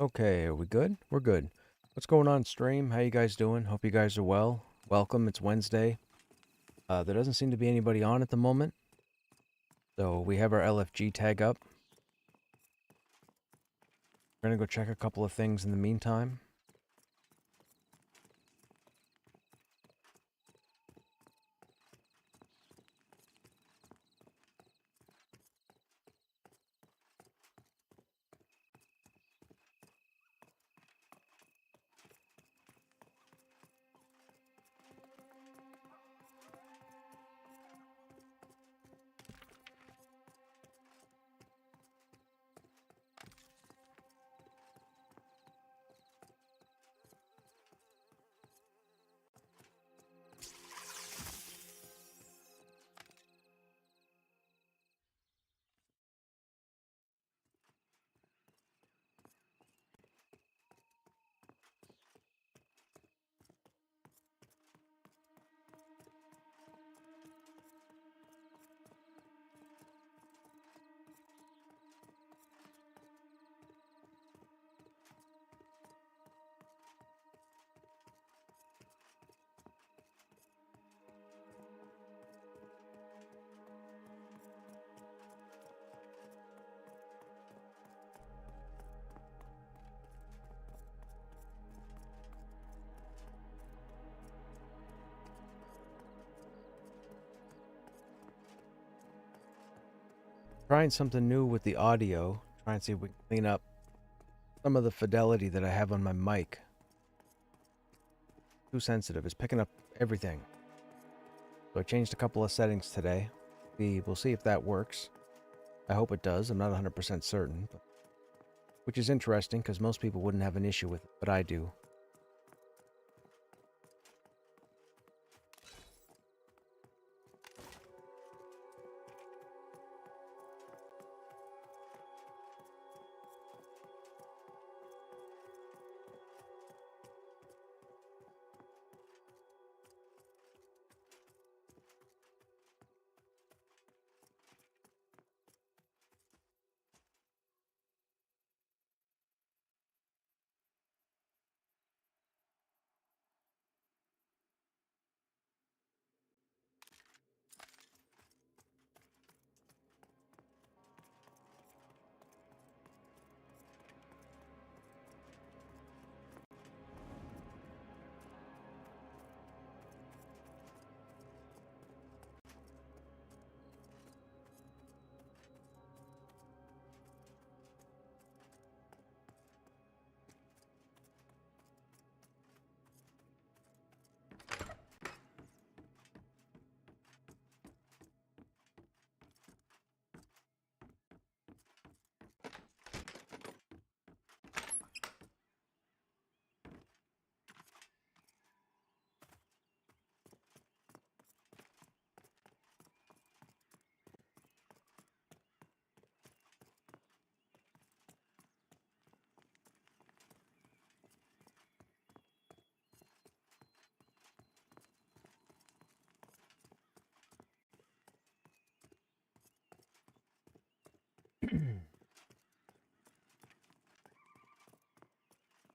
Okay, are we good? We're good. What's going on, stream? How you guys doing? Hope you guys are well. Welcome. It's Wednesday. There doesn't seem to be anybody on at the moment, so we have our LFG tag up. We're gonna go check a couple of things in the meantime. Trying something new with the audio. Trying to see if we can clean up some of the fidelity that I have on my mic. Too sensitive. It's picking up everything. So I changed a couple of settings today. We'll see if that works. I hope it does. I'm not 100% certain, which is interesting because most people wouldn't have an issue with it, but I do.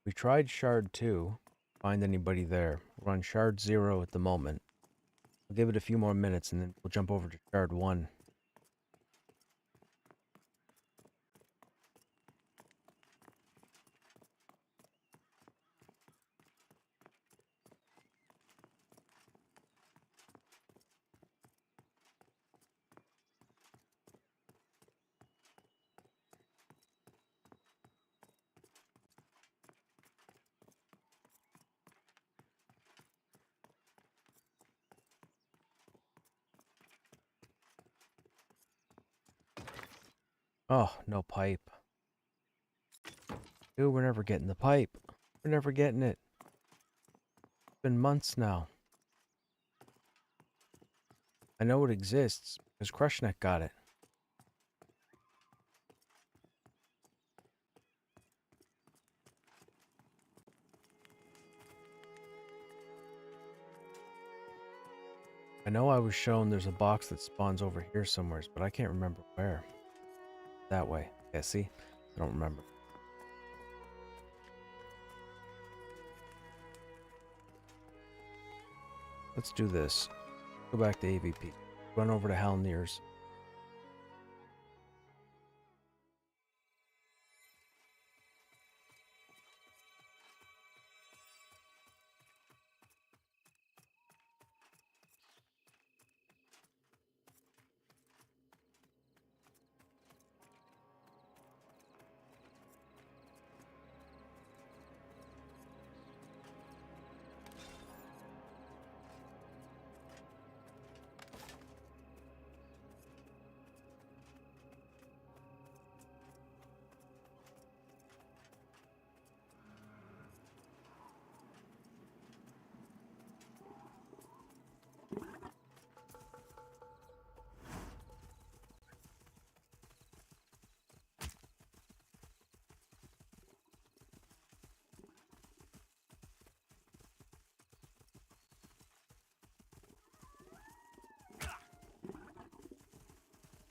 We tried Shard 2. Find anybody there. We're on Shard 0 at the moment. We'll give it a few more minutes and then we'll jump over to Shard 1. Oh, no pipe. Dude, we're never getting the pipe. We're never getting it. It's been months now. I know it exists because Krushnek got it. I know I was shown there's a box that spawns over here somewhere, but I can't remember where. That way. Yeah, see? I don't remember. Let's do this. Go back to AVP. Run over to Halnir's.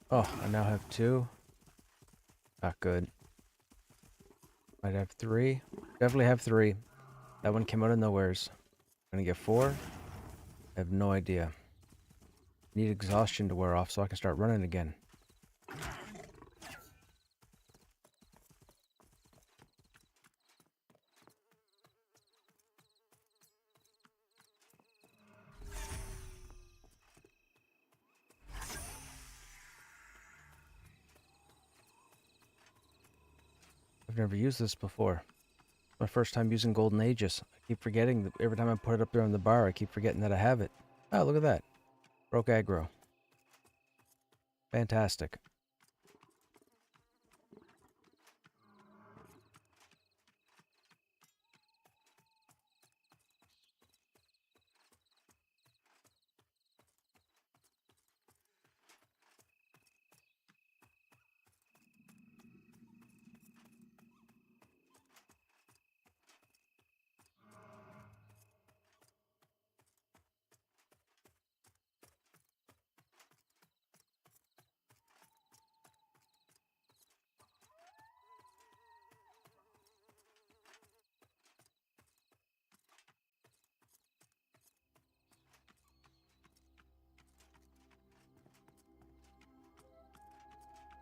Oh, I now have 2. Not good. Might have 3. Definitely have 3. That one came out of nowheres. Gonna get 4. I have no idea. Need exhaustion to wear off so I can start running again. I've never used this before. My first time using Golden Aegis. I keep forgetting that every time I put it up there on the bar, I keep forgetting that I have it. Oh, look at that. Broke aggro. Fantastic.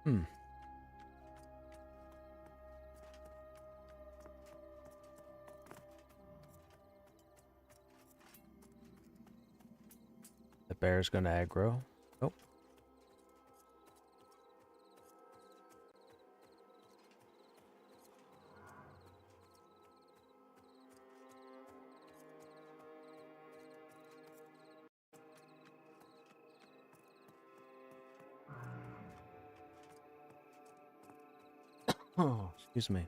Hmm. The bear's gonna aggro. Oh. Oh, excuse me.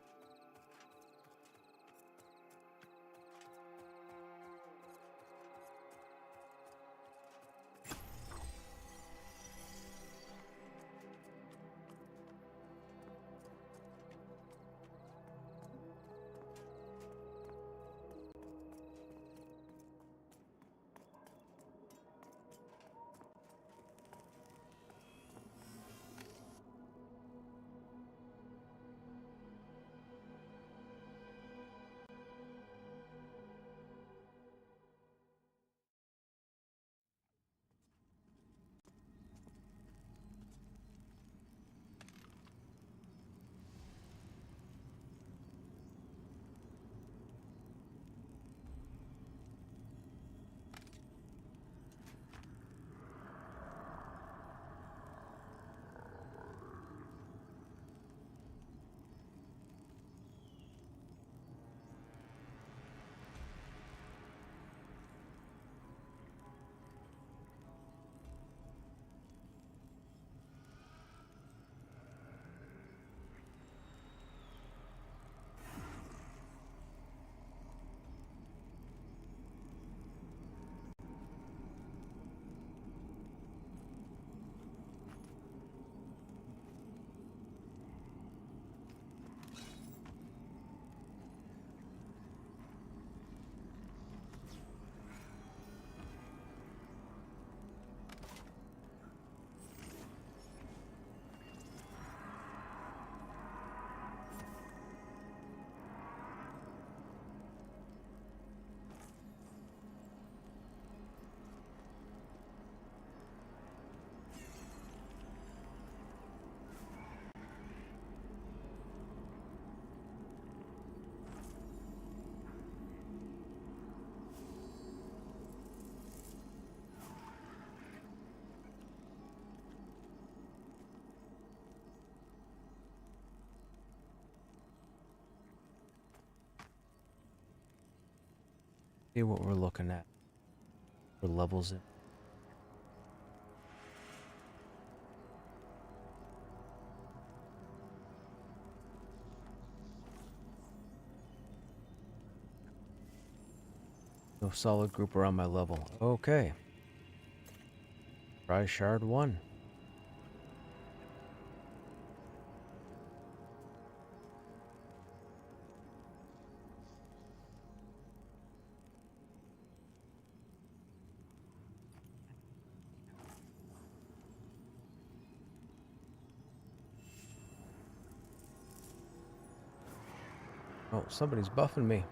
See what we're looking at for levels in. No solid group around my level. Okay. Try shard 1. Oh, somebody's buffing me.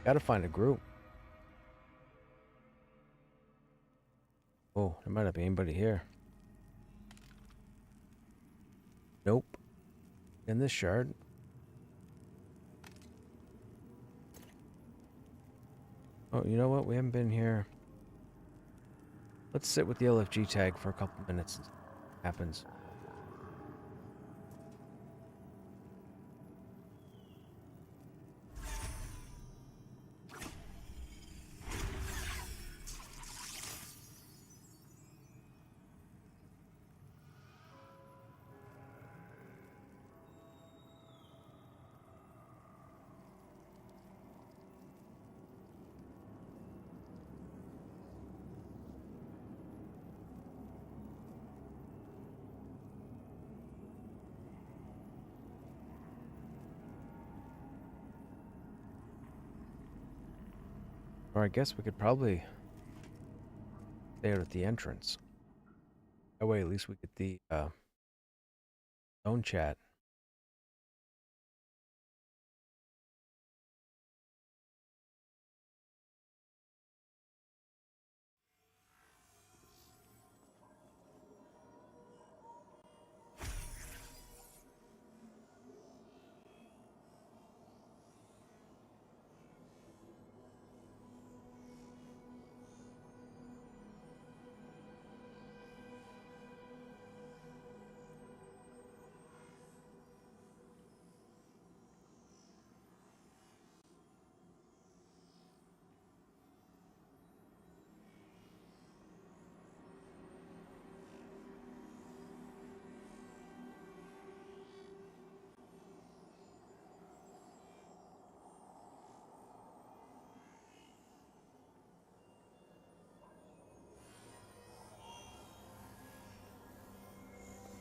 Gotta find a group. Oh, there might not be anybody here. Nope. In this shard. Oh, you know what? We haven't been here. Let's sit with the LFG tag for a couple minutes and see what happens. Or I guess we could probably stay out at the entrance. That way at least we get the phone chat.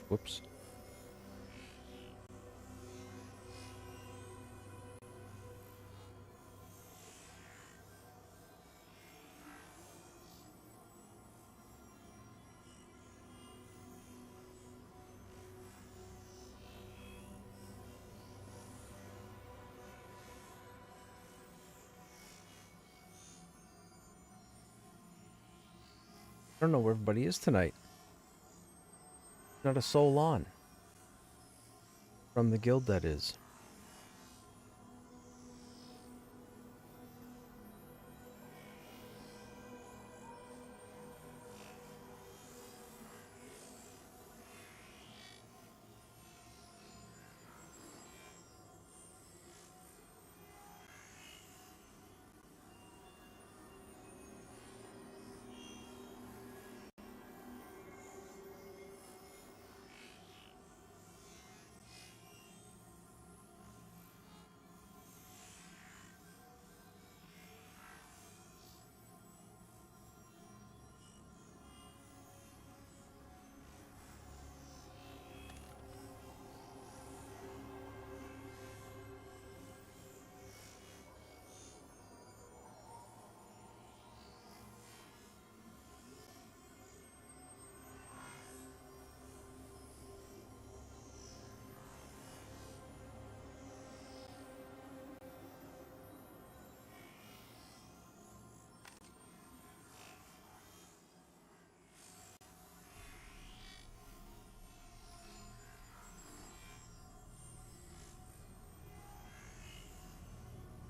Whoops. I don't know where everybody is tonight. Not a soul on. From the guild, that is.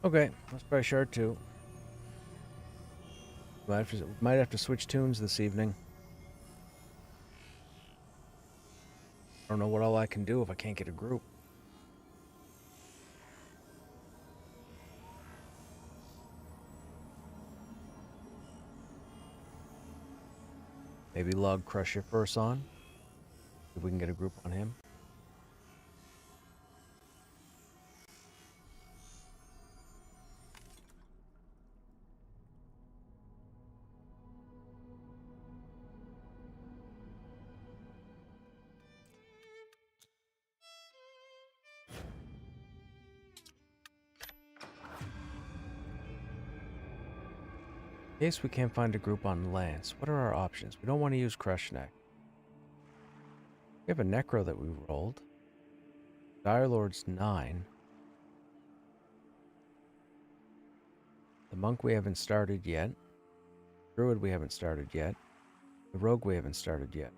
Okay, let's try Shard 2. Might have to switch tunes this evening. I don't know what all I can do if I can't get a group. Maybe log Crusher first on. If we can get a group on him. In case we can't find a group on Lance, what are our options? We don't want to use Krushnek. We have a Necro that we rolled. Dire Lord's 9. The Monk we haven't started yet. Druid we haven't started yet. The Rogue we haven't started yet.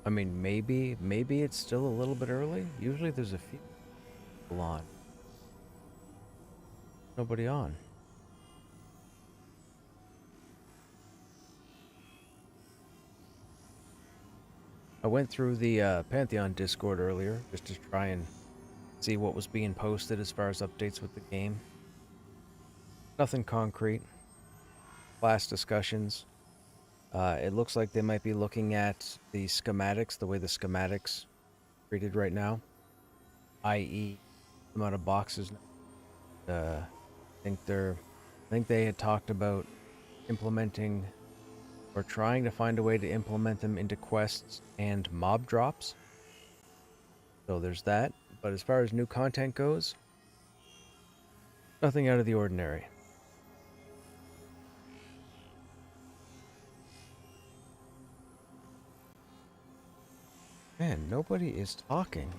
I mean, maybe it's still a little bit early. Usually there's a few people on. Nobody on. I went through the Pantheon Discord earlier just to try and see what was being posted as far as updates with the game. Nothing concrete. Class discussions. It looks like they might be looking at the schematics, the way the schematics are treated right now, i.e., the amount of boxes. I think they had talked about implementing or trying to find a way to implement them into quests and mob drops. So there's that. But as far as new content goes, nothing out of the ordinary. Man, nobody is talking.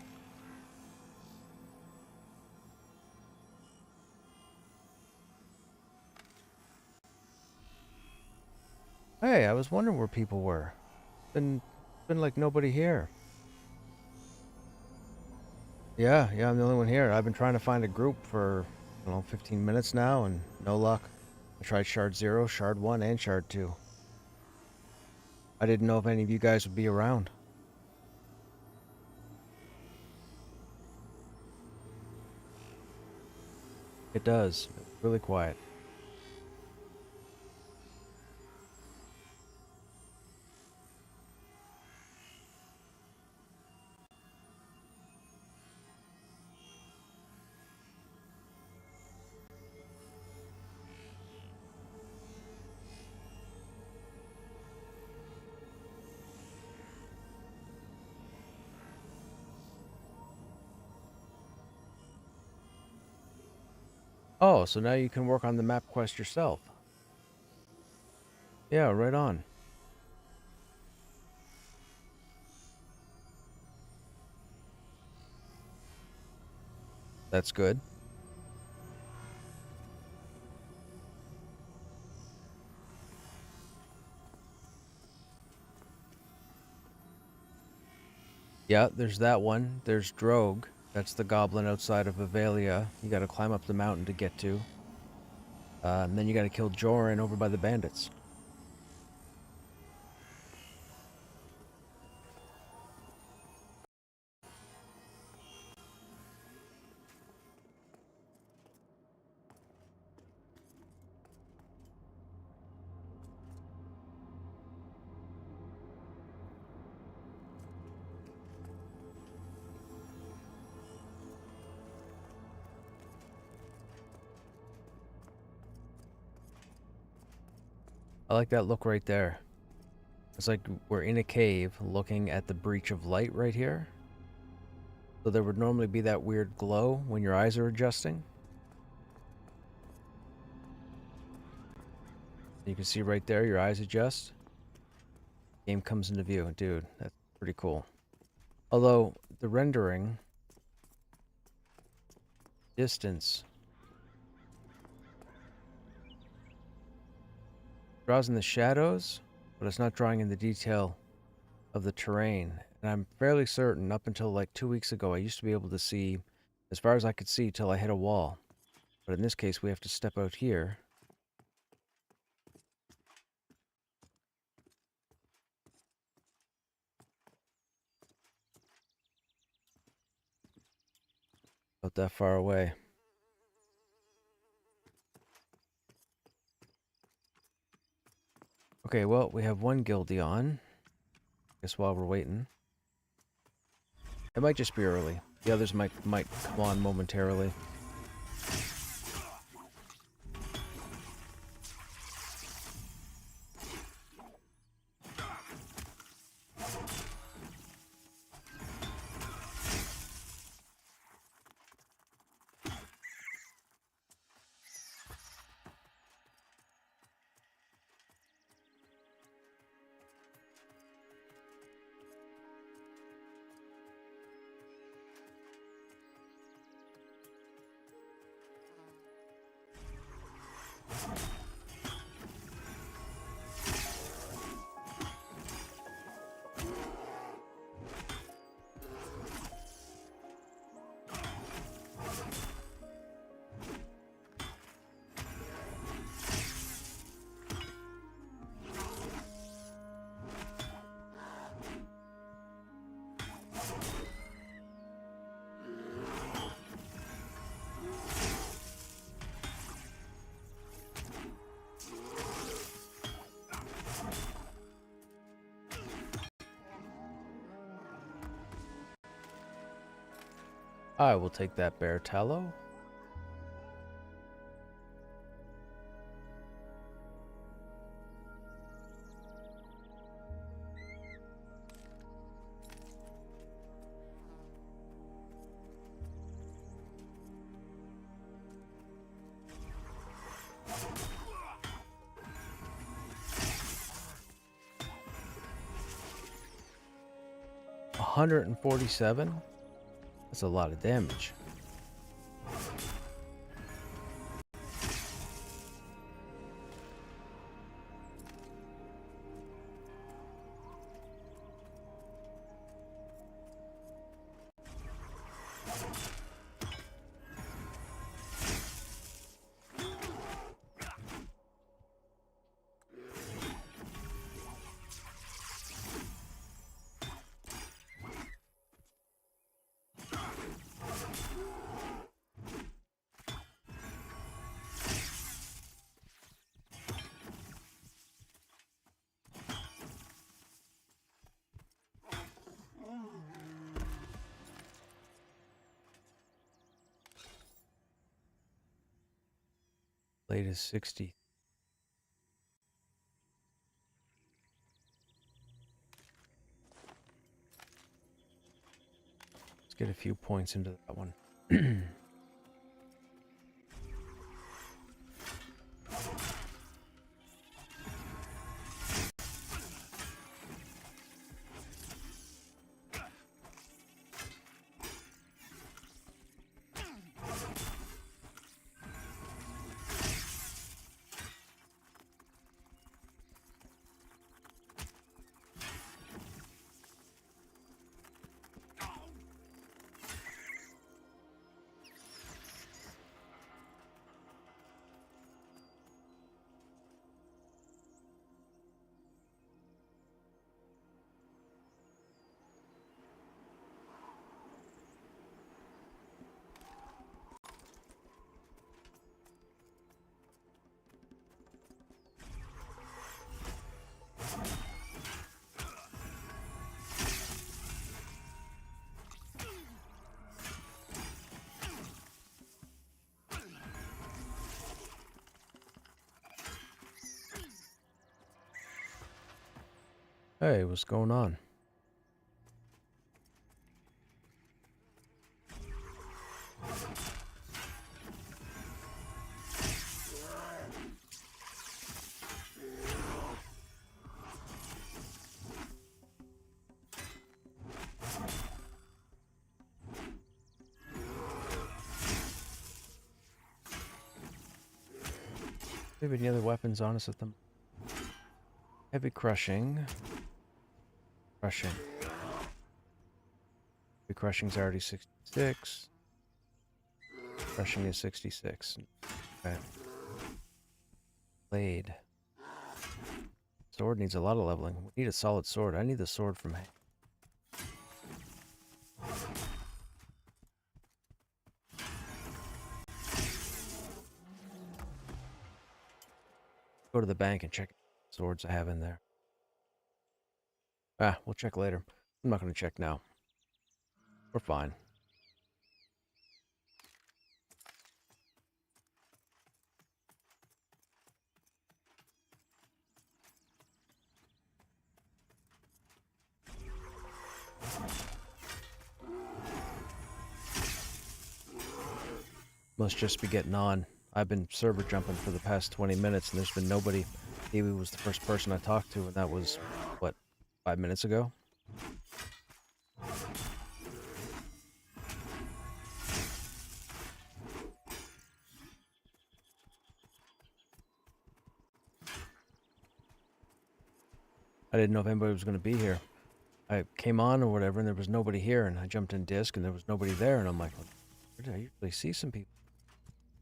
Hey, I was wondering where people were. Been like nobody here. Yeah, I'm the only one here. I've been trying to find a group for, I don't know, 15 minutes now, and no luck. I tried Shard 0, Shard 1, and Shard 2. I didn't know if any of you guys would be around. It does. It's really quiet. Oh, so now you can work on the map quest yourself. Yeah, right on. That's good. Yeah, there's that one. There's Drogue. That's the goblin outside of Avelia. You gotta climb up the mountain to get to. And then you gotta kill Joran over by the bandits. I like that look right there. It's like we're in a cave looking at the breach of light right here. So there would normally be that weird glow when your eyes are adjusting. You can see right there, your eyes adjust. Game comes into view. Dude, that's pretty cool. Although, the rendering distance draws in the shadows, but it's not drawing in the detail of the terrain. And I'm fairly certain up until like 2 weeks ago, I used to be able to see as far as I could see till I hit a wall. But in this case, we have to step out here. Not that far away. Okay, well, we have one guildie on. Guess while we're waiting. It might just be early. The others might come on momentarily. I will take that bear tallow. $147? That's a lot of damage. Blade is 60. Let's get a few points into that one. Hey, what's going on? Do we have any other weapons on us at the moment? Heavy crushing. Crushing. Heavy crushing's already 66. Crushing is 66. Okay. Blade. Sword needs a lot of leveling. We need a solid sword. I need the sword from Hank. Go to the bank and check swords I have in there. Ah, we'll check later. I'm not going to check now. We're fine. Must just be getting on. I've been server jumping for the past 20 minutes and there's been nobody. Kiwi was the first person I talked to and that was, what, 5 minutes ago? I didn't know if anybody was going to be here. I came on or whatever and there was nobody here and I jumped in disc and there was nobody there and I'm like, where did I usually see some people?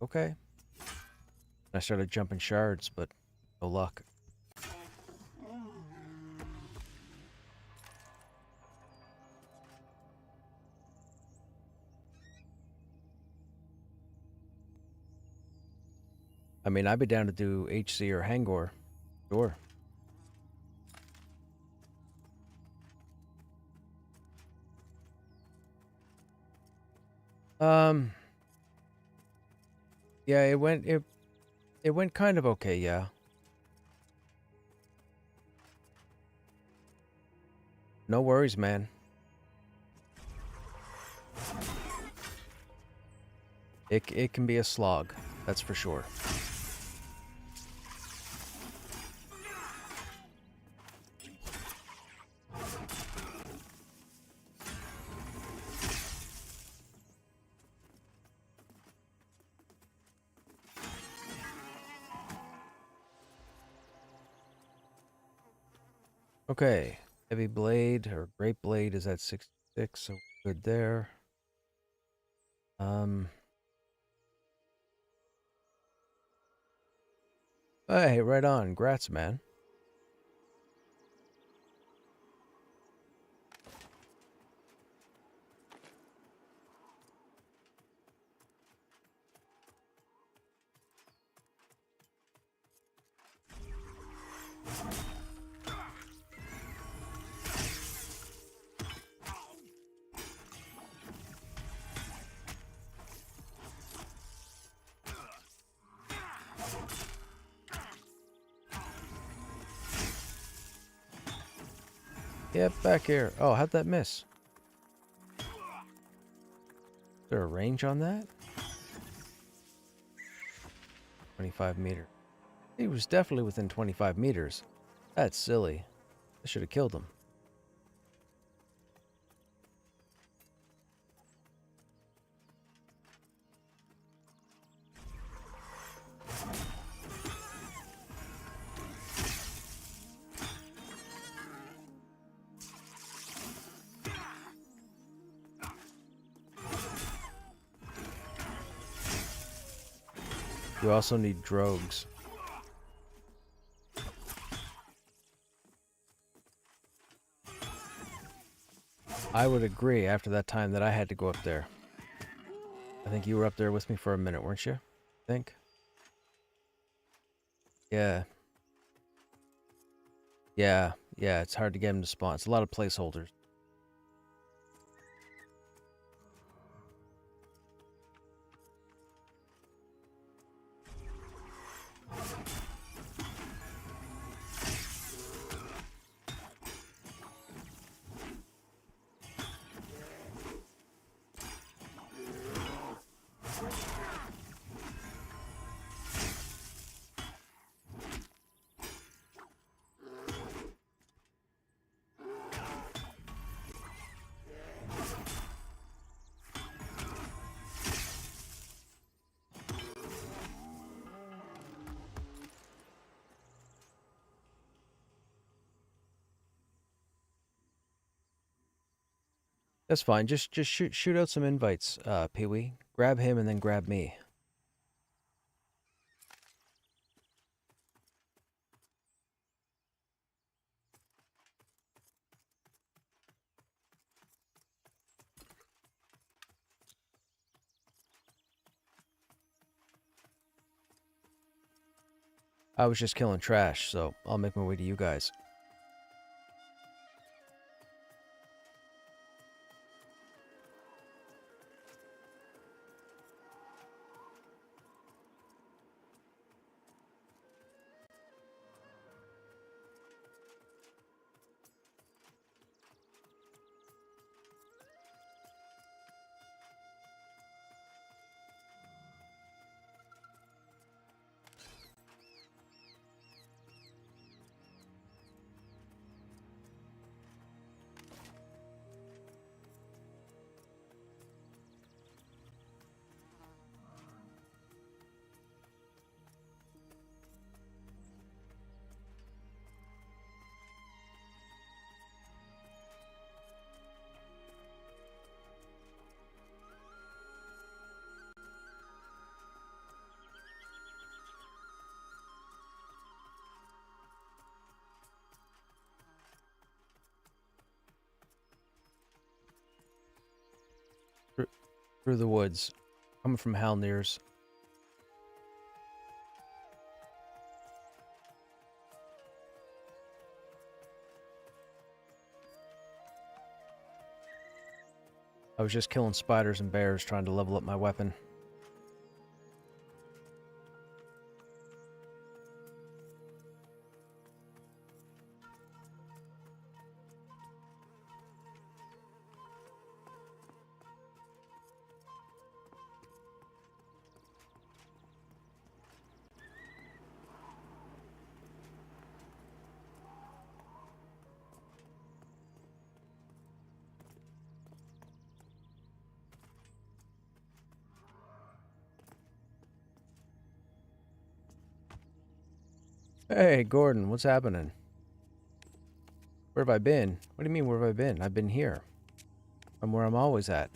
Okay. And I started jumping shards, but no luck. I mean, I'd be down to do HC or Hangor. Sure. Yeah, it went kind of okay, yeah. No worries, man. It can be a slog, that's for sure. Okay, heavy blade or great blade is at 66, so good there. Hey, right on. Grats, man. Get back here. Oh, how'd that miss? Is there a range on that? 25 meters. He was definitely within 25 meters. That's silly. I should have killed him. You also need drogues. I would agree after that time that I had to go up there. I think you were up there with me for a minute, weren't you? I think. Yeah. Yeah, it's hard to get him to spawn. It's a lot of placeholders. That's fine. Just shoot out some invites, Pee-wee. Grab him and then grab me. I was just killing trash, so I'll make my way to you guys. Through the woods. Coming from Halnir's. I was just killing spiders and bears trying to level up my weapon. Hey, Gordon, what's happening? Where have I been? What do you mean, where have I been? I've been here. I'm where I'm always at.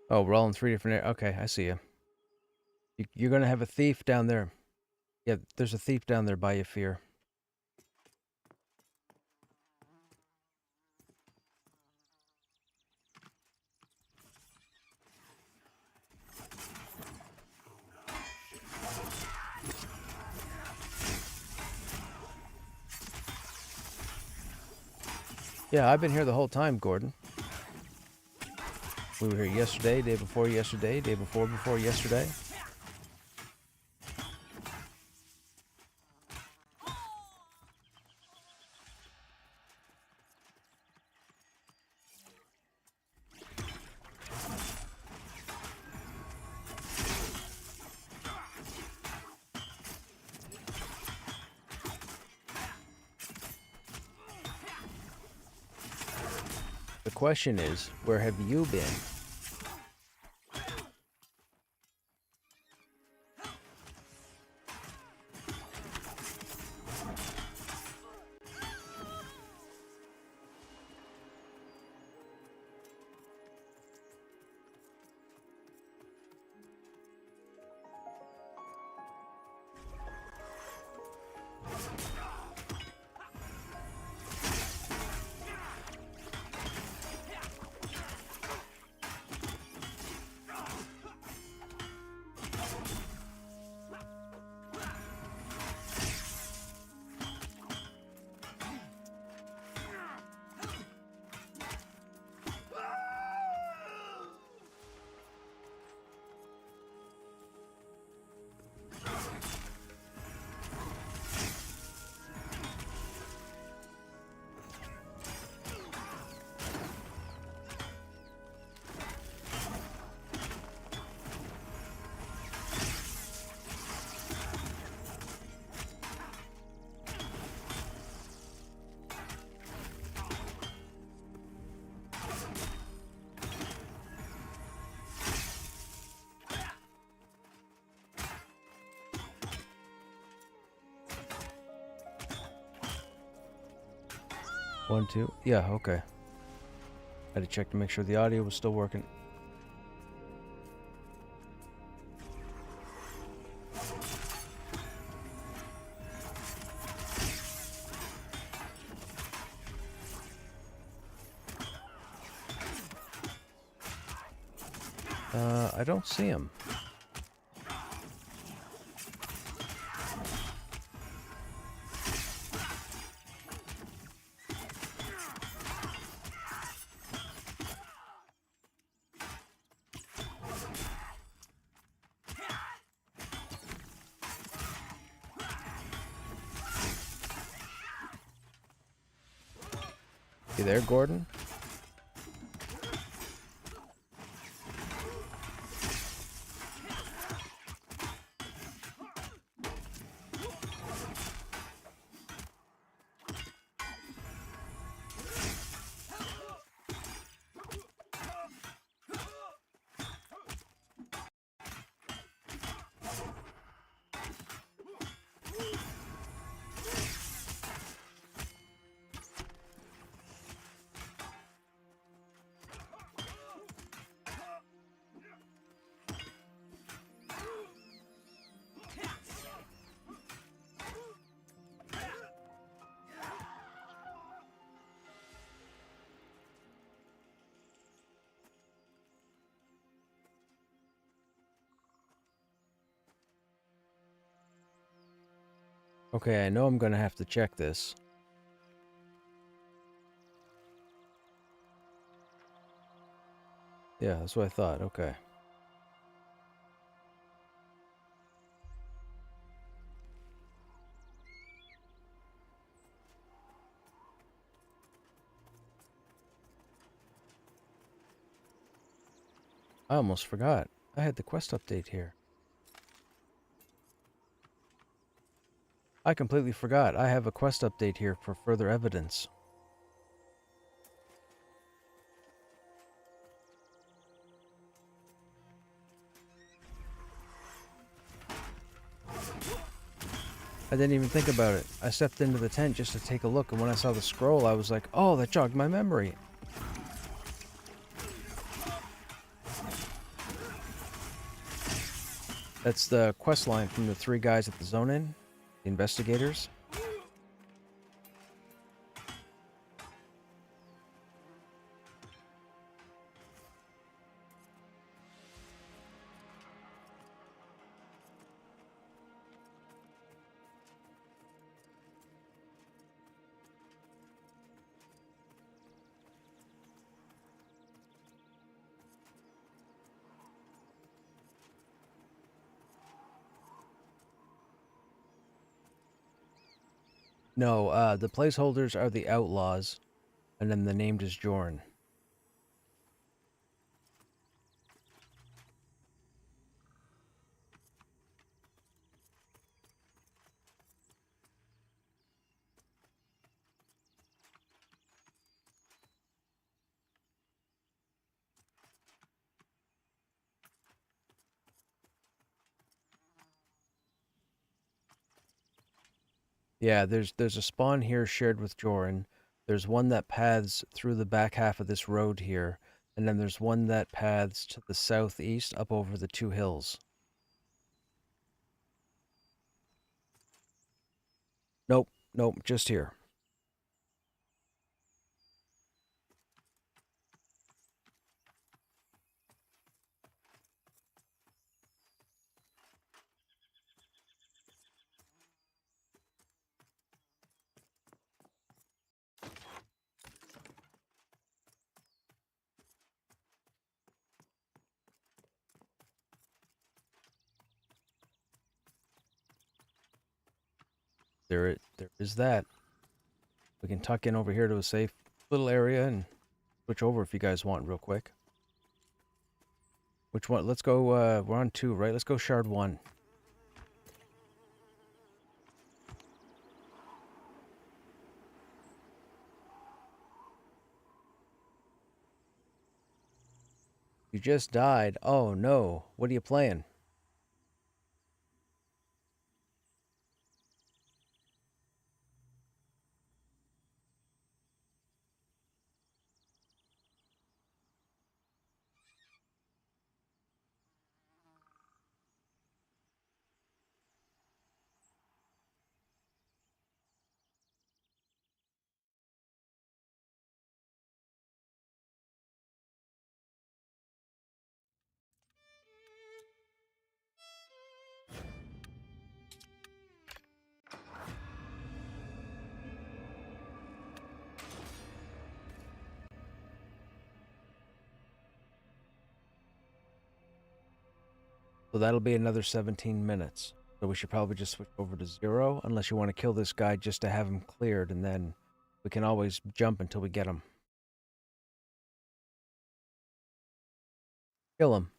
Oh, we're all in 3 different areas. Okay, I see you. You're gonna have a thief down there. Yeah, there's a thief down there by you, Fear. Yeah, I've been here the whole time, Gordon. We were here yesterday, day before yesterday, day before yesterday. The question is, where have you been? 1, 2. Yeah, okay. Had to check to make sure the audio was still working. I don't see him. You there, Gordon? Okay, I know I'm gonna have to check this. Yeah, that's what I thought. Okay. I almost forgot. I had the quest update here. I completely forgot. I have a quest update here for further evidence. I didn't even think about it. I stepped into the tent just to take a look, and when I saw the scroll, I was like, oh, that jogged my memory. That's the quest line from the 3 guys at the Zone Inn, the investigators. No, the placeholders are the outlaws, and then the named is Jorn. Yeah, there's a spawn here shared with Joran. There's one that paths through the back half of this road here, and then there's one that paths to the southeast up over the 2 hills. Nope, nope, just here. There is that. We can tuck in over here to a safe little area and switch over if you guys want real quick. Which one? Let's go, we're on 2, right? Let's go shard 1. You just died. Oh no. What are you playing? So that'll be another 17 minutes. So we should probably just switch over to 0, unless you want to kill this guy just to have him cleared, and then we can always jump until we get him. Kill him.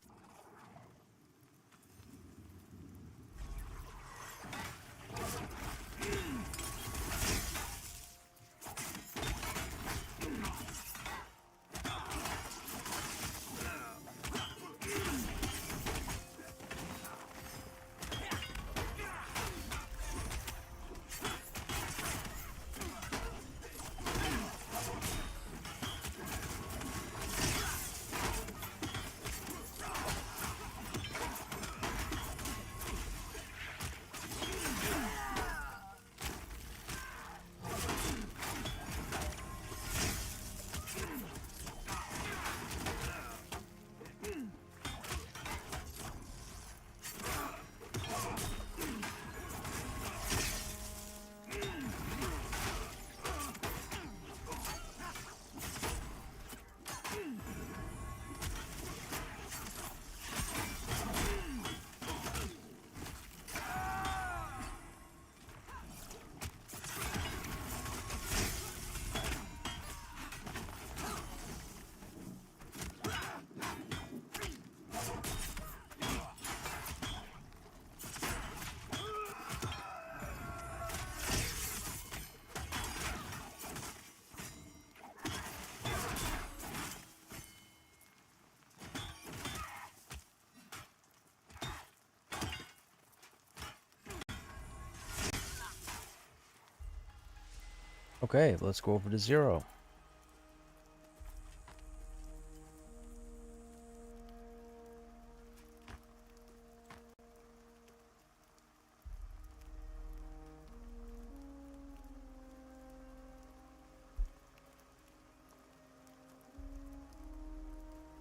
Okay, let's go over to 0.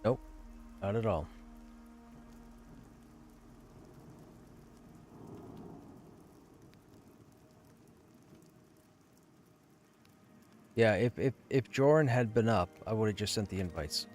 Nope, not at all. Yeah, if Joran had been up, I would have just sent the invites.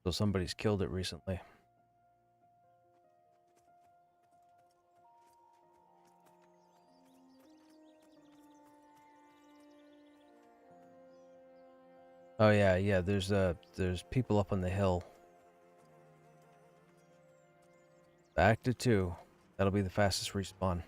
So somebody's killed it recently. Oh yeah, there's people up on the hill. Back to 2. That'll be the fastest respawn.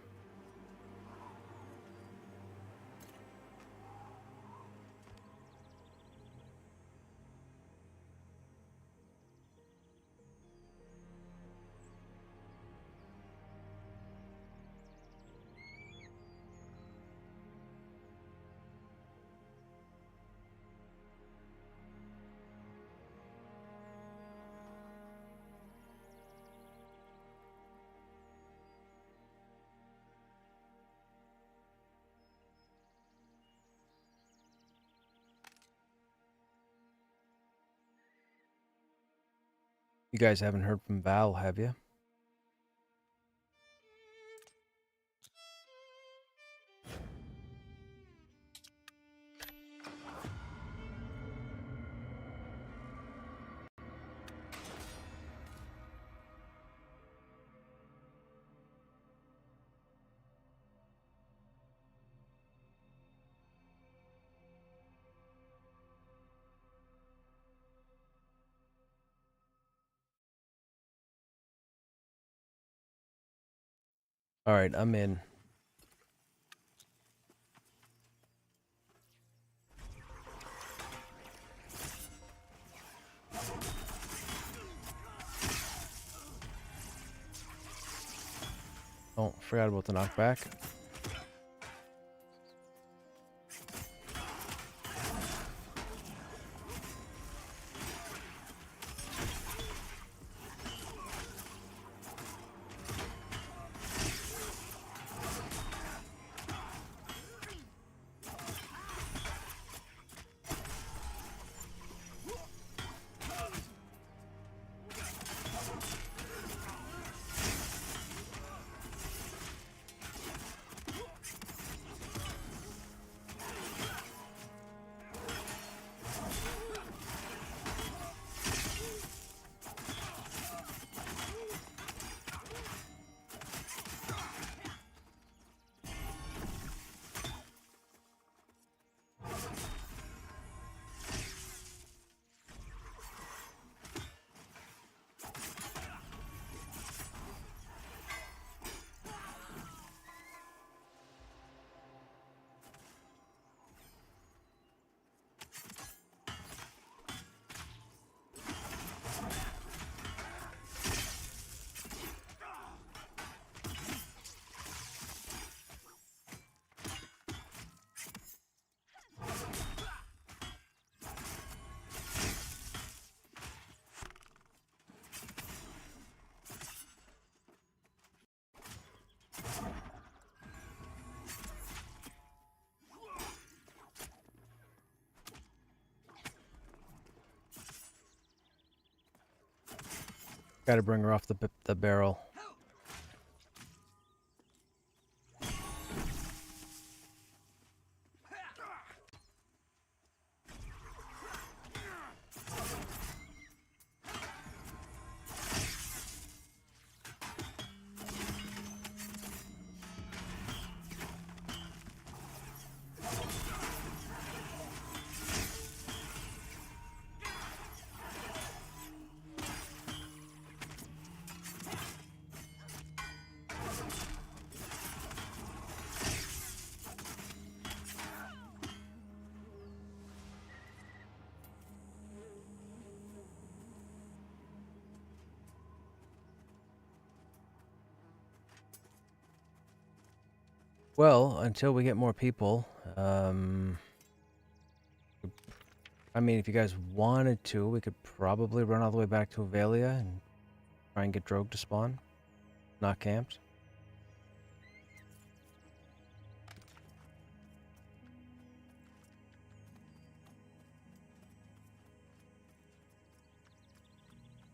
You guys haven't heard from Val, have you? All right, I'm in. Oh, forgot about the knockback. Gotta bring her off the barrel. Well, until we get more people, I mean, if you guys wanted to, we could probably run all the way back to Avelia and try and get Drogue to spawn, not camped.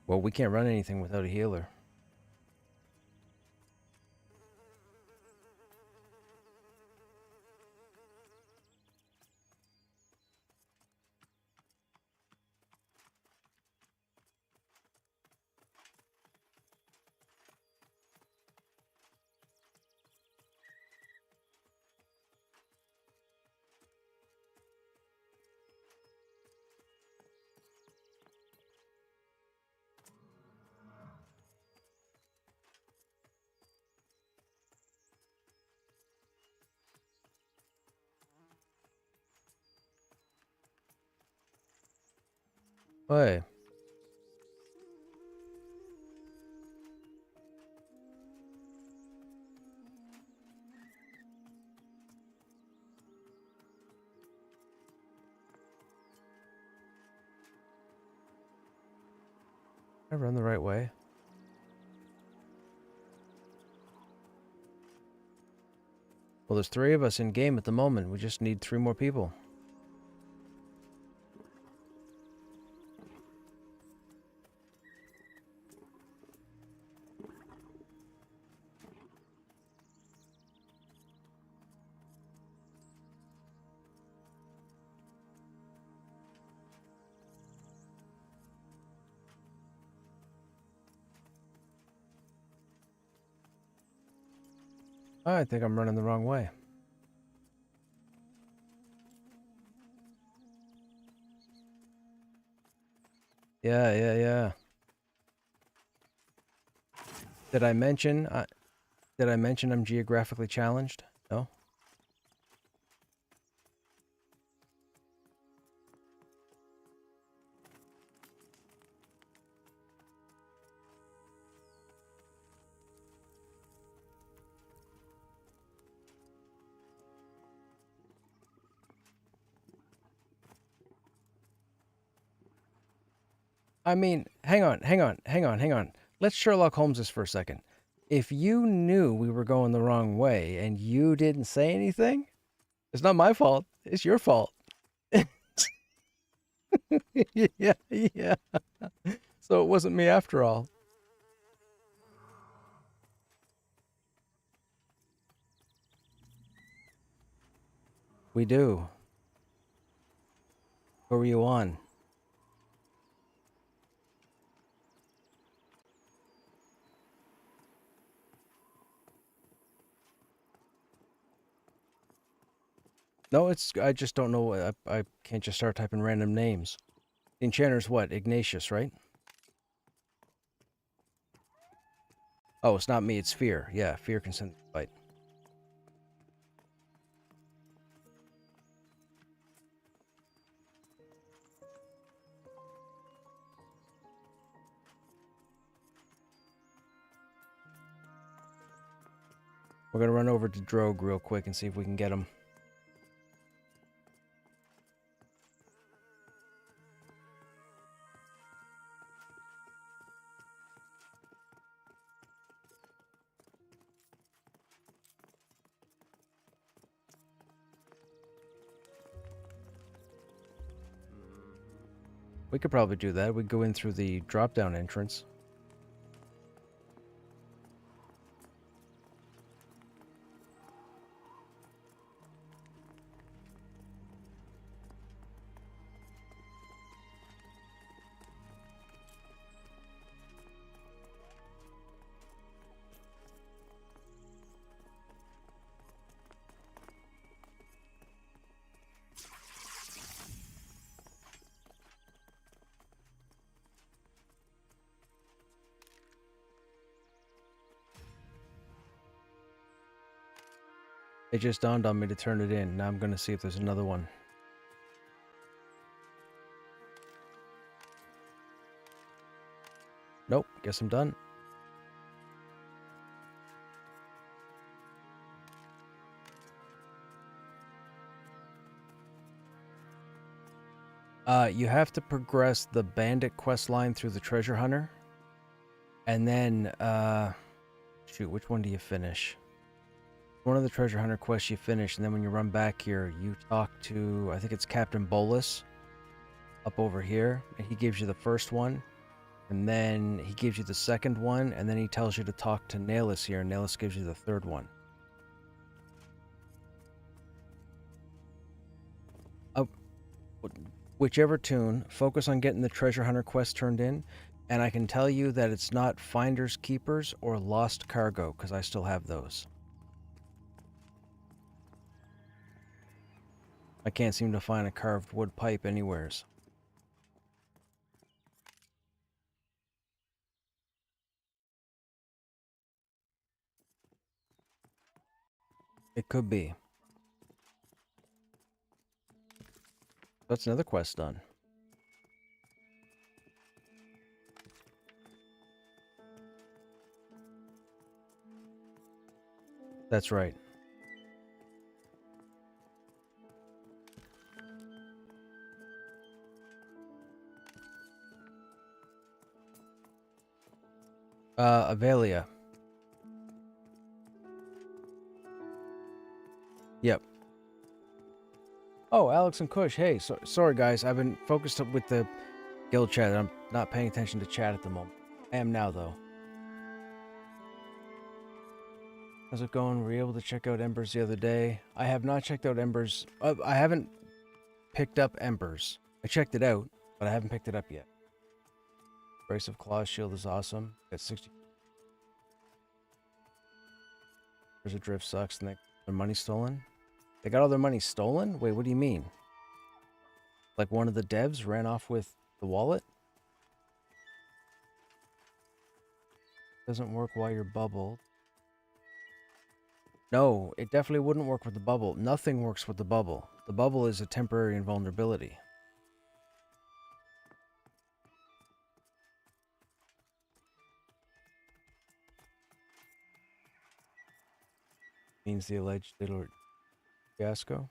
Well, we can't run anything without a healer. Hey. I run the right way. Well, there's 3 of us in game at the moment. We just need 3 more people. I think I'm running the wrong way. Yeah. Did I mention I'm geographically challenged? No. I mean, hang on. Let's Sherlock Holmes this for a second. If you knew we were going the wrong way and you didn't say anything, it's not my fault. It's your fault. Yeah, yeah. So it wasn't me after all. We do. Who were you on? No, it's I just don't know. I can't just start typing random names. The enchanter's what? Ignatius, right? Oh, it's not me. It's fear. Yeah, fear can send the fight. We're gonna run over to Drogue real quick and see if we can get him. We could probably do that. We'd go in through the drop-down entrance. It just dawned on me to turn it in. Now I'm gonna see if there's another one. Nope, guess I'm done. You have to progress the bandit quest line through the treasure hunter. And then, shoot, which one do you finish? One of the treasure hunter quests you finish, and then when you run back here, you talk to, I think it's Captain Bolus up over here, and he gives you the first one, and then he gives you the second one, and then he tells you to talk to Naelis here, and Naelis gives you the third one. Whichever tune, focus on getting the treasure hunter quest turned in, and I can tell you that it's not Finders Keepers or Lost Cargo, because I still have those. I can't seem to find a carved wood pipe anywheres. It could be. That's another quest done. That's right. Avelia. Yep. Oh, Alex and Kush. Hey, sorry guys. I've been focused up with the guild chat. I'm not paying attention to chat at the moment. I am now, though. How's it going? Were you able to check out Embers the other day? I have not checked out Embers. I haven't picked up Embers. I checked it out, but I haven't picked it up yet. Brace of Claws shield is awesome. Got 60. There's a drift sucks and their money stolen. They got all their money stolen? Wait, what do you mean? Like one of the devs ran off with the wallet? Doesn't work while you're bubbled. No, it definitely wouldn't work with the bubble. Nothing works with the bubble. The bubble is a temporary invulnerability. Means the alleged little fiasco.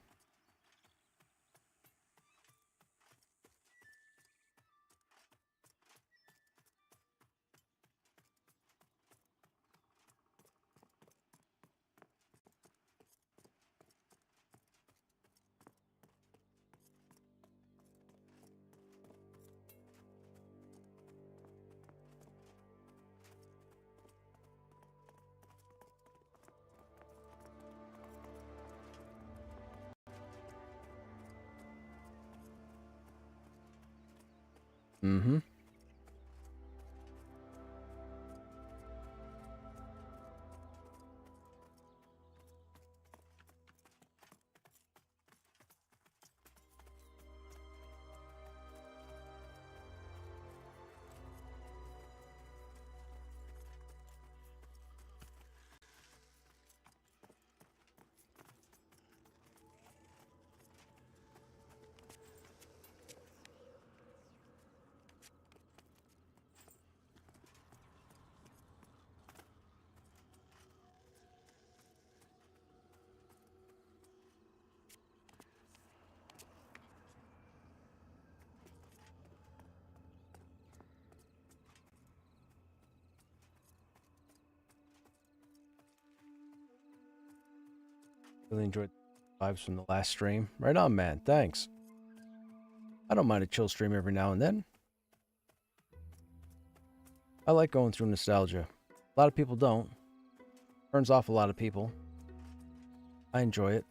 Mm-hmm. Really enjoyed the vibes from the last stream. Right on, man. Thanks. I don't mind a chill stream every now and then. I like going through nostalgia. A lot of people don't. Turns off a lot of people. I enjoy it.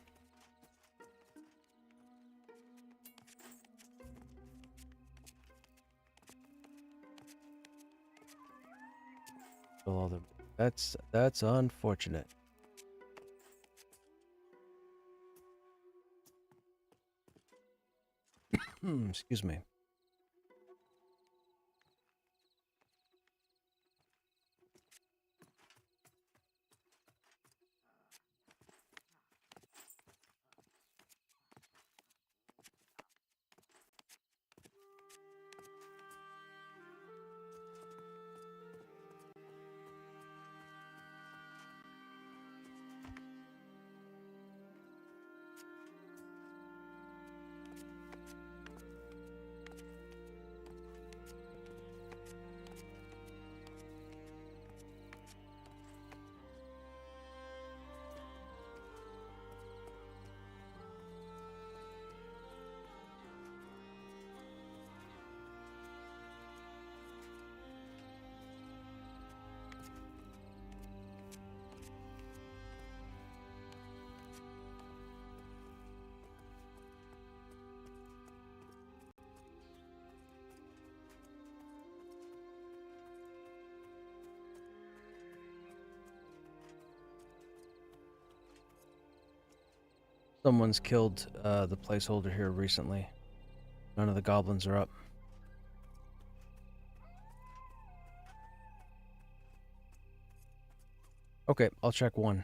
That's unfortunate. Excuse me. Someone's killed the placeholder here recently. None of the goblins are up. Okay, I'll check one.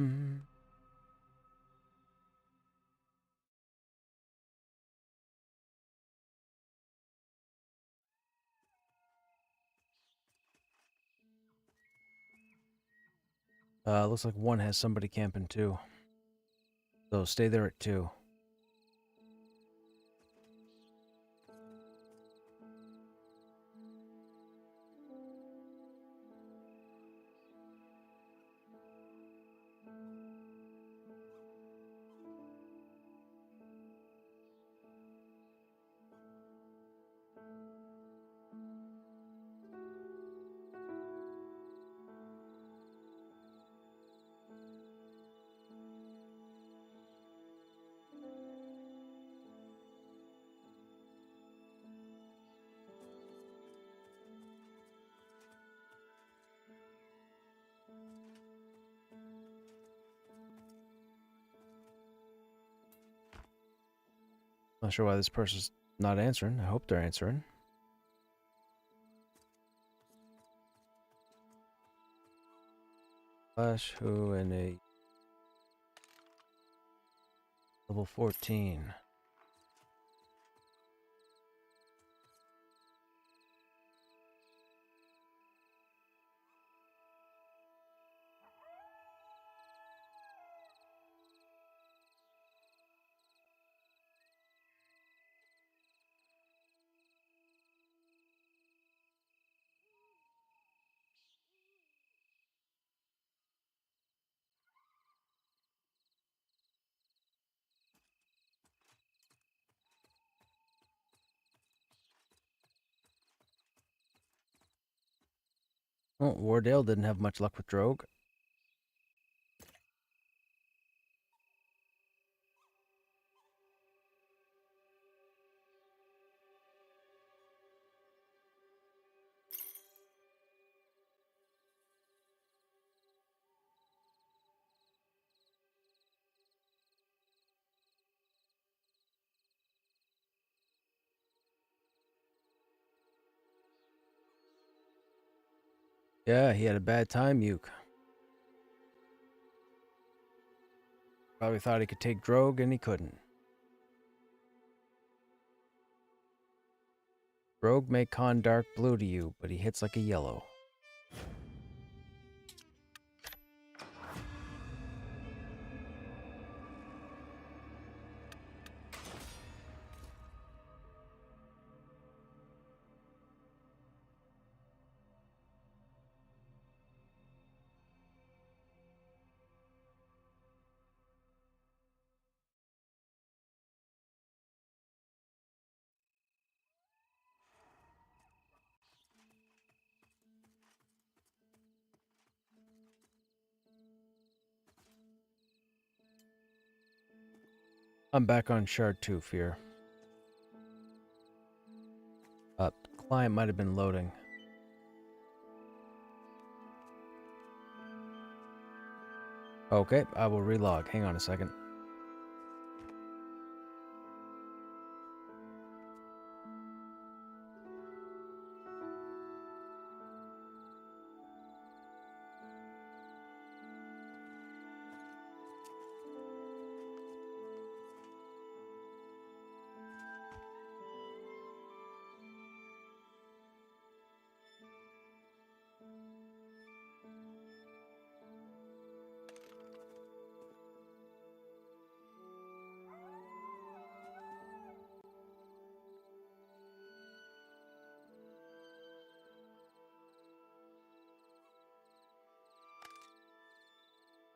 Mm-hmm. Looks like one has somebody camping too. So stay there at 2. Not sure why this person's not answering. I hope they're answering. Flash who in a level 14. Oh, Wardale didn't have much luck with Drogue. Yeah, he had a bad time, Uke. Probably thought he could take Drogue, and he couldn't. Drogue may con dark blue to you, but he hits like a yellow. I'm back on Shard 2, Fear. Client might have been loading. Okay, I will relog. Hang on a second.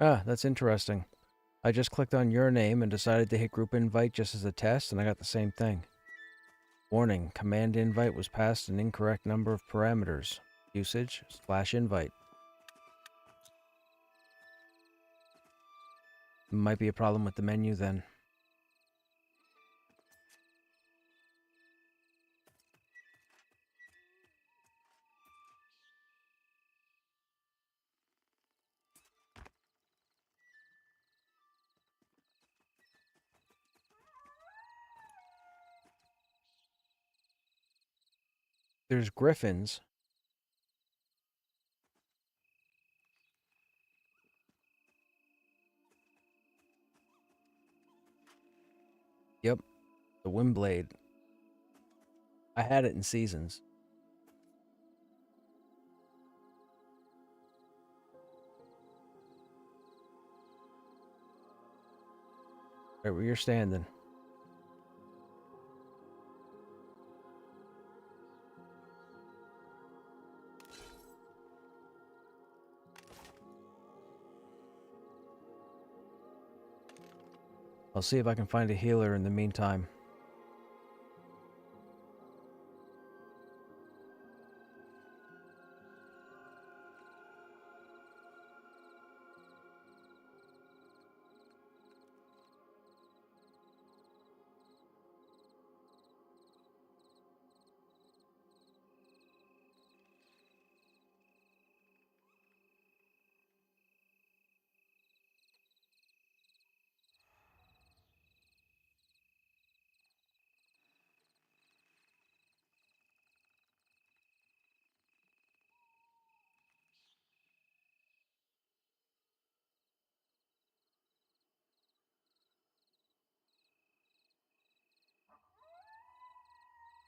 Ah, that's interesting. I just clicked on your name and decided to hit group invite just as a test, and I got the same thing. Warning, command invite was passed an incorrect number of parameters. Usage / invite. Might be a problem with the menu then. There's griffins. Yep, the Windblade. I had it in Seasons. Right where you're standing. I'll see if I can find a healer in the meantime.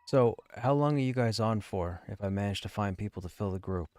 So, how long are you guys on for if I manage to find people to fill the group?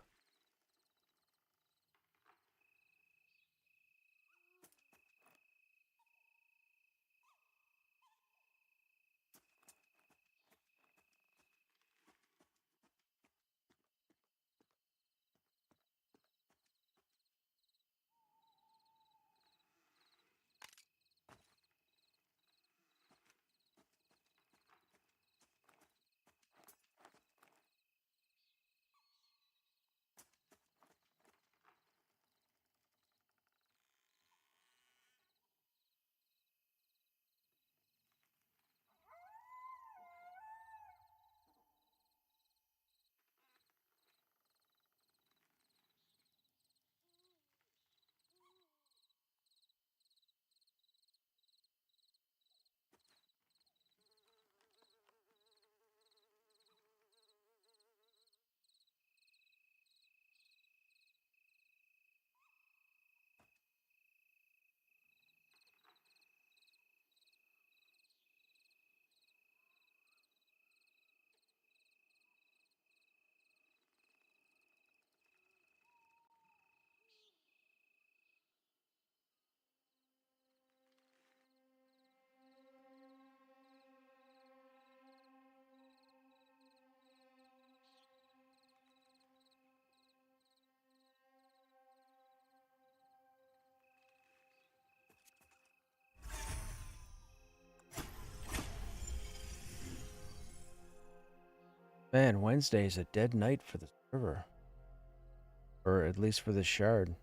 Man, Wednesday's a dead night for the server. Or at least for the shard.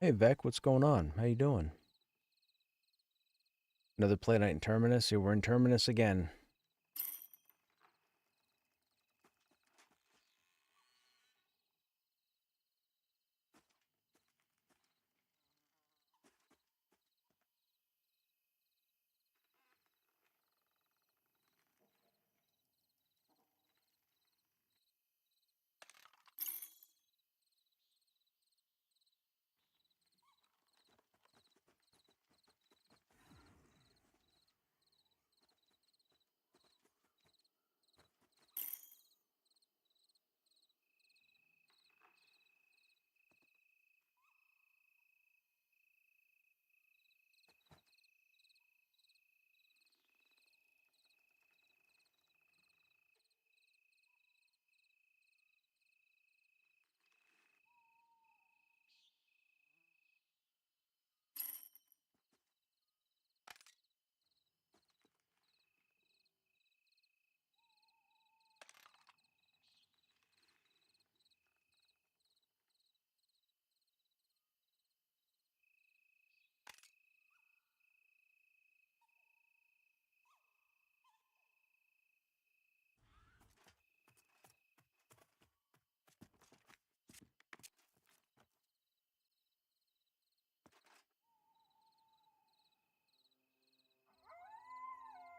Hey Vec, what's going on? How you doing? Another play night in Terminus? Yeah, we're in Terminus again.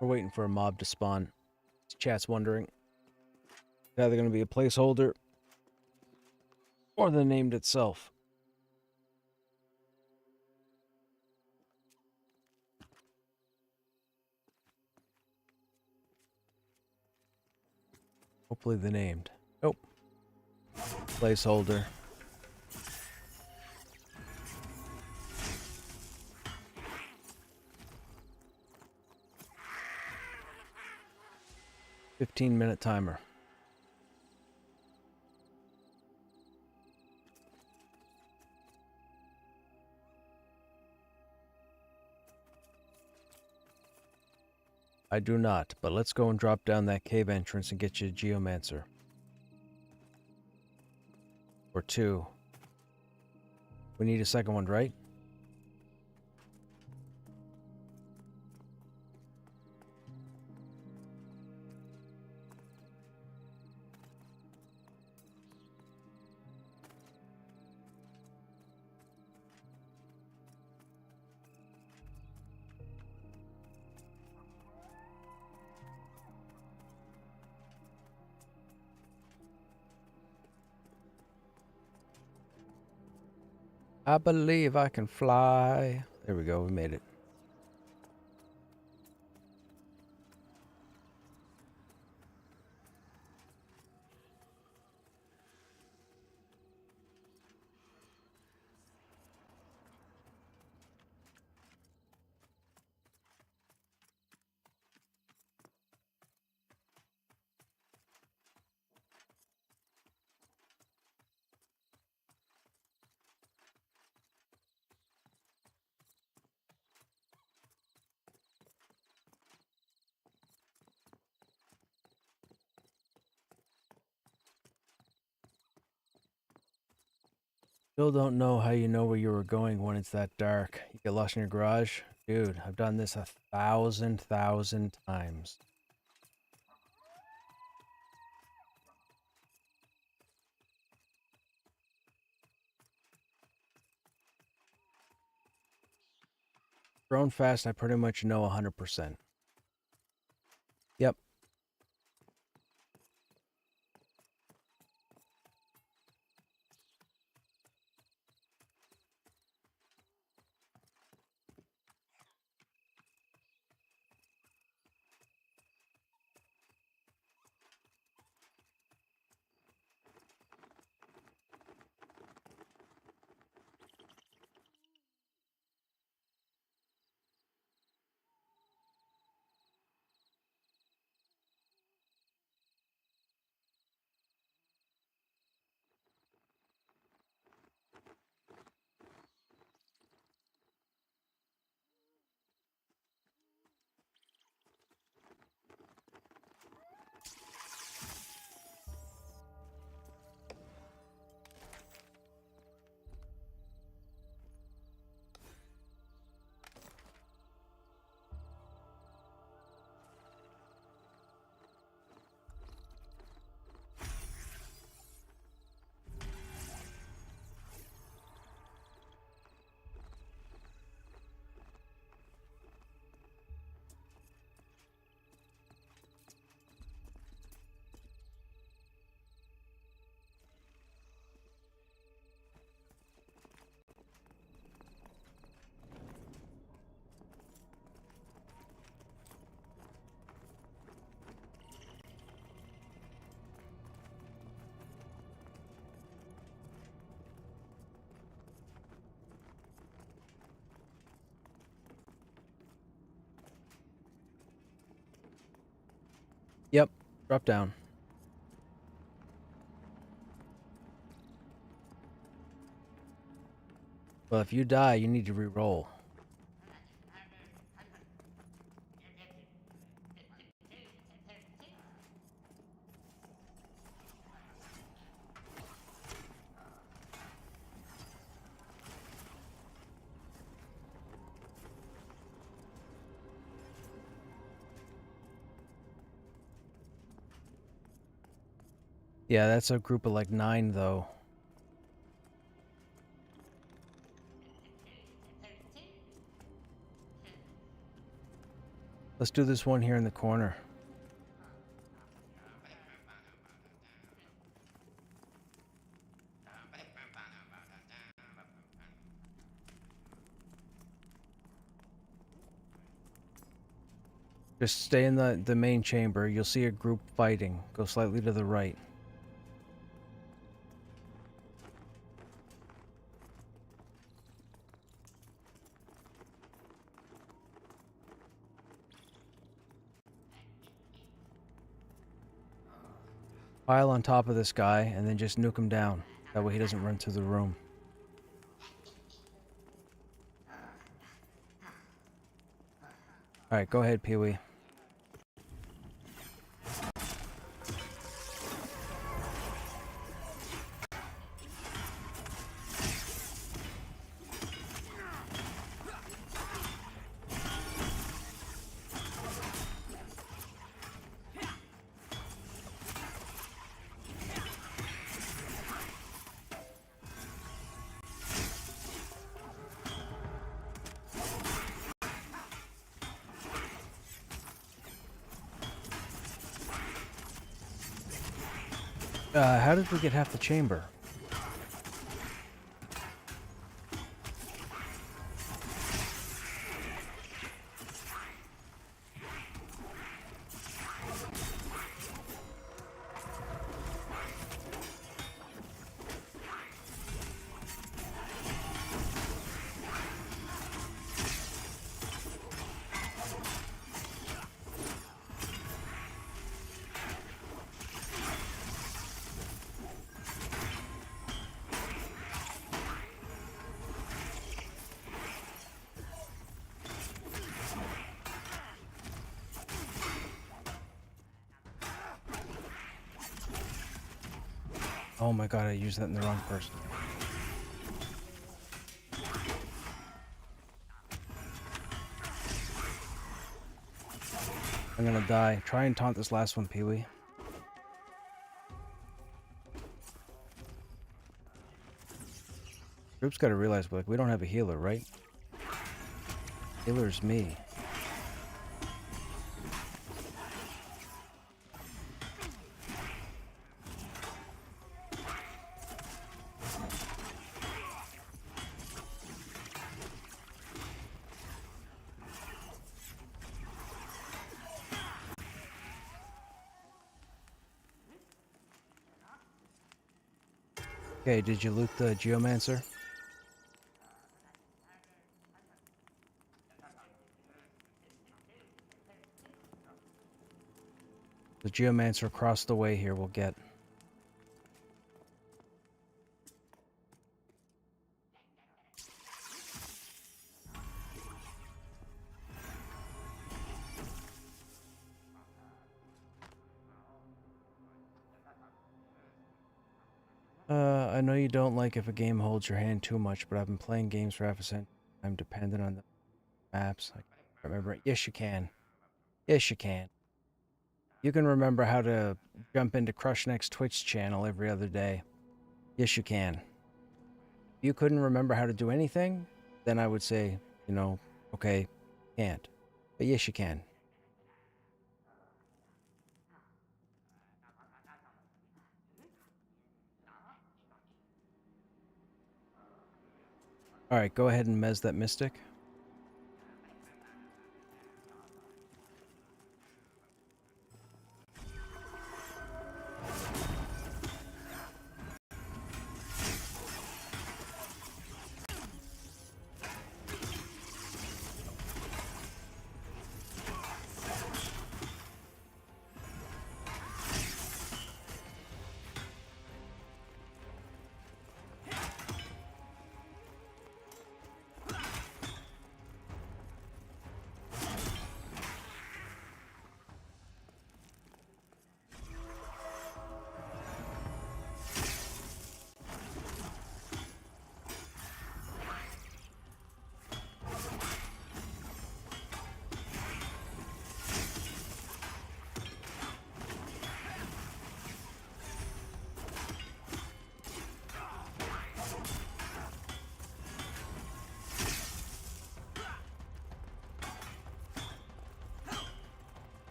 We're waiting for a mob to spawn. Chat's wondering. It's either going to be a placeholder or the named itself. Hopefully the named. Nope. Placeholder. "15-minute timer." I do not, but let's go and drop down that cave entrance and get you a Geomancer. Or 2. We need a second one, right? I believe I can fly. There we go, we made it. Still don't know how you know where you were going when it's that dark. You get lost in your garage? Dude, I've done this 1,000 times. Grown fast, I pretty much know 100%. Yep. Yep. Drop down. Well, if you die, you need to re-roll. Yeah, that's a group of like 9, though. Let's do this one here in the corner. Just stay in the main chamber. You'll see a group fighting. Go slightly to the right. Pile on top of this guy and then just nuke him down. That way he doesn't run through the room. Alright, go ahead, Pee-wee. How did we get half the chamber? Oh my god, I used that in the wrong person. I'm gonna die. Try and taunt this last one, Pee-wee. Group's gotta realize, like, we don't have a healer, right? Healer's me. Okay, did you loot the Geomancer? The Geomancer across the way here we'll get. I know you don't like if a game holds your hand too much, but I've been playing games for half a century. I'm dependent on the maps. I can't remember it. Yes, you can. Yes, you can. You can remember how to jump into Krushnek's Twitch channel every other day. Yes, you can. If you couldn't remember how to do anything, then I would say, you know, okay, can't. But yes, you can. Alright, go ahead and mez that Mystic.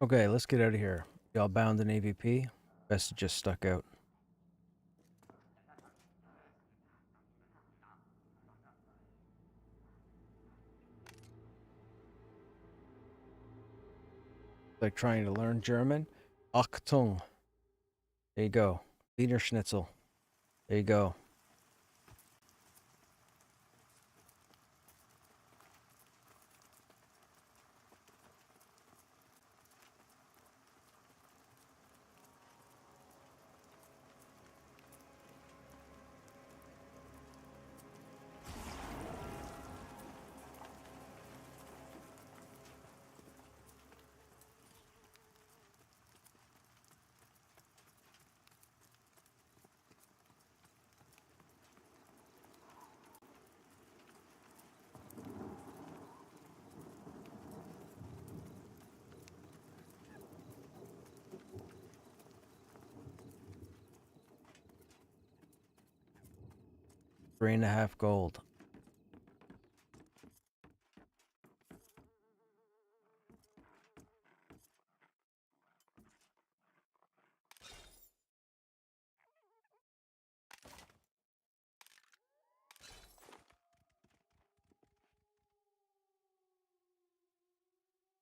Okay, let's get out of here. Y'all bound in AVP? Best to just stuck out. Like trying to learn German. Achtung. There you go. Wiener Schnitzel. There you go. $3.5 gold.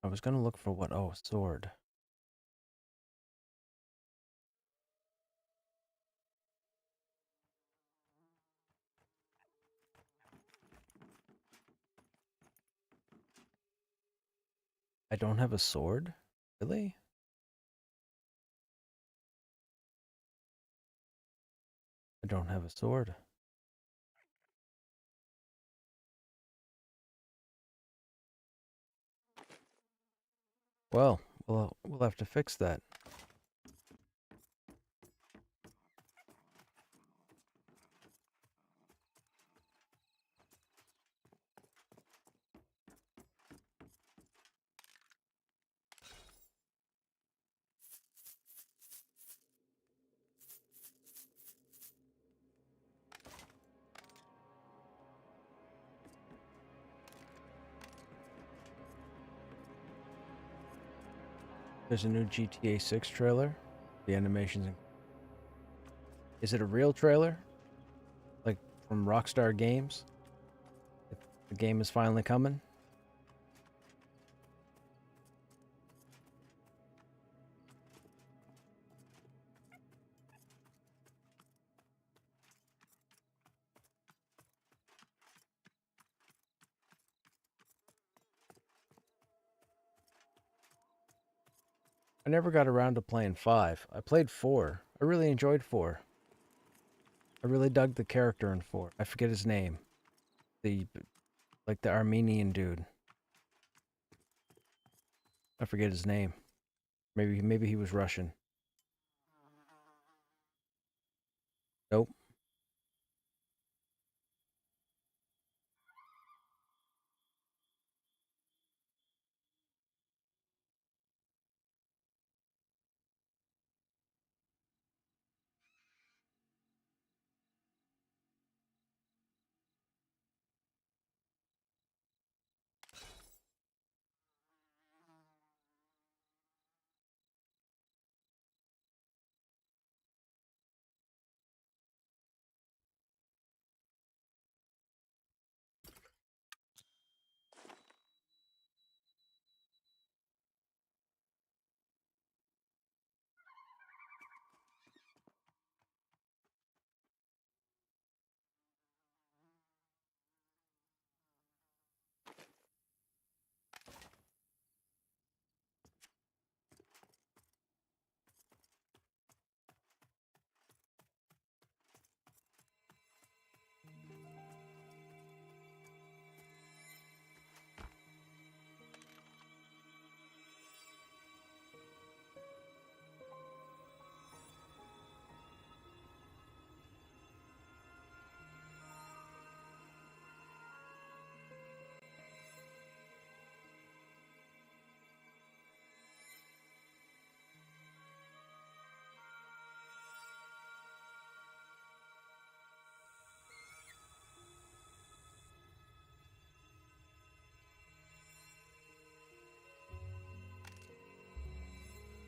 I was gonna look for what? Oh, sword. I don't have a sword? Really? I don't have a sword. Well, we'll have to fix that. There's a new GTA 6 trailer. The animations. Is it a real trailer? Like from Rockstar Games? The game is finally coming? I never got around to playing 5. I played 4. I really enjoyed 4. I really dug the character in 4. I forget his name. The like the Armenian dude. I forget his name. Maybe he was Russian. Nope.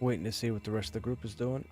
Waiting to see what the rest of the group is doing.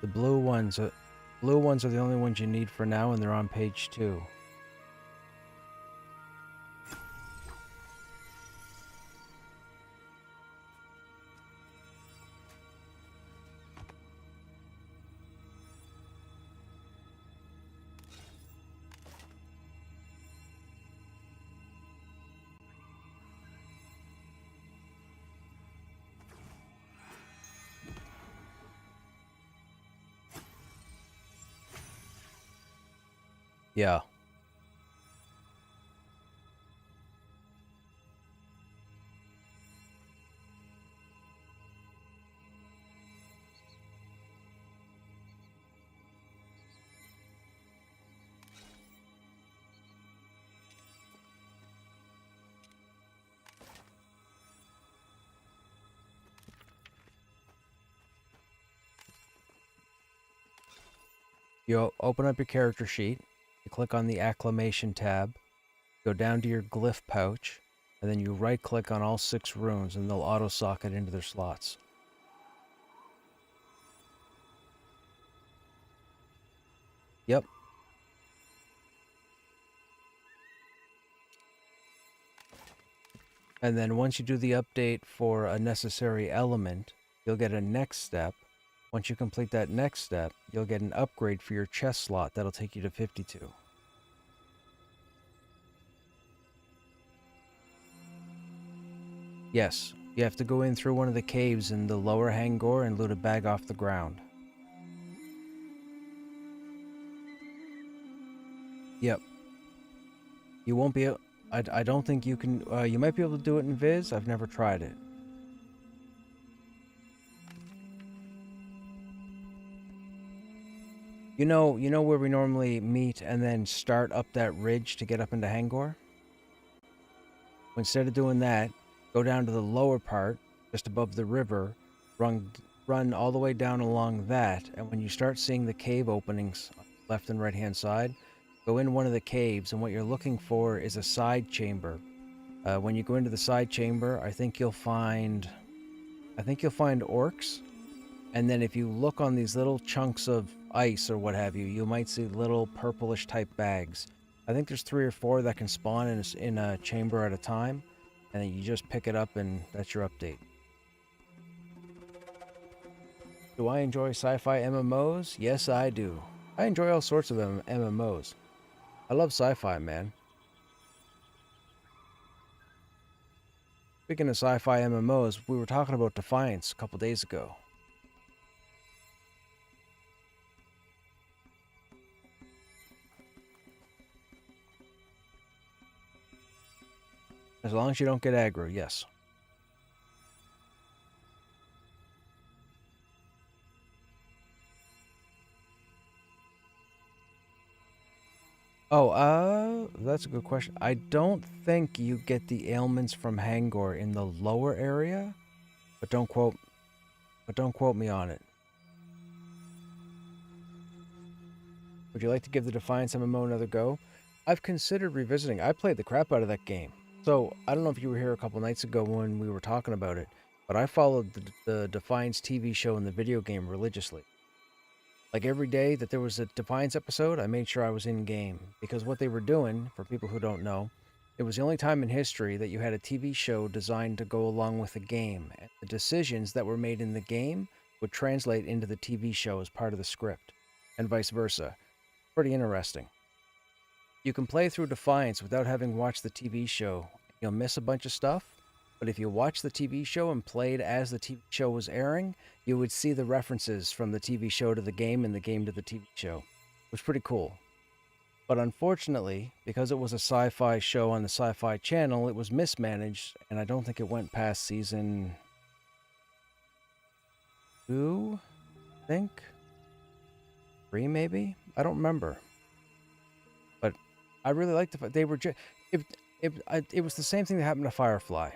The blue ones are the only ones you need for now, and they're on page 2. Yeah. You open up your character sheet, you click on the Acclamation tab, go down to your glyph pouch, and then you right-click on all 6 runes, and they'll auto-socket into their slots. Yep. And then once you do the update for a necessary element, you'll get a next step. Once you complete that next step, you'll get an upgrade for your chest slot that'll take you to 52. Yes, you have to go in through one of the caves in the lower Hangor and loot a bag off the ground. Yep. You won't be able... I don't think you can... you might be able to do it in Viz. I've never tried it. You know where we normally meet and then start up that ridge to get up into Hangor? Instead of doing that, go down to the lower part, just above the river, run all the way down along that, and when you start seeing the cave openings on the left and right hand side, go in one of the caves, and what you're looking for is a side chamber. When you go into the side chamber, I think you'll find orcs, and then if you look on these little chunks of ice or what have you, you might see little purplish type bags. I think there's 3 or 4 that can spawn in a chamber at a time, and then you just pick it up and that's your update. Do I enjoy sci-fi MMOs? Yes, I do. I enjoy all sorts of MMOs. I love sci-fi, man. Speaking of sci-fi MMOs, we were talking about Defiance a couple days ago. As long as you don't get aggro, yes. Oh, that's a good question. I don't think you get the ailments from Hangor in the lower area, but don't quote me on it. Would you like to give the Defiance MMO another go? I've considered revisiting. I played the crap out of that game. So, I don't know if you were here a couple nights ago when we were talking about it, but I followed the Defiance TV show and the video game religiously. Like every day that there was a Defiance episode, I made sure I was in game because what they were doing, for people who don't know, it was the only time in history that you had a TV show designed to go along with a game. And the decisions that were made in the game would translate into the TV show as part of the script, and vice versa. Pretty interesting. You can play through Defiance without having watched the TV show. You'll miss a bunch of stuff, but if you watch the TV show and played as the TV show was airing, you would see the references from the TV show to the game and the game to the TV show. It was pretty cool. But unfortunately, because it was a sci-fi show on the Sci-Fi Channel, it was mismanaged, and I don't think it went past season 2, I think. 3 maybe? I don't remember. But I really liked they were it was the same thing that happened to Firefly,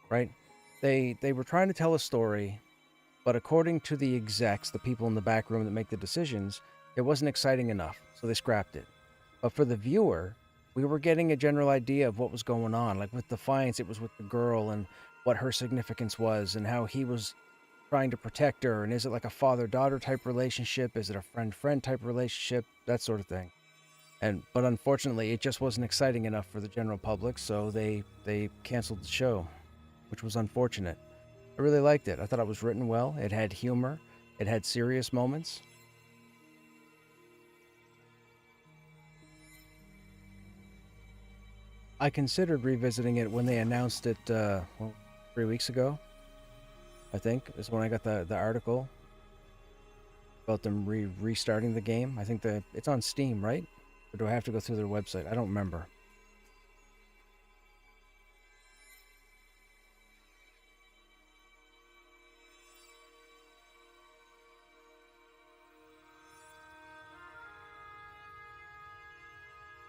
right? They were trying to tell a story, but according to the execs, the people in the back room that make the decisions, it wasn't exciting enough, so they scrapped it. But for the viewer, we were getting a general idea of what was going on. Like with Defiance, it was with the girl and what her significance was and how he was trying to protect her. And is it like a father-daughter type relationship? Is it a friend-friend type relationship? That sort of thing. But unfortunately, it just wasn't exciting enough for the general public, so they canceled the show, which was unfortunate. I really liked it. I thought it was written well. It had humor. It had serious moments. I considered revisiting it when they announced it, 3 weeks ago, I think, is when I got the article about them restarting the game. I think it's on Steam, right? Or do I have to go through their website? I don't remember.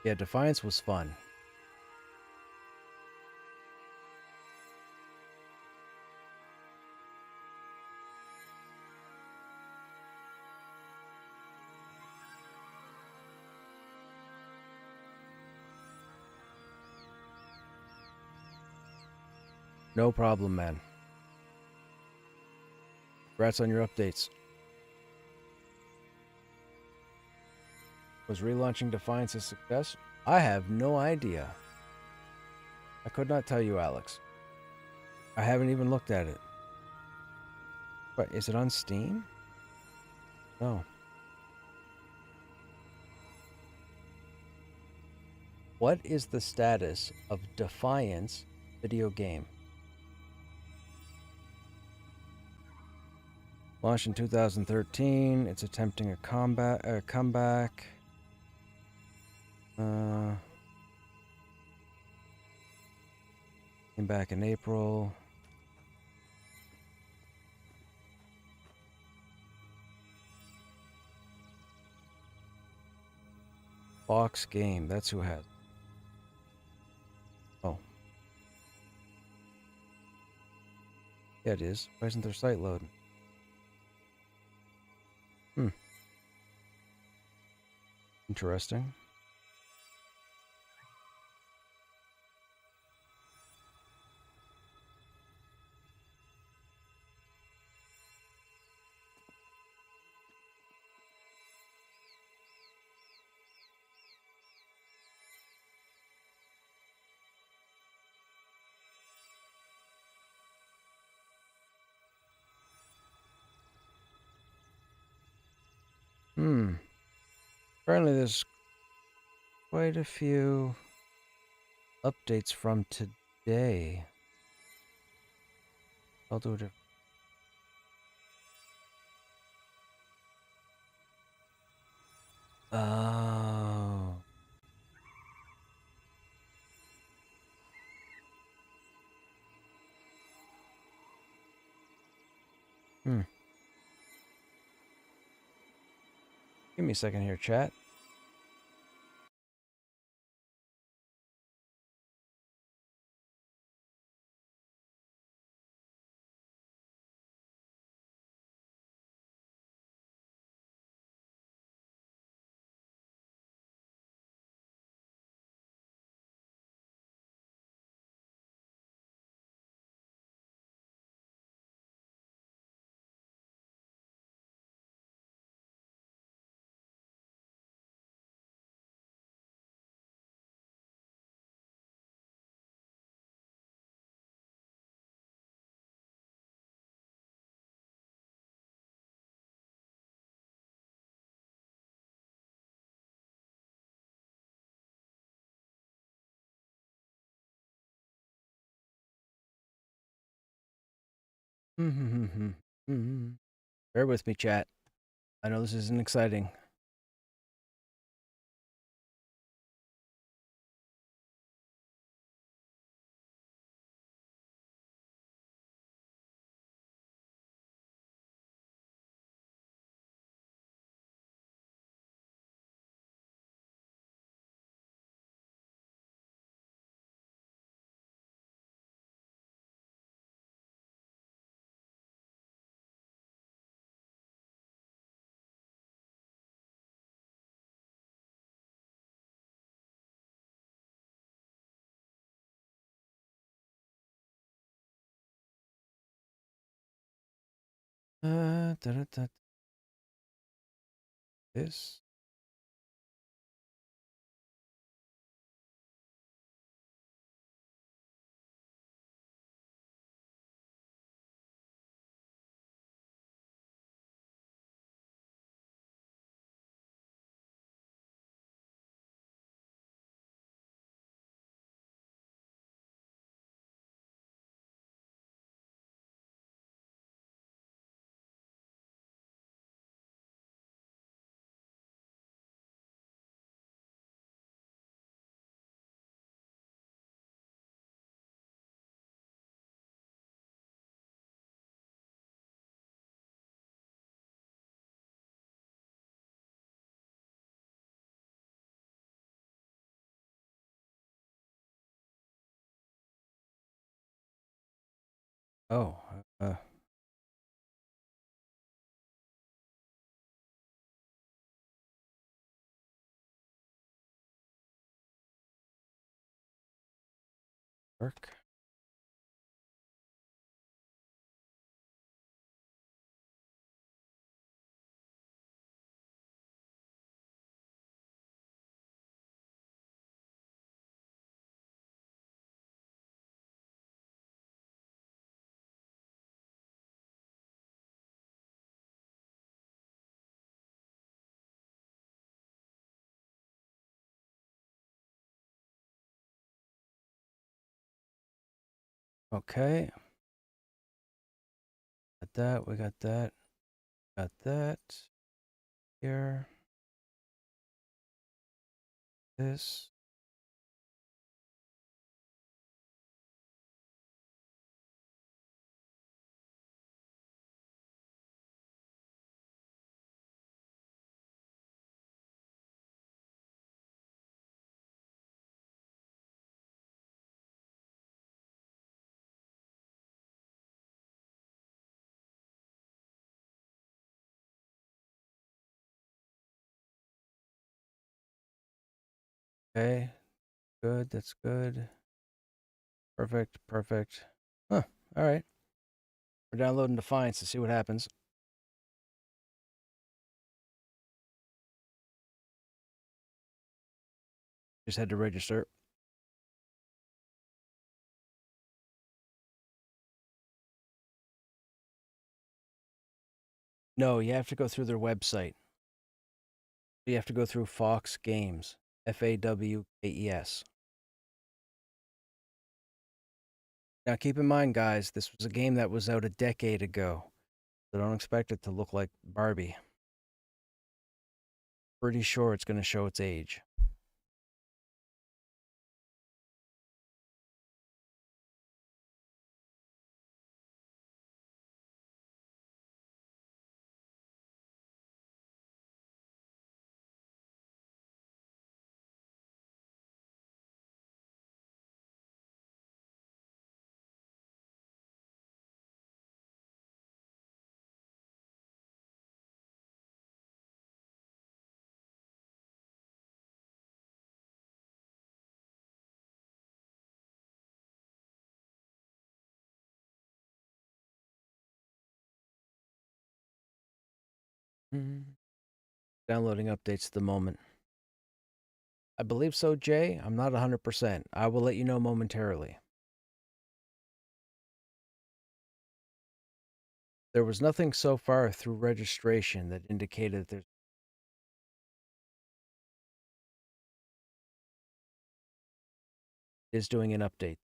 Yeah, Defiance was fun. No problem, man. Congrats on your updates. Was relaunching Defiance a success? I have no idea. I could not tell you, Alex. I haven't even looked at it. But is it on Steam? No. What is the status of Defiance video game? Launched in 2013. It's attempting a comeback. Came back in April. Box Game. That's who has. Oh. Yeah, it is. Why isn't their site loading? Interesting. Apparently there's quite a few updates from today. I'll do it. Oh. Give me a second here, chat. Bear with me, chat. I know this isn't exciting. This. Oh, work. Okay. Got that. We got that. Got that. Here. This. Okay. Good. That's good. Perfect. Perfect. Huh. All right. We're downloading Defiance to see what happens. Just had to register. No, you have to go through their website. You have to go through Fox Games. FAWKES. Now, keep in mind, guys, this was a game that was out a decade ago. So don't expect it to look like Barbie. Pretty sure it's going to show its age. Downloading updates at the moment. I believe so, Jay. I'm not 100%. I will let you know momentarily. There was nothing so far through registration that indicated that is doing an update.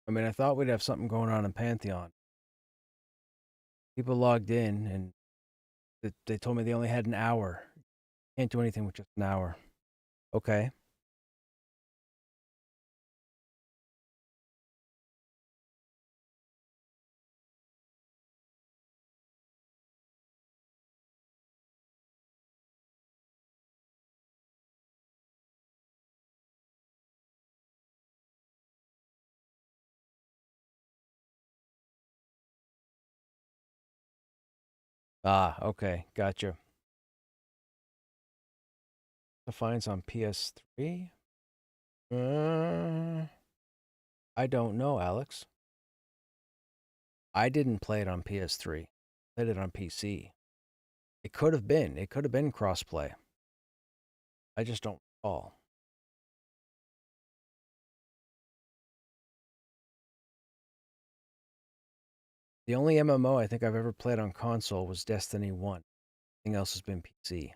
I mean, I thought we'd have something going on in Pantheon. People logged in and they told me they only had an hour. Can't do anything with just an hour. Okay. Ah, okay. Gotcha. Defines on PS3? I don't know, Alex. I didn't play it on PS3. I played it on PC. It could have been. It could have been crossplay. I just don't recall. The only MMO I think I've ever played on console was Destiny 1. Everything else has been PC.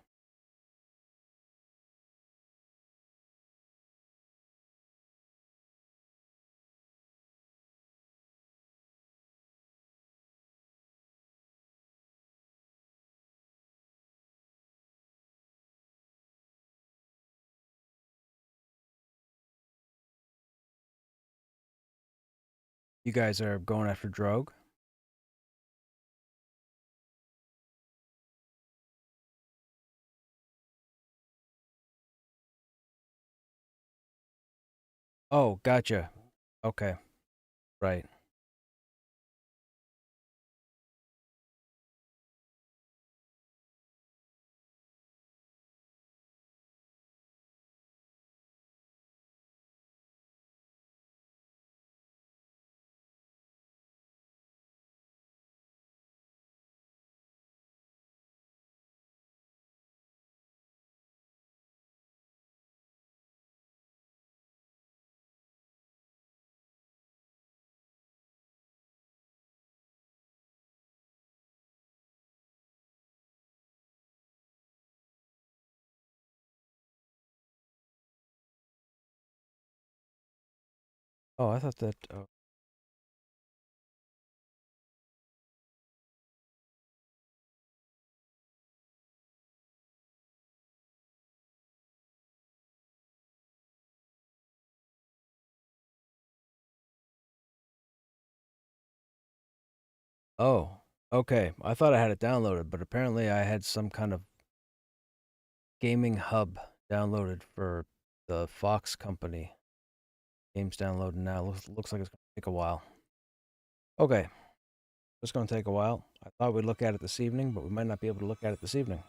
You guys are going after Drogue? Oh, gotcha. Okay. Right. Oh, I thought that. Oh, okay. I thought I had it downloaded, but apparently I had some kind of gaming hub downloaded for the Fox company. Game's downloading now. Looks like it's going to take a while. Okay. It's going to take a while. I thought we'd look at it this evening, but we might not be able to look at it this evening.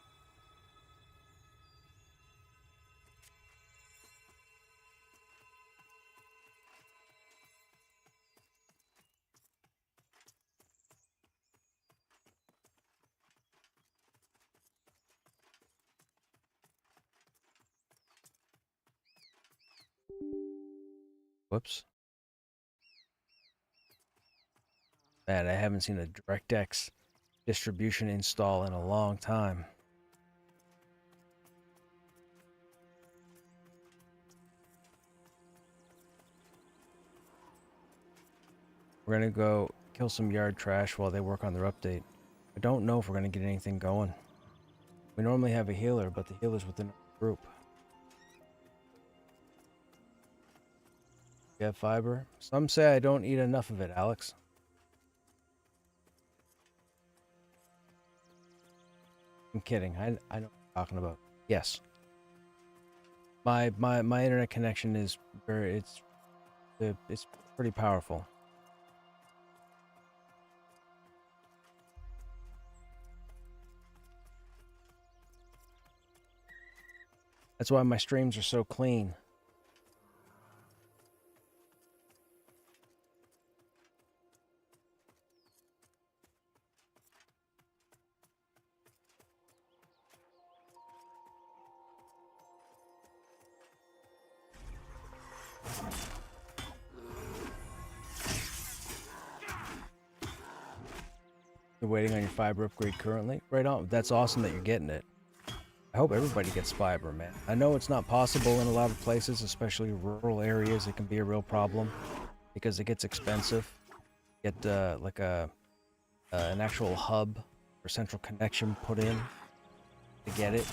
Whoops. Man, I haven't seen a DirectX distribution install in a long time. We're going to go kill some yard trash while they work on their update. I don't know if we're going to get anything going. We normally have a healer, but the healer's within our group. You have fiber? Some say I don't eat enough of it, Alex. I'm kidding. I know what you're talking about. Yes. My internet connection is it's pretty powerful. That's why my streams are so clean. You're waiting on your fiber upgrade currently? Right on. That's awesome that you're getting it. I hope everybody gets fiber, man. I know it's not possible in a lot of places, especially rural areas. It can be a real problem. because it gets expensive. Get like an actual hub or central connection put in to get it.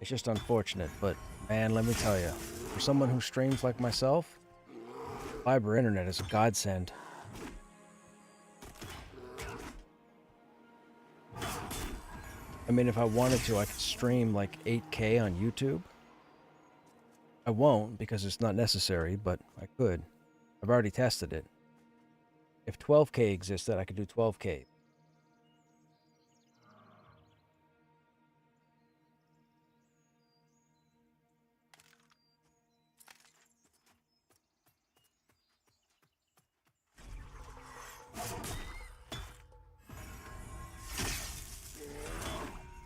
It's just unfortunate, but man, let me tell you, for someone who streams like myself, fiber internet is a godsend. I mean, if I wanted to, I could stream like 8K on YouTube. I won't because it's not necessary, but I could. I've already tested it. If 12K existed, I could do 12K.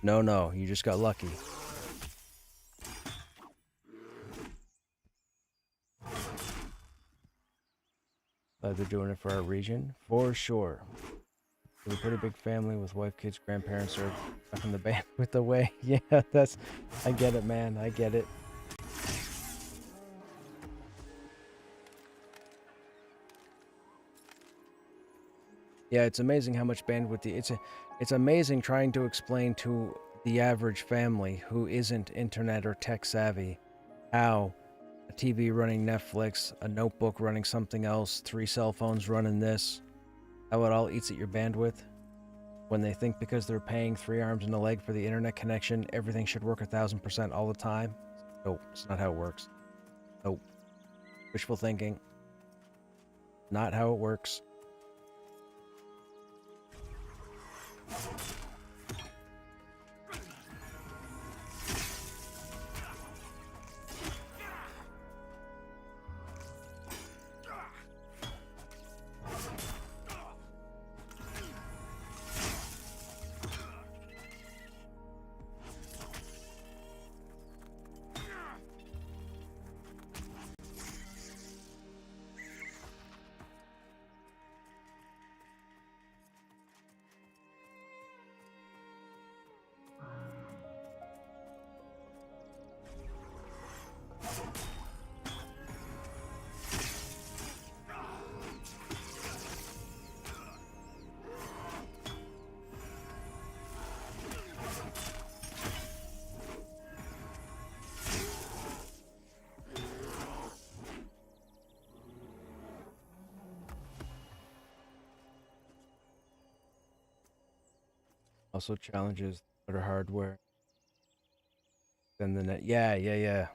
No, you just got lucky. They're doing it for our region, for sure. We're a pretty big family with wife, kids, grandparents are fucking the band with the way. Yeah, I get it, man. I get it. Yeah, it's amazing how much bandwidth it's amazing trying to explain to the average family who isn't internet or tech savvy how a TV running Netflix, a notebook running something else, 3 cell phones running this, how it all eats at your bandwidth. When they think because they're paying 3 arms and a leg for the internet connection, everything should work 1000% all the time. Nope, it's not how it works. Nope. Wishful thinking. Not how it works. Also challenges better hardware than the net. Yeah.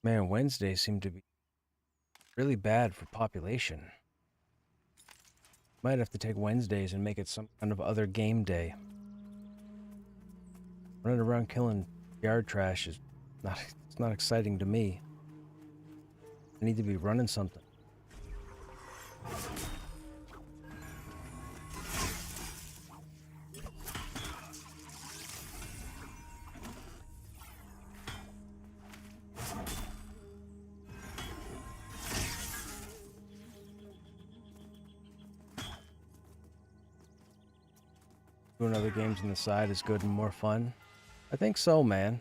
Man, Wednesdays seem to be really bad for population. Might have to take Wednesdays and make it some kind of other game day. Running around killing yard trash is it's not exciting to me. I need to be running something. Doing other games on the side is good and more fun. I think so, man.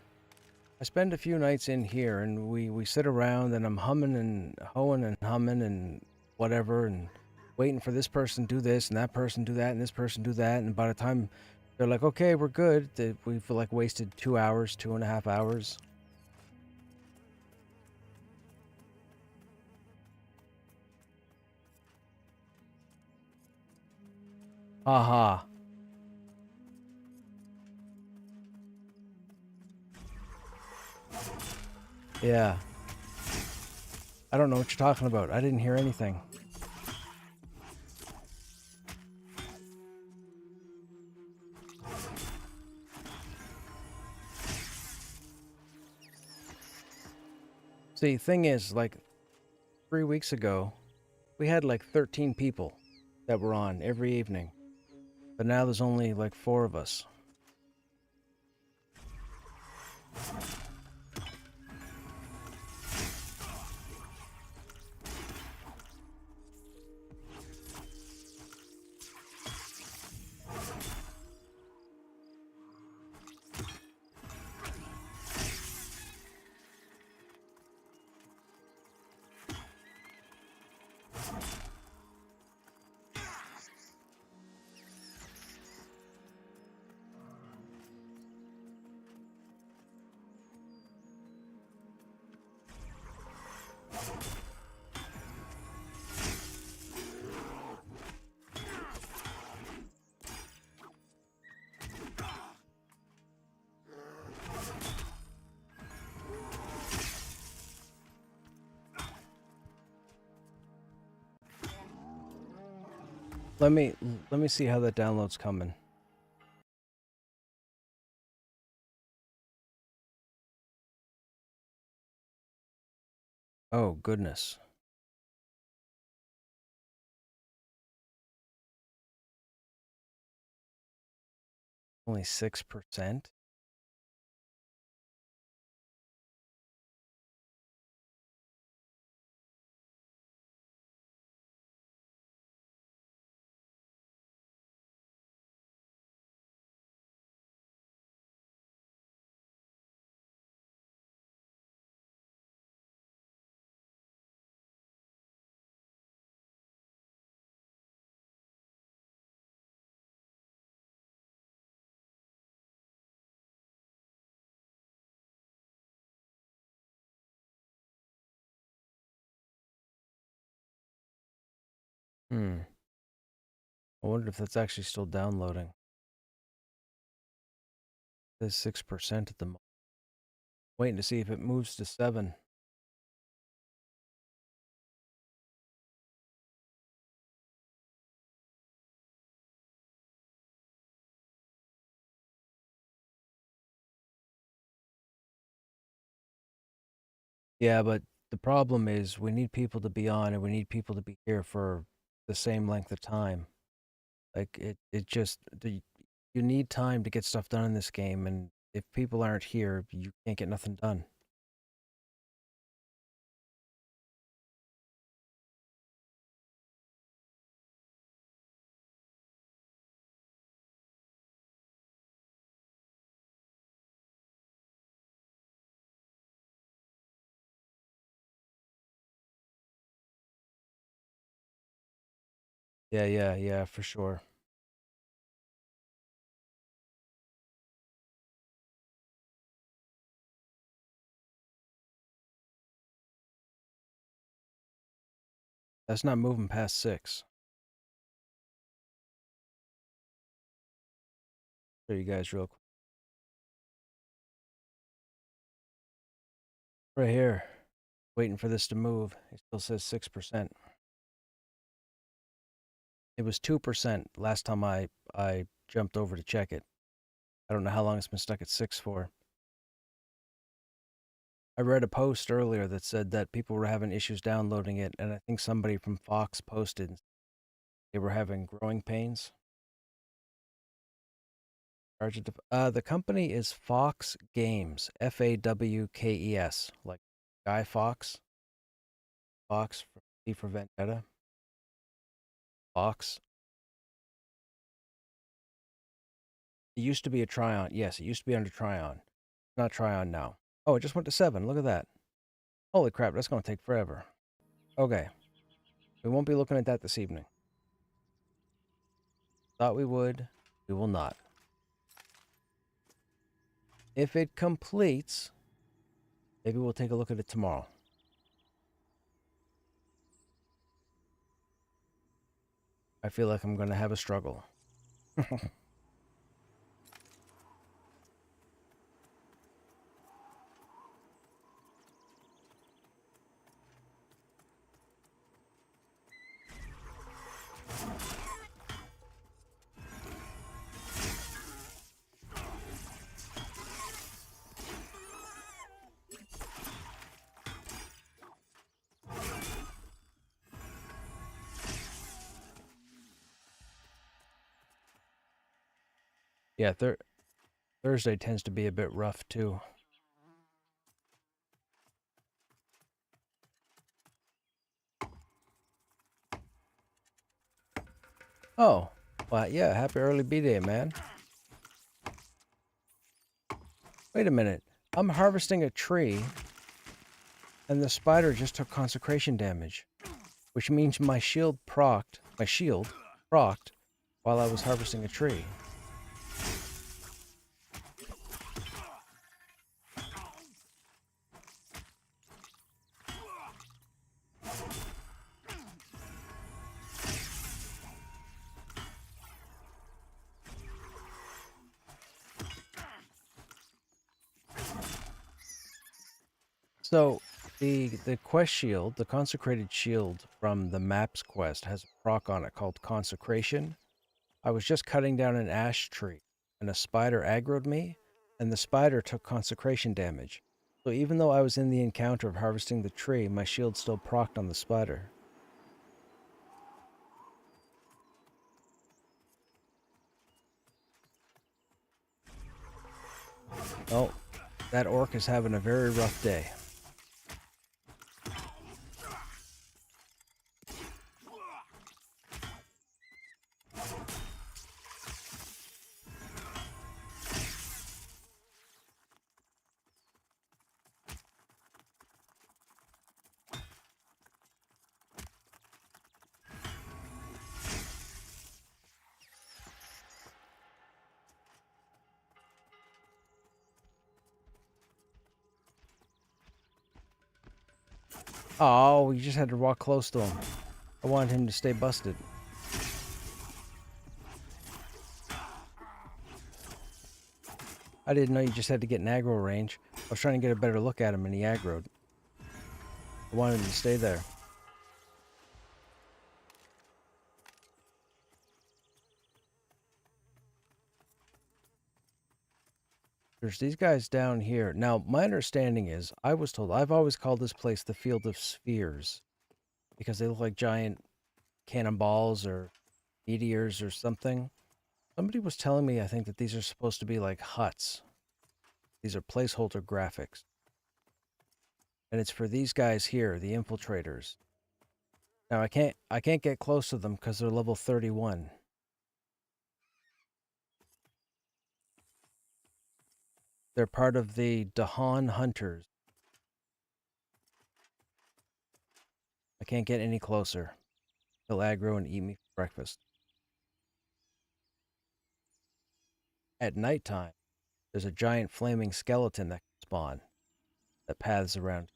I spend a few nights in here and we sit around and I'm humming and hoeing and humming and whatever and waiting for this person to do this and that person do that and this person do that, and by the time they're like, okay, we're good, we've like wasted 2 hours, 2.5 hours. Haha. Yeah. I don't know what you're talking about. I didn't hear anything. See, thing is, like 3 weeks ago, we had like 13 people that were on every evening. But now there's only like 4 of us. Let me see how that download's coming. Oh, goodness. Only 6%? I wonder if that's actually still downloading. There's 6% at the moment. Waiting to see if it moves to 7. Yeah, but the problem is we need people to be on and we need people to be here for the same length of time. Like it just you need time to get stuff done in this game, and if people aren't here, you can't get nothing done. Yeah, for sure. That's not moving past 6. Show you guys real quick. Right here. Waiting for this to move. It still says 6%. It was 2% last time I jumped over to check it. I don't know how long it's been stuck at 6 for. I read a post earlier that said that people were having issues downloading it, and I think somebody from Fox posted they were having growing pains. The company is Fox Games, Fawkes, like Guy Fox, Fox V for Vendetta, Fox. It used to be a Tryon. Yes, it used to be under Tryon. Not Tryon now. Oh, it just went to 7. Look at that. Holy crap, that's going to take forever. Okay. We won't be looking at that this evening. Thought we would. We will not. If it completes, maybe we'll take a look at it tomorrow. I feel like I'm going to have a struggle. Yeah, Thursday tends to be a bit rough too. Oh, well, yeah, happy early B-Day, man. Wait a minute. I'm harvesting a tree, and the spider just took consecration damage, which means my shield procced while I was harvesting a tree. So the quest shield, the consecrated shield from the maps quest, has a proc on it called consecration. I was just cutting down an ash tree, and a spider aggroed me, and the spider took consecration damage. So even though I was in the encounter of harvesting the tree, my shield still procced on the spider. Oh, that orc is having a very rough day. Oh, you just had to walk close to him. I wanted him to stay busted. I didn't know you just had to get in aggro range. I was trying to get a better look at him and he aggroed. I wanted him to stay there. There's these guys down here. Now, my understanding is, I was told, I've always called this place the Field of Spheres because they look like giant cannonballs or meteors or something. Somebody was telling me, I think, that these are supposed to be like huts. These are placeholder graphics. And it's for these guys here, the infiltrators. Now, I can't get close to them because they're level 31. They're part of the Dahan Hunters. I can't get any closer. They'll aggro and eat me for breakfast. At nighttime, there's a giant flaming skeleton that can spawn, that paths around.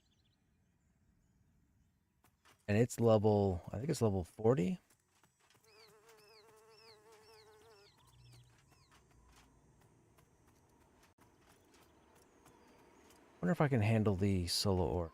And it's level, I think it's level 40. Wonder if I can handle the solo orc.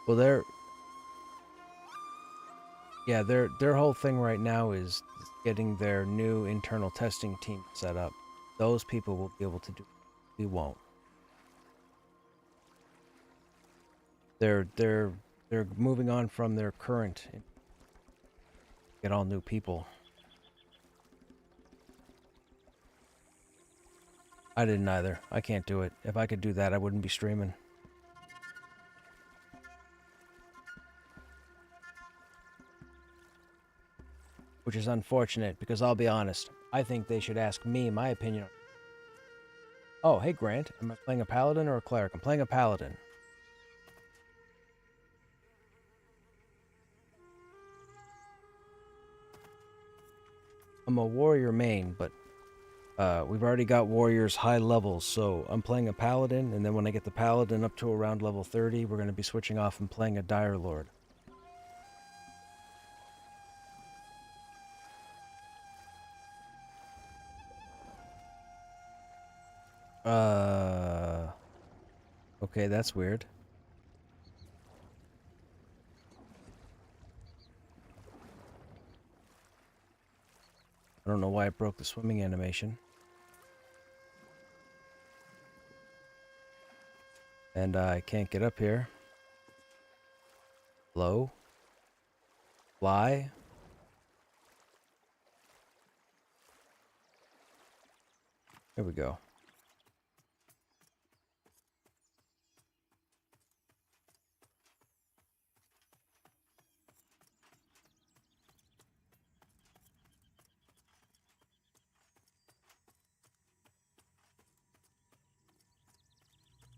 Well, their whole thing right now is getting their new internal testing team set up. Those people will be able to do it. We won't. They're moving on from their current, get all new people. I didn't either. I can't do it. If I could do that, I wouldn't be streaming. Which is unfortunate, because I'll be honest, I think they should ask me my opinion. Oh, hey Grant, am I playing a paladin or a cleric? I'm playing a paladin. I'm a warrior main, but we've already got warriors high levels, so I'm playing a paladin, and then when I get the paladin up to around level 30, we're going to be switching off and playing a dire lord. Okay, that's weird. I don't know why it broke the swimming animation. And I can't get up here. Low. Fly. There we go.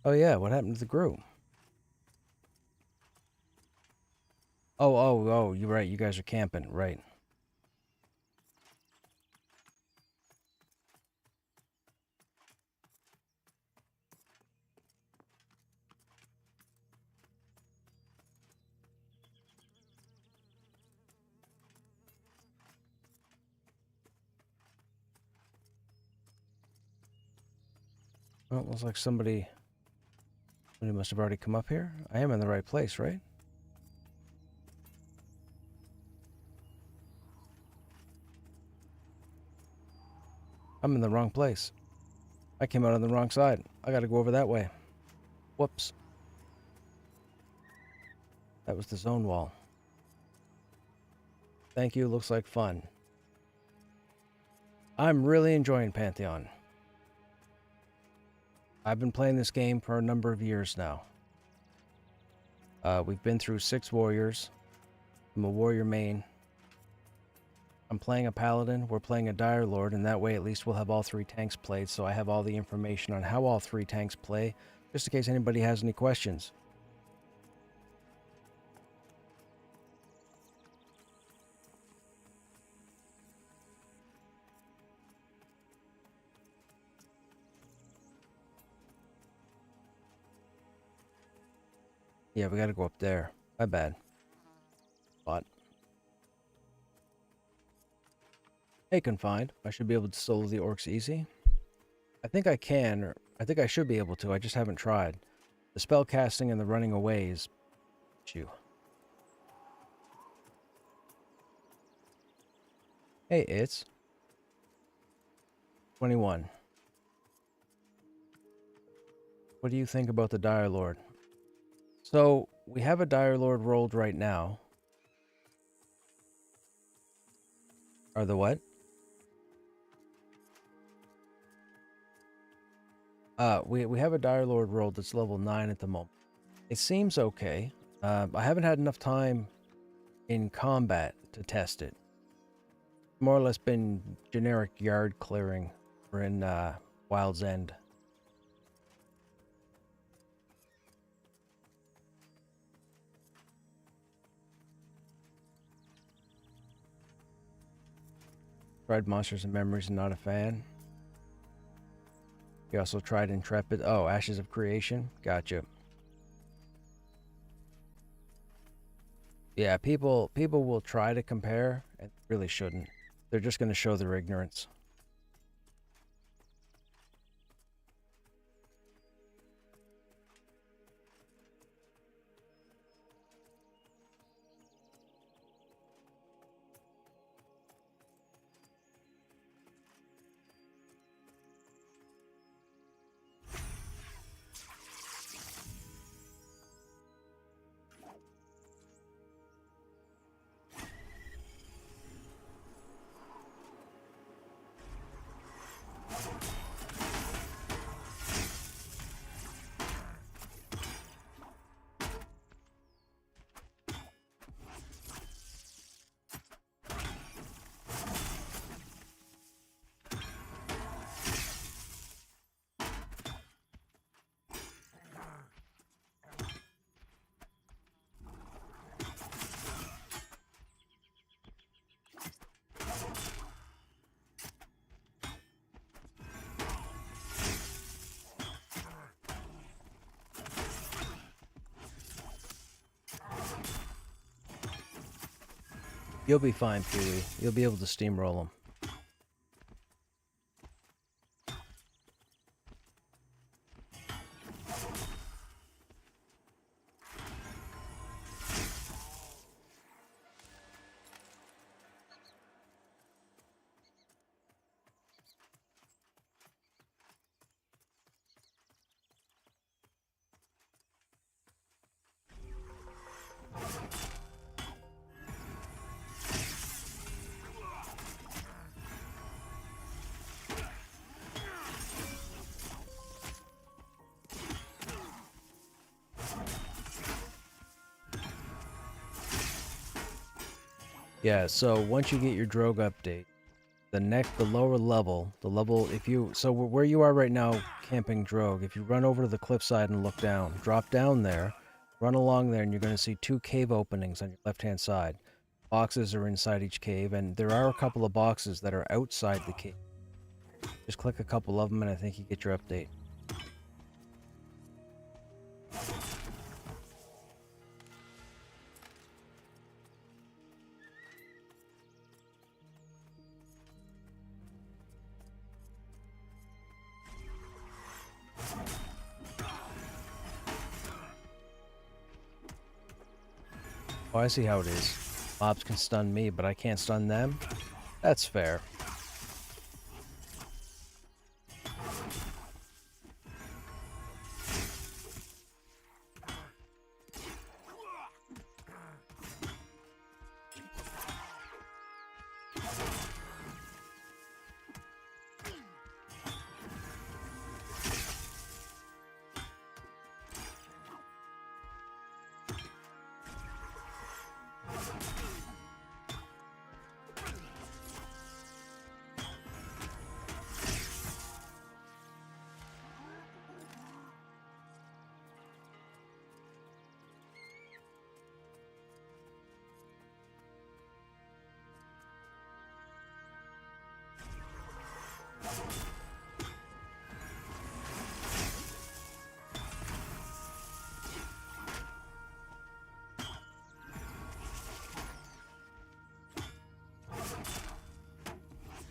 Oh yeah, what happened to the group? Oh, you're right. You guys are camping, right. Well, it looks like somebody must have already come up here. I am in the right place, right? I'm in the wrong place. I came out on the wrong side. I gotta go over that way. Whoops. That was the zone wall. Thank you, looks like fun. I'm really enjoying Pantheon. I've been playing this game for a number of years now. We've been through 6 warriors. I'm a warrior main. I'm playing a paladin, we're playing a dire lord, and that way at least we'll have all 3 tanks played, so I have all the information on how all 3 tanks play, just in case anybody has any questions. Yeah, we gotta go up there. My bad. But hey, confined. I should be able to solo the orcs easy. I think I can, or I think I should be able to. I just haven't tried. The spell casting and the running away is issue. Hey, it's 21. What do you think about the Dire Lord? So, we have a Dire Lord rolled right now. Or the what? We have a Dire Lord rolled that's level 9 at the moment. It seems okay. I haven't had enough time in combat to test it. More or less been generic yard clearing. We're in Wild's End. Tried Monsters and Memories, not a fan. You also tried Intrepid. Oh, Ashes of Creation. Gotcha. Yeah, people will try to compare and really shouldn't. They're just going to show their ignorance. You'll be fine, Pee-wee. You'll be able to steamroll them. Yeah, so once you get your drogue update, the lower level, so where you are right now camping drogue, if you run over to the cliffside and look down, drop down there, run along there, and you're going to see 2 cave openings on your left-hand side. Boxes are inside each cave, and there are a couple of boxes that are outside the cave. Just click a couple of them, and I think you get your update. Oh, I see how it is. Mobs can stun me, but I can't stun them? That's fair.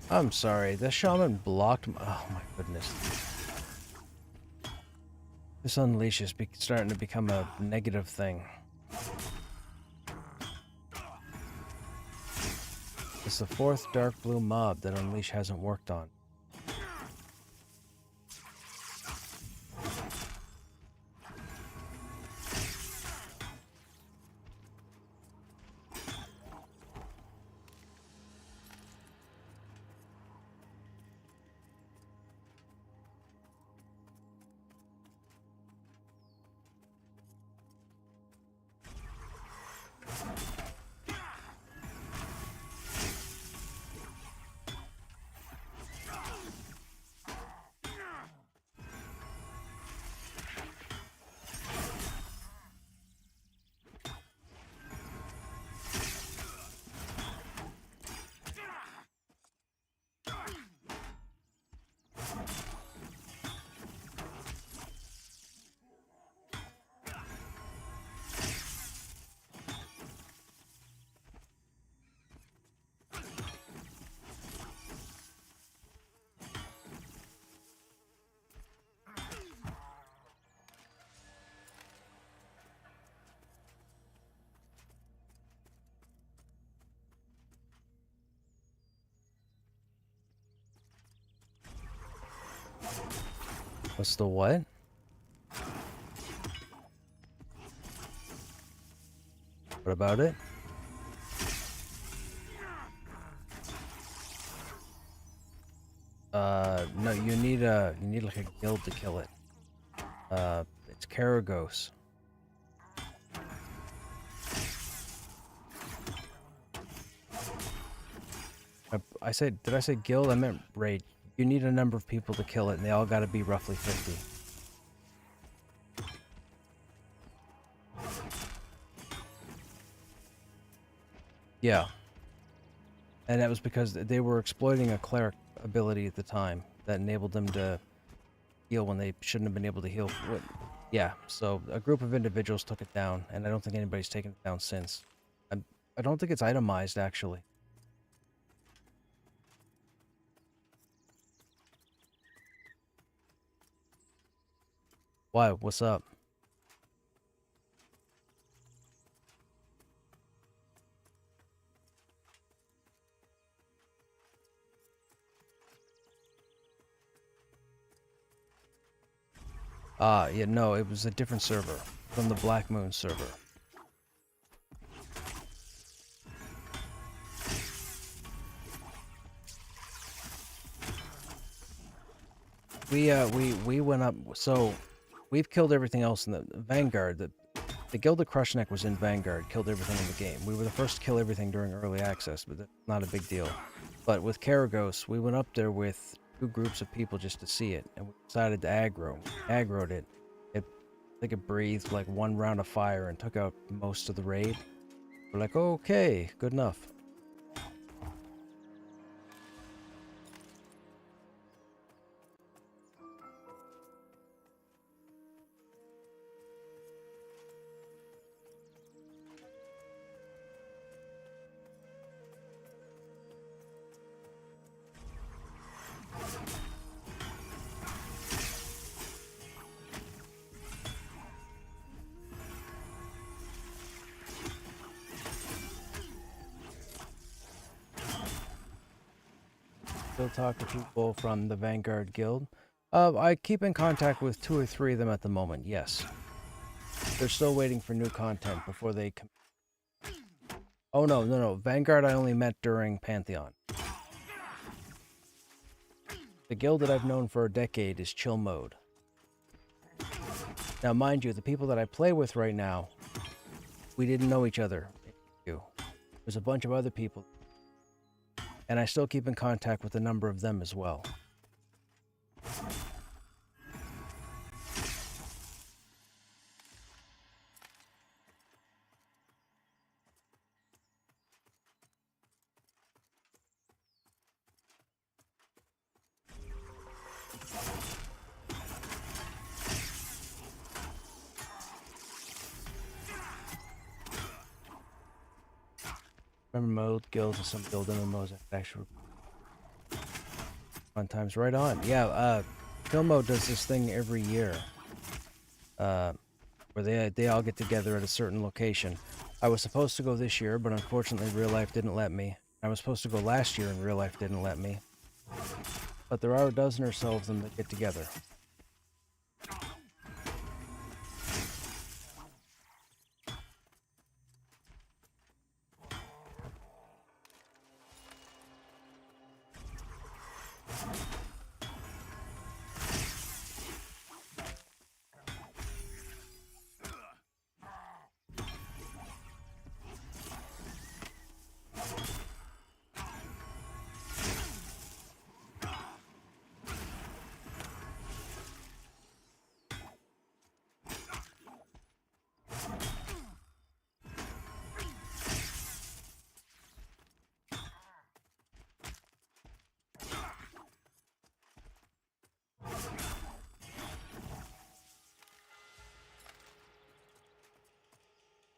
I'm sorry, the shaman blocked my... Oh my goodness. This unleash is starting to become a negative thing. It's the 4th dark blue mob that Unleash hasn't worked on. What's the what? What about it? No, you need like a guild to kill it. It's Karagos. Did I say guild? I meant raid. You need a number of people to kill it, and they all gotta be roughly 50. Yeah. And that was because they were exploiting a cleric ability at the time that enabled them to heal when they shouldn't have been able to heal. Yeah, so a group of individuals took it down, and I don't think anybody's taken it down since. I don't think it's itemized, actually. Why? What's up? Yeah, no, it was a different server. From the Black Moon server. We went up, so we've killed everything else in the Vanguard. the guild of Krushnek was in Vanguard, killed everything in the game. We were the first to kill everything during early access, but that's not a big deal. But with Karagos, we went up there with 2 groups of people just to see it, and we decided to aggro. We aggroed it. I think it breathed like 1 round of fire and took out most of the raid. We're like, okay, good enough. Still talk to people from the Vanguard Guild. I keep in contact with 2 or 3 of them at the moment, yes. They're still waiting for new content before they come. Oh, no. Vanguard I only met during Pantheon. The guild that I've known for a decade is Chill Mode. Now, mind you, the people that I play with right now, we didn't know each other. There's a bunch of other people. And I still keep in contact with a number of them as well. Remember mode guilds and some guild MMOs that actually fun times. Right on. Yeah, Chill Mode does this thing every year. Where they all get together at a certain location. I was supposed to go this year, but unfortunately real life didn't let me. I was supposed to go last year and real life didn't let me. But there are a dozen or so of them that get together.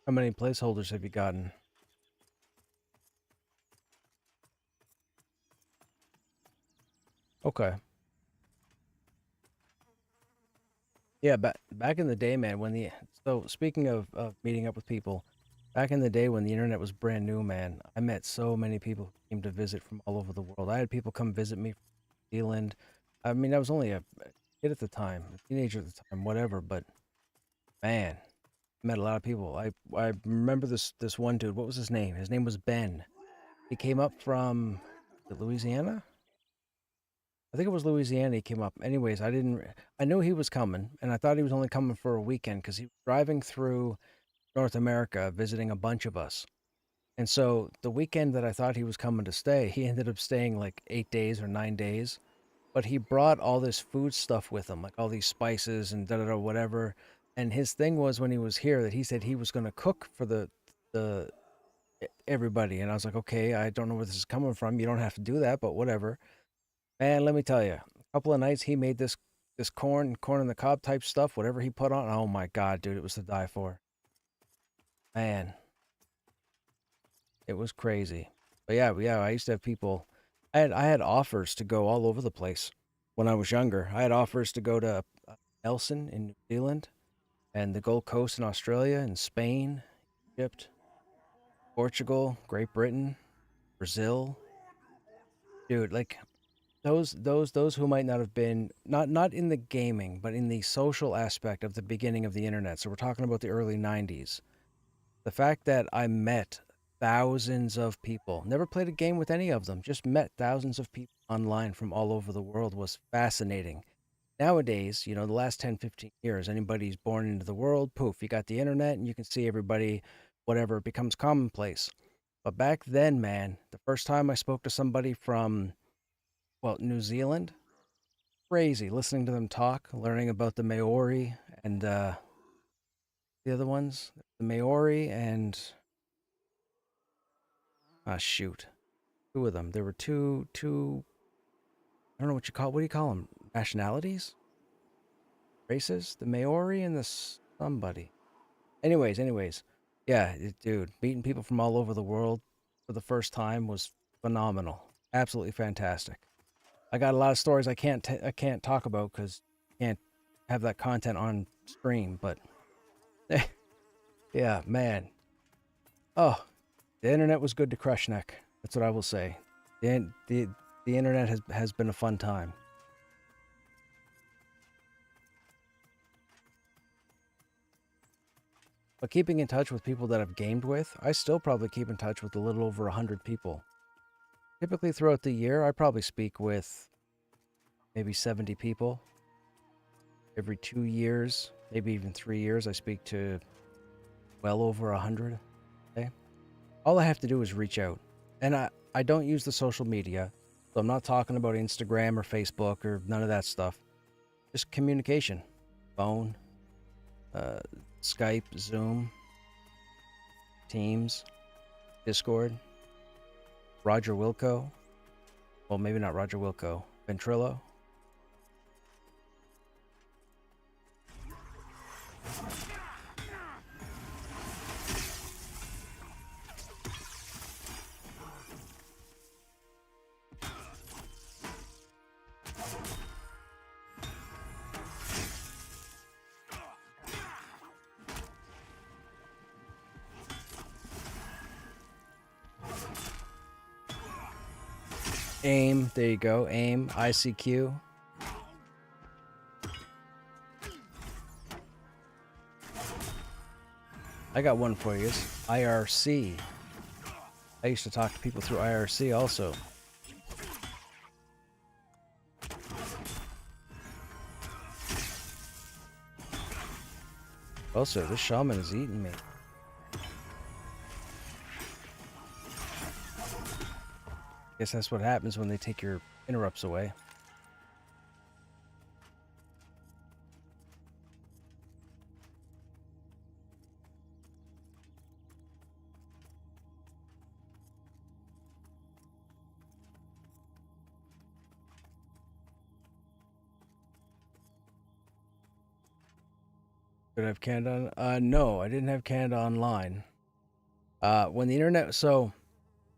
How many placeholders have you gotten? Okay. Yeah, back in the day, man, so speaking of meeting up with people, back in the day when the internet was brand new, man, I met so many people who came to visit from all over the world. I had people come visit me from New Zealand. I mean, I was only a kid at the time, a teenager at the time, whatever, but man, I met a lot of people. I remember this one dude. What was his name? His name was Ben. He came up from Louisiana? I think it was Louisiana he came up. Anyways, I knew he was coming, and I thought he was only coming for a weekend because he was driving through North America visiting a bunch of us. And so the weekend that I thought he was coming to stay, he ended up staying like 8 days or 9 days. But he brought all this food stuff with him, like all these spices and da da da whatever. And his thing was when he was here that he said he was going to cook for the everybody. And I was like, okay, I don't know where this is coming from. You don't have to do that, but whatever. Man, let me tell you, a couple of nights he made this corn on the cob type stuff, whatever he put on. Oh my God, dude, it was to die for. Man, it was crazy. But yeah, I used to have people. I had offers to go all over the place when I was younger. I had offers to go to Nelson in New Zealand and the Gold Coast in Australia and Spain, Egypt, Portugal, Great Britain, Brazil. Dude, like those who might not have been not in the gaming, but in the social aspect of the beginning of the internet. So we're talking about the early 90s. The fact that I met thousands of people, never played a game with any of them, just met thousands of people online from all over the world was fascinating. Nowadays, the last 10, 15 years, anybody's born into the world, poof, you got the internet and you can see everybody, whatever, it becomes commonplace. But back then, man, the first time I spoke to somebody from, well, New Zealand, crazy listening to them talk, learning about the Maori and the other ones, the Maori and, ah, shoot, two of them. There were two, I don't know what do you call them? Nationalities? Races? The Maori and the somebody. Anyways, yeah, dude, meeting people from all over the world for the first time was phenomenal. Absolutely fantastic. I got a lot of stories I can't talk about because I can't have that content on stream. But yeah, man. Oh, the internet was good to Krushnek. That's what I will say. The internet has been a fun time. But keeping in touch with people that I've gamed with, I still probably keep in touch with a little over 100 people. Typically throughout the year, I probably speak with maybe 70 people. Every 2 years, maybe even 3 years, I speak to well over 100. Okay? All I have to do is reach out. And I don't use the social media, so I'm not talking about Instagram or Facebook or none of that stuff. Just communication. Phone, uh, Skype, Zoom, Teams, Discord, Roger Wilco. Well, maybe not Roger Wilco. Ventrilo. AIM, there you go. AIM, ICQ. I got one for you. It's IRC. I used to talk to people through IRC also. Also, this shaman is eating me. Guess that's what happens when they take your interrupts away. Did I have Canada on? No, I didn't have Canada online. When the internet, so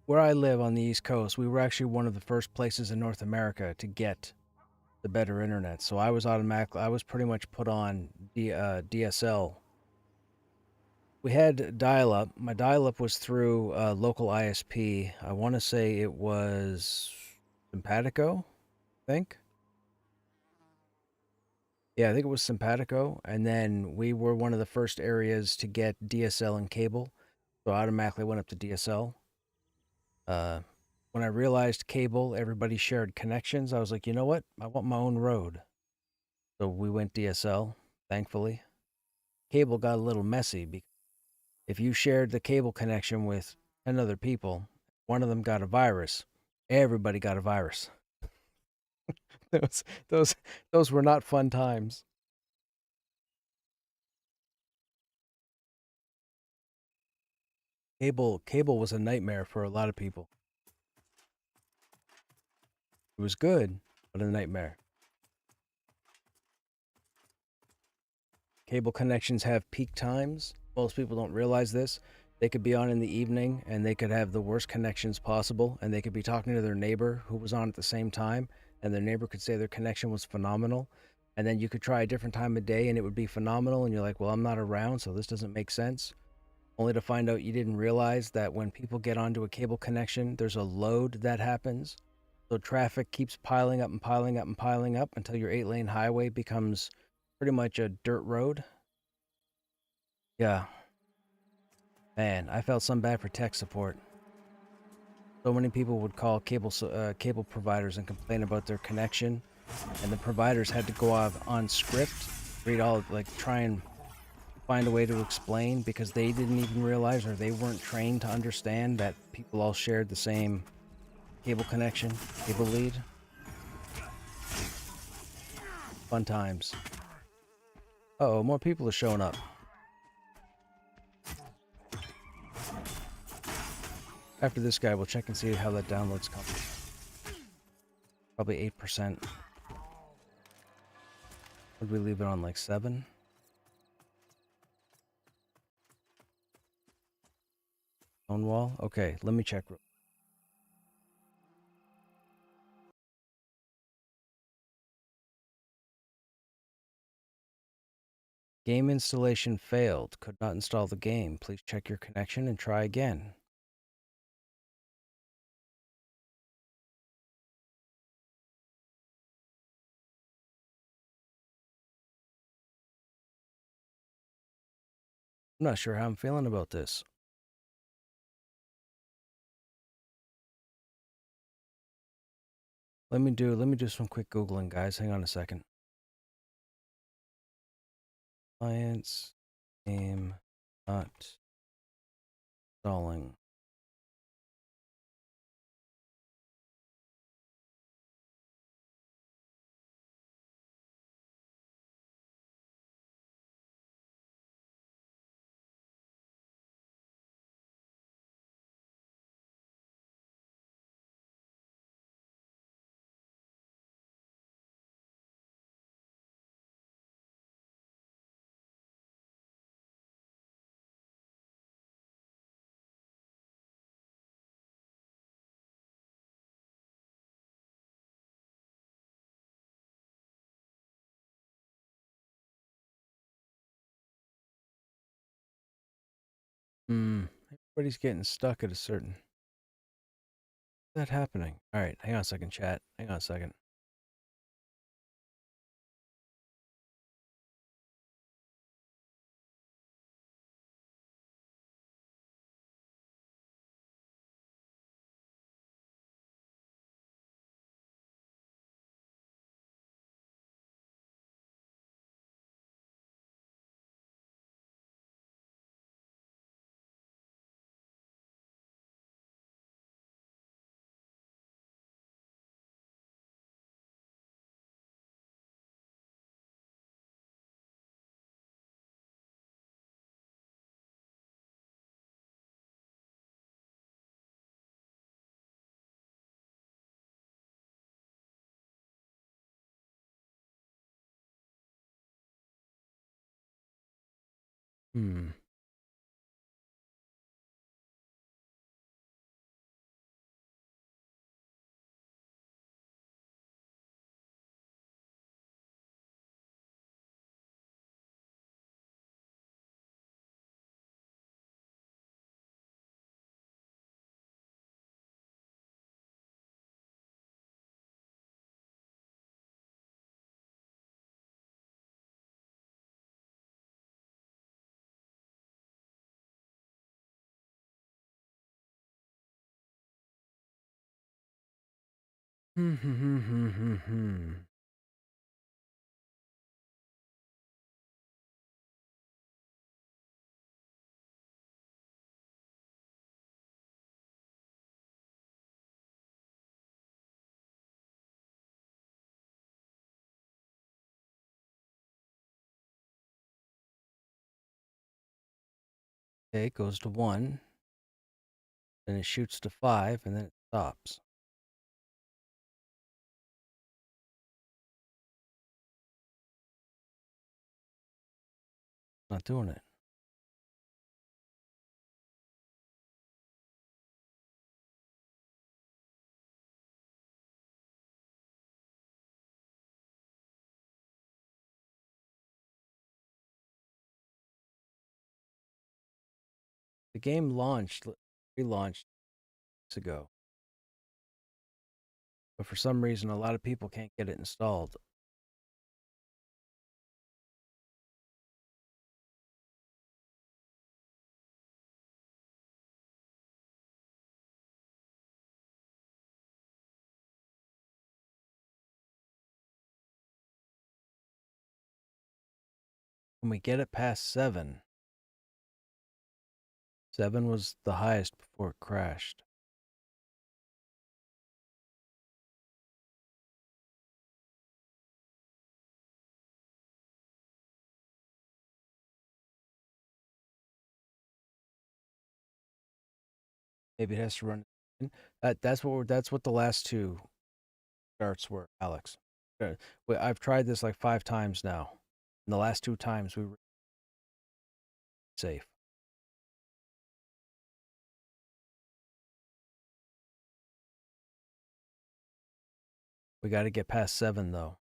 where I live on the East Coast, we were actually one of the first places in North America to get the better internet. So I was pretty much put on DSL. We had dial-up. My dial-up was through local ISP. I want to say it was Simpatico, I think. Yeah, I think it was Simpatico. And then we were one of the first areas to get DSL and cable. So I automatically went up to DSL. Uh, when I realized cable, everybody shared connections, I was like, you know what? I want my own road. So we went DSL, thankfully. Cable got a little messy because if you shared the cable connection with 10 other people, one of them got a virus, everybody got a virus. those, those, those were not fun times. Cable was a nightmare for a lot of people. It was good, but a nightmare. Cable connections have peak times. Most people don't realize this. They could be on in the evening and they could have the worst connections possible, and they could be talking to their neighbor who was on at the same time, and their neighbor could say their connection was phenomenal. And then you could try a different time of day and it would be phenomenal, and you're like, well, I'm not around, so this doesn't make sense. Only to find out you didn't realize that when people get onto a cable connection, there's a load that happens. So traffic keeps piling up and piling up and piling up until your 8-lane highway becomes pretty much a dirt road. Yeah. Man, I felt some bad for tech support. So many people would call cable providers and complain about their connection, and the providers had to go off on script, read all, like, try and find a way to explain because they didn't even realize or they weren't trained to understand that people all shared the same cable connection, cable lead. Fun times. Uh-oh, more people are showing up. After this guy, we'll check and see how that download's coming. Probably 8%. Would we leave it on like 7? Stonewall? Okay, let me check. Game installation failed. Could not install the game. Please check your connection and try again. I'm not sure how I'm feeling about this. Let me do some quick Googling, guys. Hang on a second. Clients game not installing. Everybody's getting stuck at a certain. What's that happening? All right, hang on a second, chat. Hang on a second. Okay, it goes to 1, then it shoots to 5, and then it stops. Not doing it. The game relaunched weeks ago, but for some reason, a lot of people can't get it installed. When we get it past 7. 7 was the highest before it crashed. Maybe it has to run. That's what the last two starts were, Alex. I've tried this like 5 times now. And the last 2 times we were safe. We got to get past 7 though.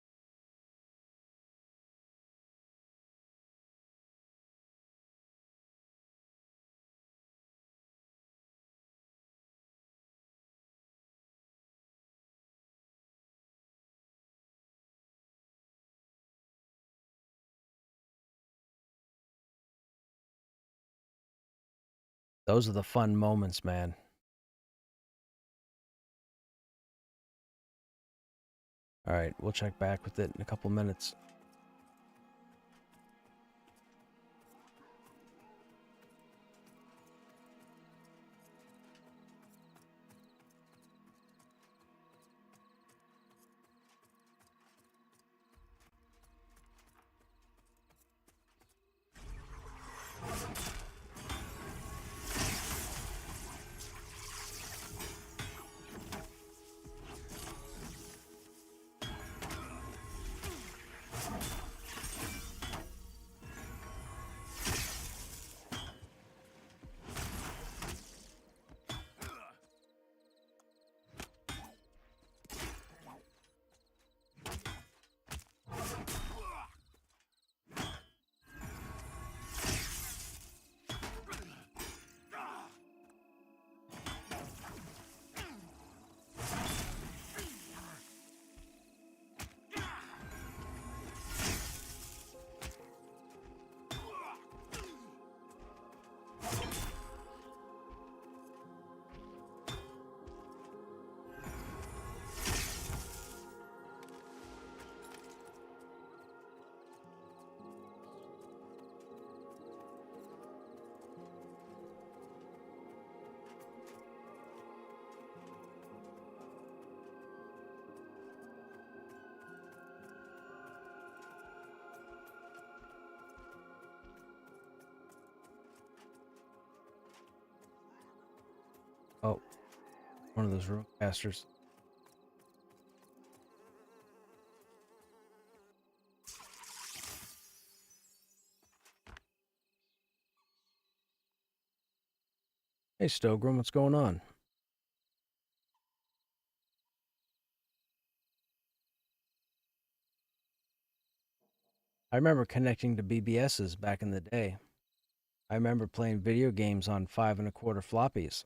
Those are the fun moments, man. All right, we'll check back with it in a couple minutes. Oh, one of those room casters. Hey, Stogrum, what's going on? I remember connecting to BBSs back in the day. I remember playing video games on 5 1/4 floppies.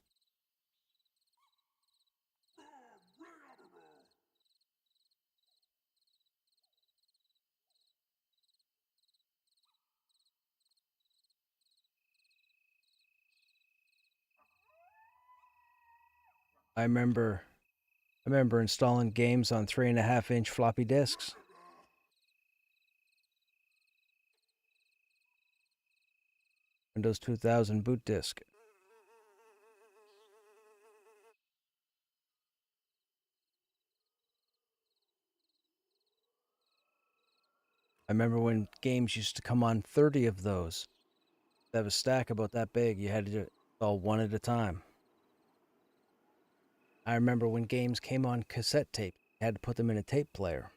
I remember installing games on 3.5-inch floppy disks. Windows 2000 boot disk. I remember when games used to come on 30 of those. They have a stack about that big. You had to do it all one at a time. I remember when games came on cassette tape. You had to put them in a tape player.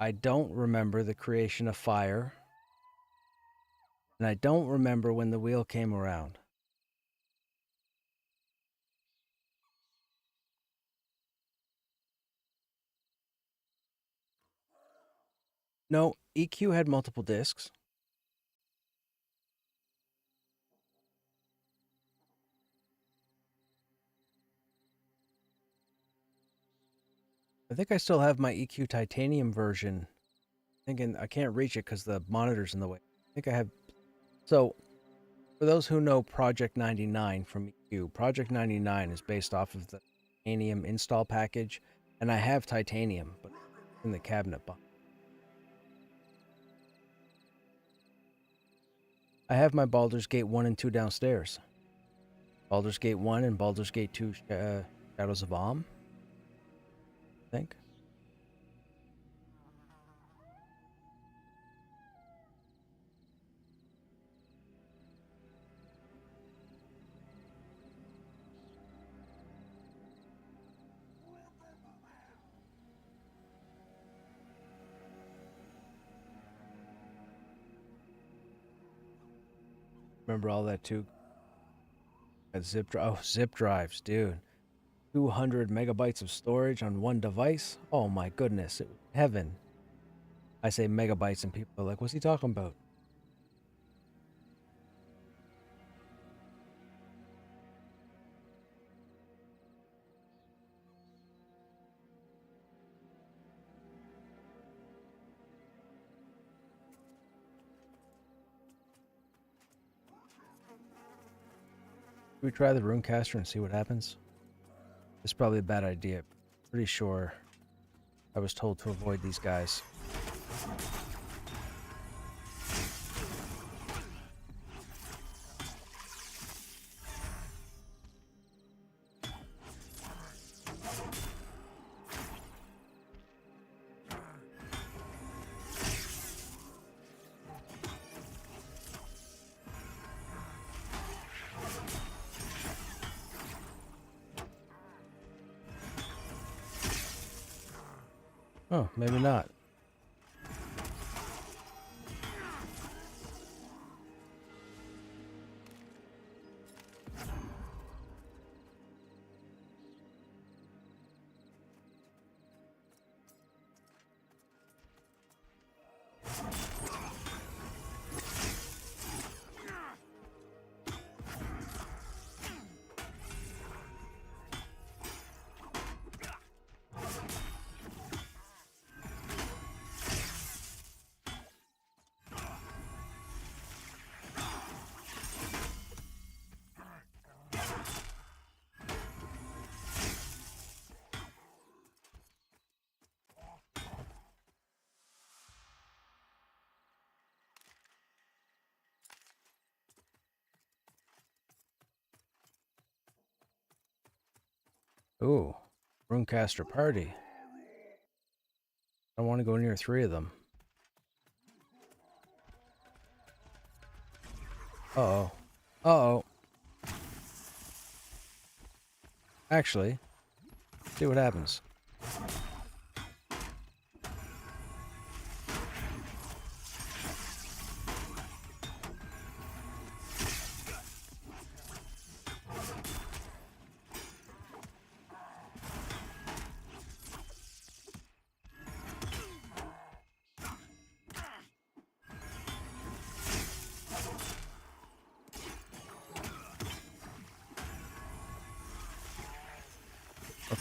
I don't remember the creation of fire. And I don't remember when the wheel came around. No, EQ had multiple discs. I think I still have my EQ titanium version. Thinking I can't reach it because the monitor's in the way. I think I have. So For those who know Project 99 from EU, Project 99 is based off of the titanium install package, and I have titanium, but it's in the cabinet box. I have my Baldur's Gate 1 and 2 downstairs. Baldur's Gate 1 and Baldur's Gate 2 Shadows of Om, I think. Remember all that too? That zip drives, dude. 200 megabytes of storage on one device? Oh my goodness, it was heaven. I say megabytes and people are like, what's he talking about? Should we try the Runecaster and see what happens? It's probably a bad idea. Pretty sure I was told to avoid these guys. Oh, maybe not. Ooh, Runecaster party. I want to go near 3 of them. Uh-oh. Uh-oh. Actually, see what happens.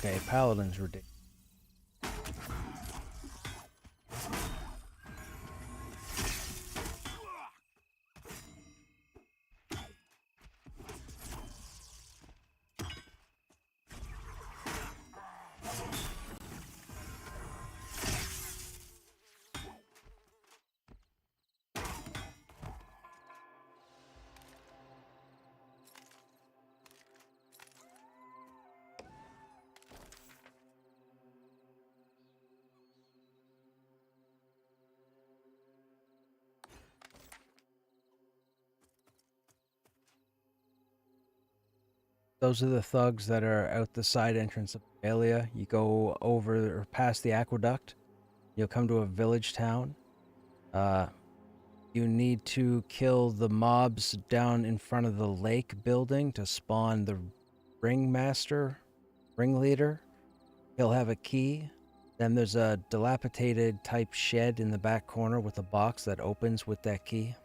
Okay, Paladin's ridiculous. Those are the thugs that are out the side entrance of Alia. You go over or past the aqueduct. You'll come to a village town. You need to kill the mobs down in front of the lake building to spawn the ringleader. He'll have a key. Then there's a dilapidated type shed in the back corner with a box that opens with that key.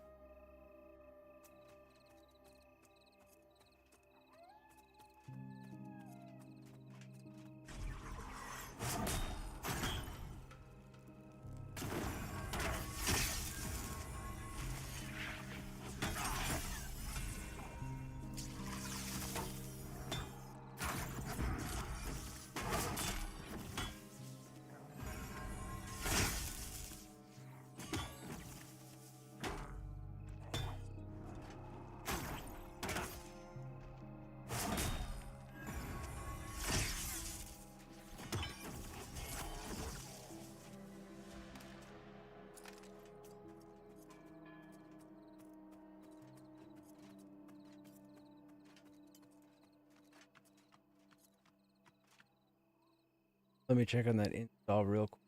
Let me check on that install real quick.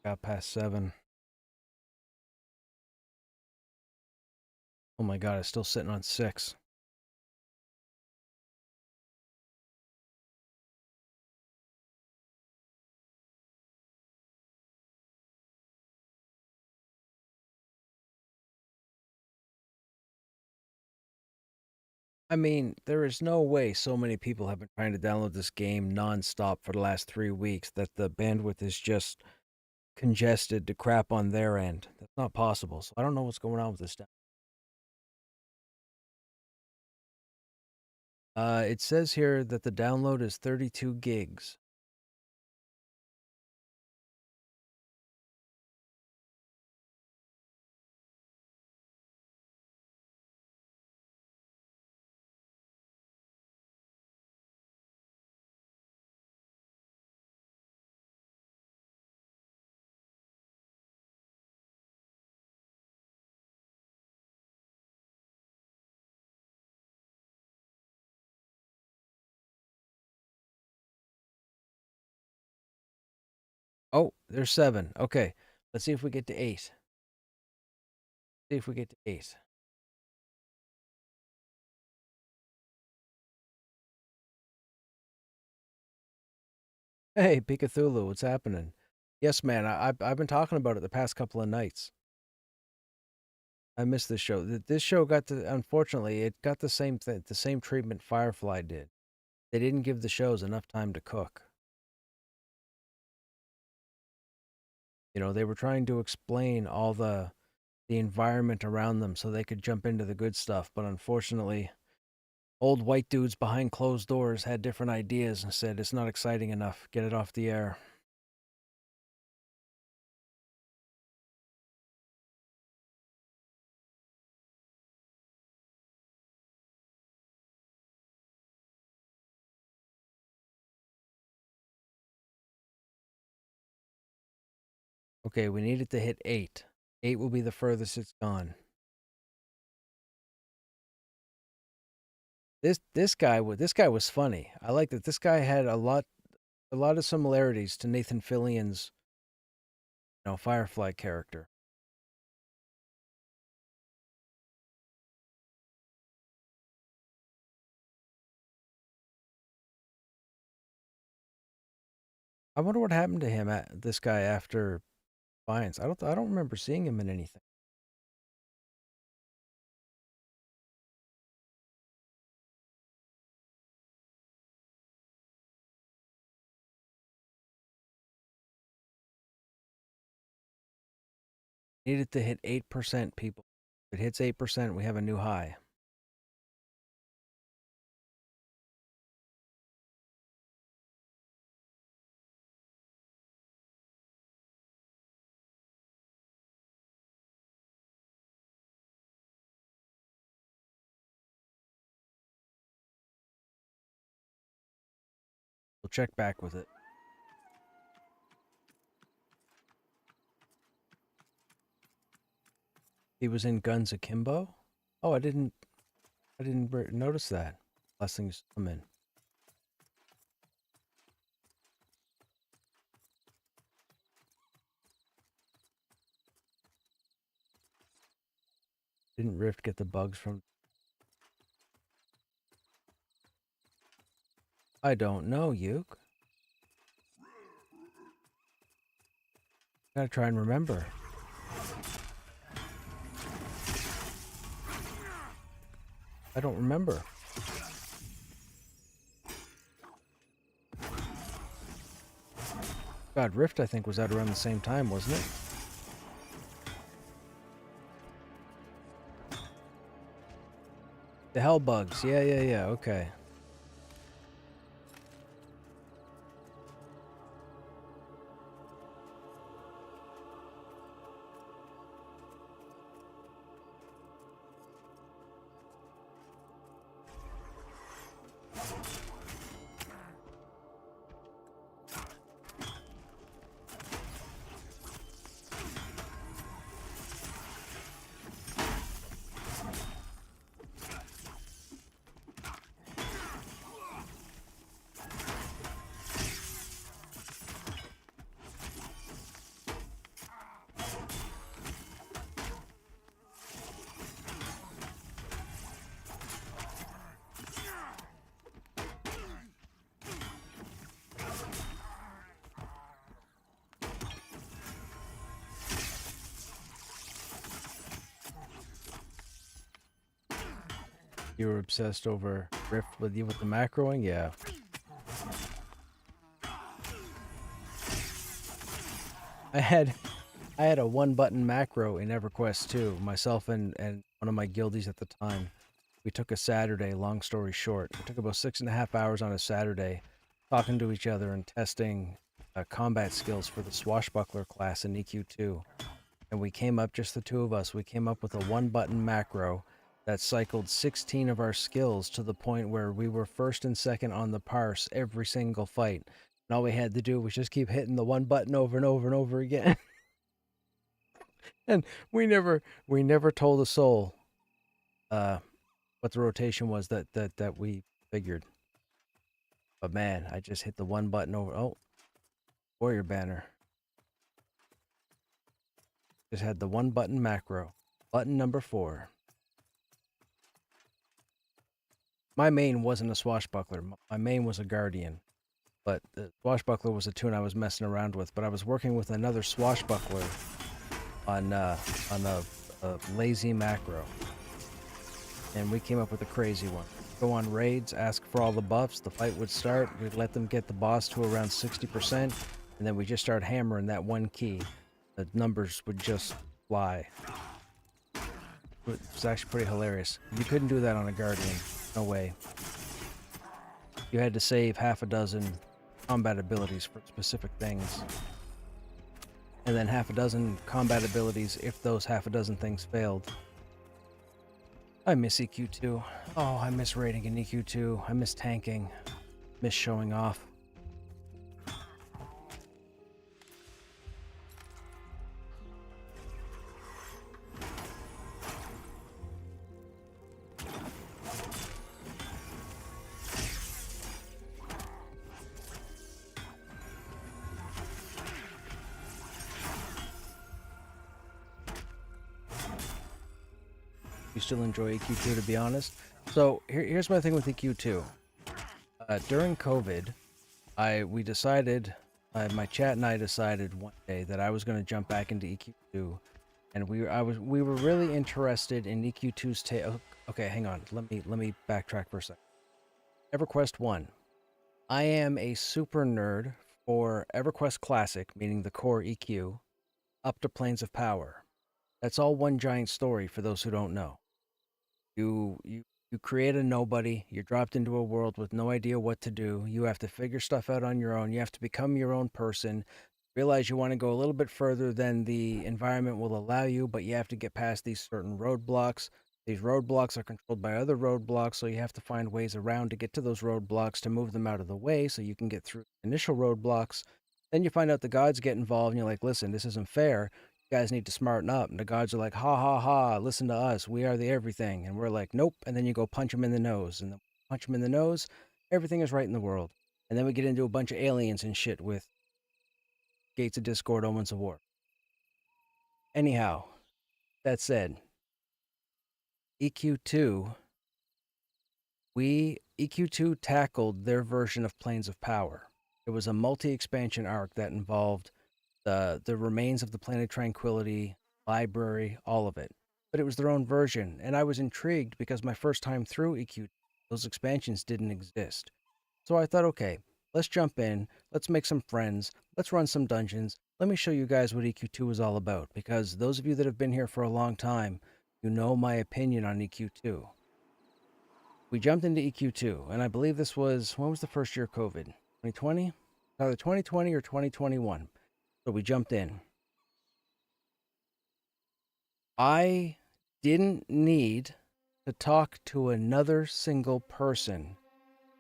Got past 7. Oh my god, it's still sitting on 6. I mean, there is no way so many people have been trying to download this game nonstop for the last 3 weeks that the bandwidth is just congested to crap on their end. That's not possible. So I don't know what's going on with this. It says here that the download is 32 gigs. Oh, there's 7. Okay, let's see if we get to 8. See if we get to 8. Hey, Pikathulu, what's happening? Yes, man, I've been talking about it the past couple of nights. I missed this show. This show got the unfortunately it got the same thing, the same treatment Firefly did. They didn't give the shows enough time to cook. You know, they were trying to explain all the environment around them so they could jump into the good stuff, but unfortunately, old white dudes behind closed doors had different ideas and said it's not exciting enough. Get it off the air. Okay, we need it to hit 8. 8 will be the furthest it's gone. This guy was funny. I like that this guy had a lot of similarities to Nathan Fillion's, Firefly character. I wonder what happened to him this guy after Defiance. I don't remember seeing him in anything. Needed to hit 8%, people. If it hits 8%, we have a new high. We'll check back with it. He was in Guns Akimbo? Oh, I didn't notice that. Blessings come in. Didn't Rift get the bugs from... I don't know, Yuke. Gotta try and remember. I don't remember. God, Rift, I think, was out around the same time, wasn't it? The hell bugs. Yeah, okay. You were obsessed over Rift with the macroing? Yeah. I had a one button macro in EverQuest 2. Myself and one of my guildies at the time. We took a Saturday, long story short. We took about 6.5 hours on a Saturday talking to each other and testing combat skills for the swashbuckler class in EQ2. And we came up, just the two of us, we came up with a one button macro that cycled 16 of our skills to the point where we were first and second on the parse every single fight. And all we had to do was just keep hitting the one button over and over and over again. And we never told a soul what the rotation was that we figured. But man, I just hit the one button over. Oh, warrior banner. Just had the one button macro. Button number 4. My main wasn't a swashbuckler. My main was a guardian. But the swashbuckler was a tune I was messing around with. But I was working with another swashbuckler on a lazy macro. And we came up with a crazy one. Go on raids, ask for all the buffs, the fight would start, we'd let them get the boss to around 60%, and then we just start hammering that one key. The numbers would just fly. It was actually pretty hilarious. You couldn't do that on a Guardian. No way. You had to save half a dozen combat abilities for specific things. And then half a dozen combat abilities if those half a dozen things failed. I miss EQ2. Oh, I miss raiding in EQ2. I miss tanking. Miss showing off. You still enjoy EQ2, to be honest. So here's my thing with EQ2. During COVID, we decided, my chat and I decided one day that I was going to jump back into EQ2, and we were really interested in EQ2's tail. Okay, hang on. Let me backtrack for a second. EverQuest 1. I am a super nerd for EverQuest Classic, meaning the core EQ, up to Planes of Power. That's all one giant story for those who don't know. You create a nobody, you're dropped into a world with no idea what to do. You have to figure stuff out on your own. You have to become your own person. Realize you want to go a little bit further than the environment will allow you, but you have to get past these certain roadblocks. These roadblocks are controlled by other roadblocks, so you have to find ways around to get to those roadblocks to move them out of the way so you can get through initial roadblocks. Then you find out the gods get involved and you're like, listen, this isn't fair. You guys need to smarten up. And the gods are like, ha ha ha, listen to us. We are the everything. And we're like, nope. And then you go punch them in the nose. And then punch them in the nose, everything is right in the world. And then we get into a bunch of aliens and shit with Gates of Discord, Omens of War. Anyhow, that said, EQ2 tackled their version of Planes of Power. It was a multi-expansion arc that involved the remains of the Planet Tranquility, library, all of it. But it was their own version, and I was intrigued because my first time through EQ, those expansions didn't exist. So I thought, okay, let's jump in, let's make some friends, let's run some dungeons, let me show you guys what EQ2 is all about, because those of you that have been here for a long time, you know my opinion on EQ2. We jumped into EQ2, and I believe this was, when was the first year of COVID? 2020? Either 2020 or 2021. So we jumped in. I didn't need to talk to another single person,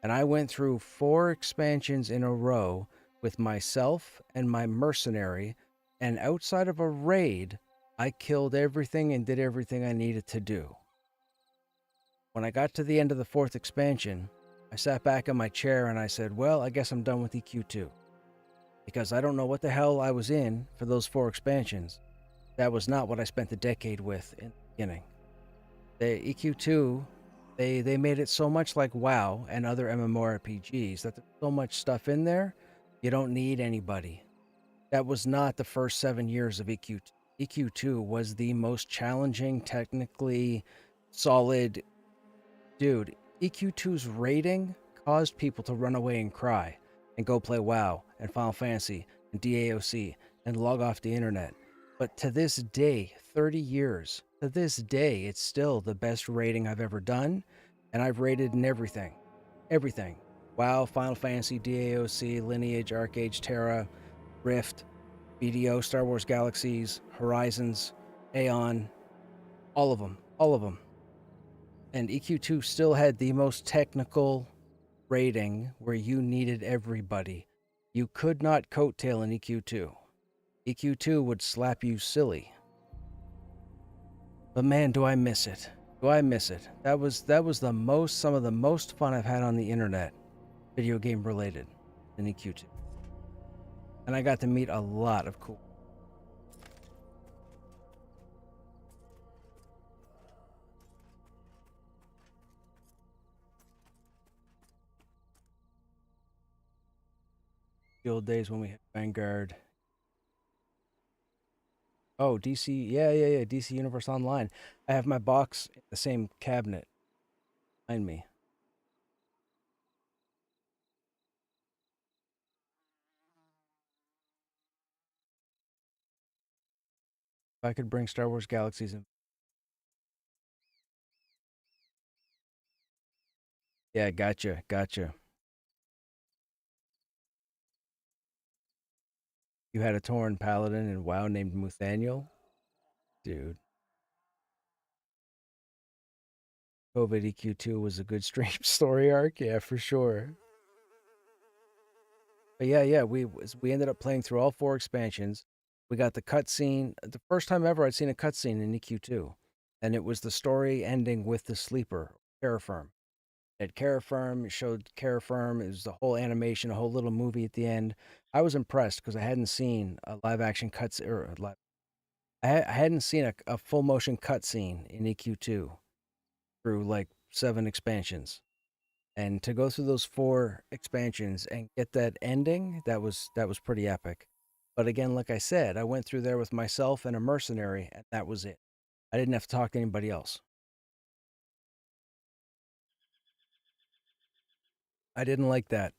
and I went through 4 expansions in a row with myself and my mercenary, and outside of a raid, I killed everything and did everything I needed to do. When I got to the end of the 4th expansion, I sat back in my chair and I said, well, I guess I'm done with EQ2. Because I don't know what the hell I was in for those 4 expansions. That was not what I spent the decade with in the beginning. The EQ2, they made it so much like WoW and other MMORPGs that there's so much stuff in there, you don't need anybody. That was not the first 7 years of EQ2. EQ2 was the most challenging, technically solid Dude, EQ2's rating caused people to run away and cry and go play WoW and Final Fantasy and DAOC and log off the internet. But to this day, 30 years, to this day, it's still the best rating I've ever done. And I've rated in everything. Everything. WoW, Final Fantasy, DAOC, Lineage, Arcade, Terra, Rift, BDO, Star Wars Galaxies, Horizons, Aeon, all of them. All of them. And EQ2 still had the most technical rating where you needed everybody. You could not coattail in EQ2. EQ2 would slap you silly. But man, do I miss it. Do I miss it. That was some of the most fun I've had on the internet, video game related, in EQ2. And I got to meet a lot of cool. The old days when we had Vanguard. Oh, DC, yeah, DC Universe Online. I have my box in the same cabinet behind me. If I could bring Star Wars Galaxies in. Yeah, gotcha. You had a Tauren Paladin in WoW named Muthaniel? Dude. COVID EQ2 was a good stream story arc, yeah, for sure. But yeah, we ended up playing through all 4 expansions. We got the cutscene, the first time ever I'd seen a cutscene in EQ2, and it was the story ending with the sleeper, Terrafirm. At Terrafirm, it showed Terrafirm. It was the whole animation, a whole little movie at the end. I was impressed because I hadn't seen a live action cutscene, I hadn't seen a full motion cutscene in EQ2 through like 7 expansions. And to go through those 4 expansions and get that ending, that was pretty epic. But again, like I said, I went through there with myself and a mercenary, and that was it. I didn't have to talk to anybody else. I didn't like that.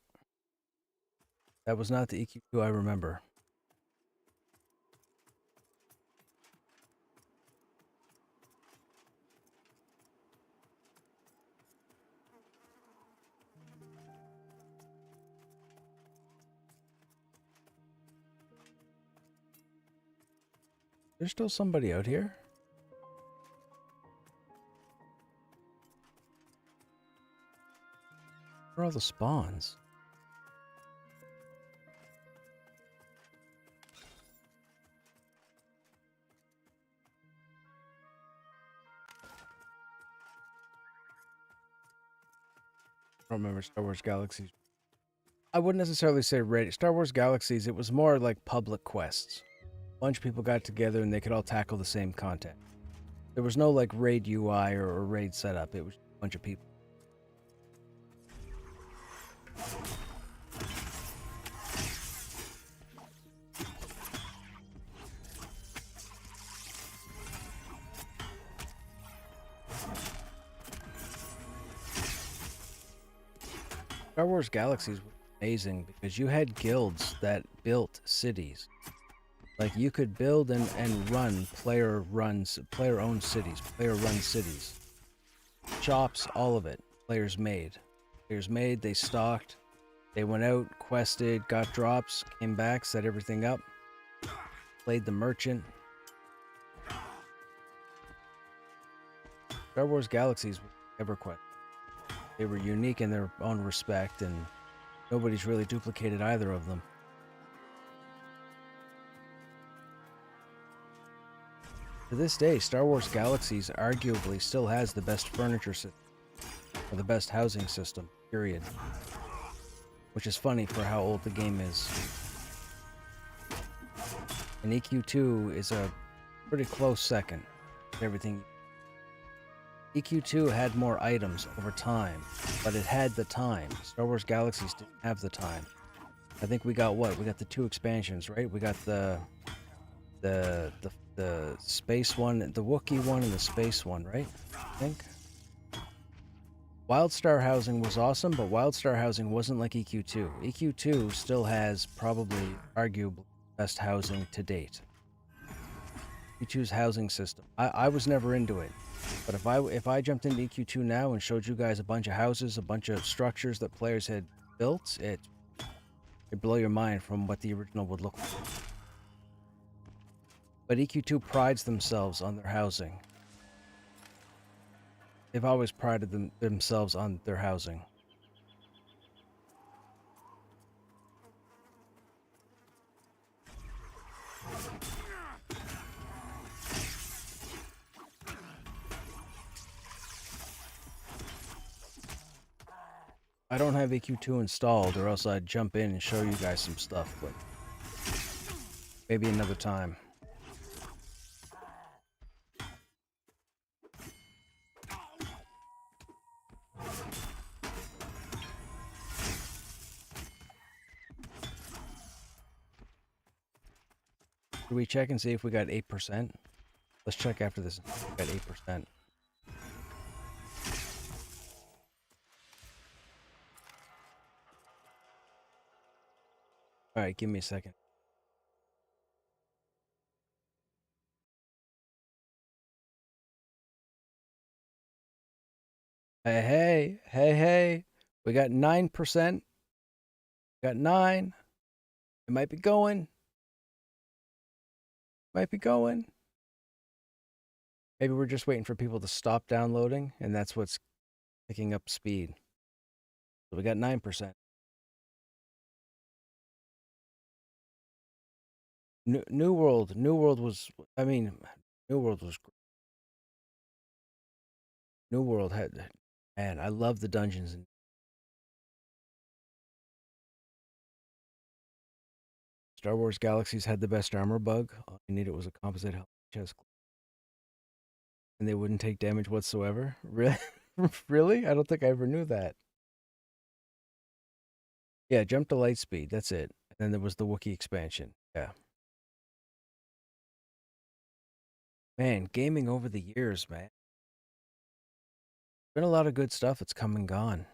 That was not the EQ2 I remember. There's still somebody out here. Where are all the spawns? I don't remember Star Wars Galaxies. I wouldn't necessarily say raid. Star Wars Galaxies, it was more like public quests. A bunch of people got together and they could all tackle the same content. There was no like raid UI or raid setup. It was a bunch of people. Star Wars Galaxies was amazing because you had guilds that built cities. Like you could build and run player-owned cities, player-run cities. Shops, all of it. Players made, they stocked, they went out, quested, got drops, came back, set everything up, played the merchant. Star Wars Galaxies were EverQuest. They were unique in their own respect, and nobody's really duplicated either of them. To this day, Star Wars Galaxies arguably still has the best furniture system, or the best housing system, period. Which is funny for how old the game is. And EQ2 is a pretty close second to everything. EQ2 had more items over time, but it had the time. Star Wars Galaxies didn't have the time. I think we got what? We got the 2 expansions, right? We got the space one, the Wookiee one, and the space one, right? I think. WildStar housing was awesome, but WildStar housing wasn't like EQ2. EQ2 still has probably, arguably, best housing to date. EQ2's housing system. I was never into it, but if I jumped into EQ2 now and showed you guys a bunch of houses, a bunch of structures that players had built, it'd blow your mind from what the original would look like. But EQ2 prides themselves on their housing. They've always prided themselves on their housing. I don't have EQ2 installed, or else I'd jump in and show you guys some stuff, but maybe another time. Should we check and see if we got 8%? Let's check after this. We got 8%. Alright, give me a second. Hey. We got 9%. Got 9. It might be going. Maybe we're just waiting for people to stop downloading, and that's what's picking up speed. So we got 9%. New World was, New World was great. New World had, man, I love the dungeons. Star Wars Galaxies had the best armor bug. All you needed was a composite chest, and they wouldn't take damage whatsoever. Really? Really? I don't think I ever knew that. Yeah, jump to light speed. That's it. And then there was the Wookiee expansion. Yeah. Man, gaming over the years, man. Been a lot of good stuff that's come and gone.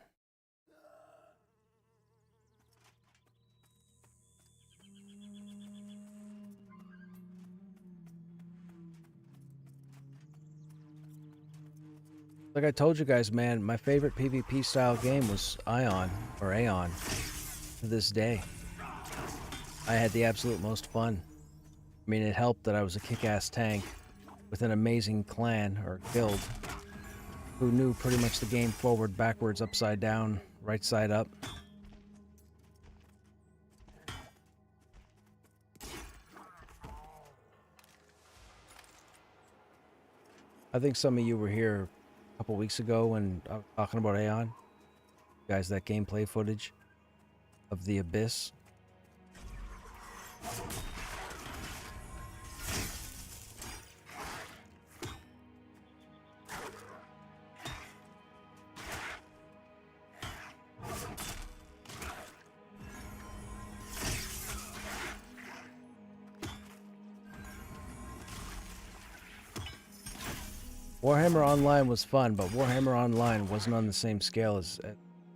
Like I told you guys, man, my favorite PvP style game was Ion, or Aeon, to this day. I had the absolute most fun. I mean, it helped that I was a kick-ass tank with an amazing clan, or guild, who knew pretty much the game forward, backwards, upside down, right side up. I think some of you were here a couple weeks ago when I was talking about Aeon. You guys, that gameplay footage of the Abyss. Warhammer Online was fun, but Warhammer Online wasn't on the same scale as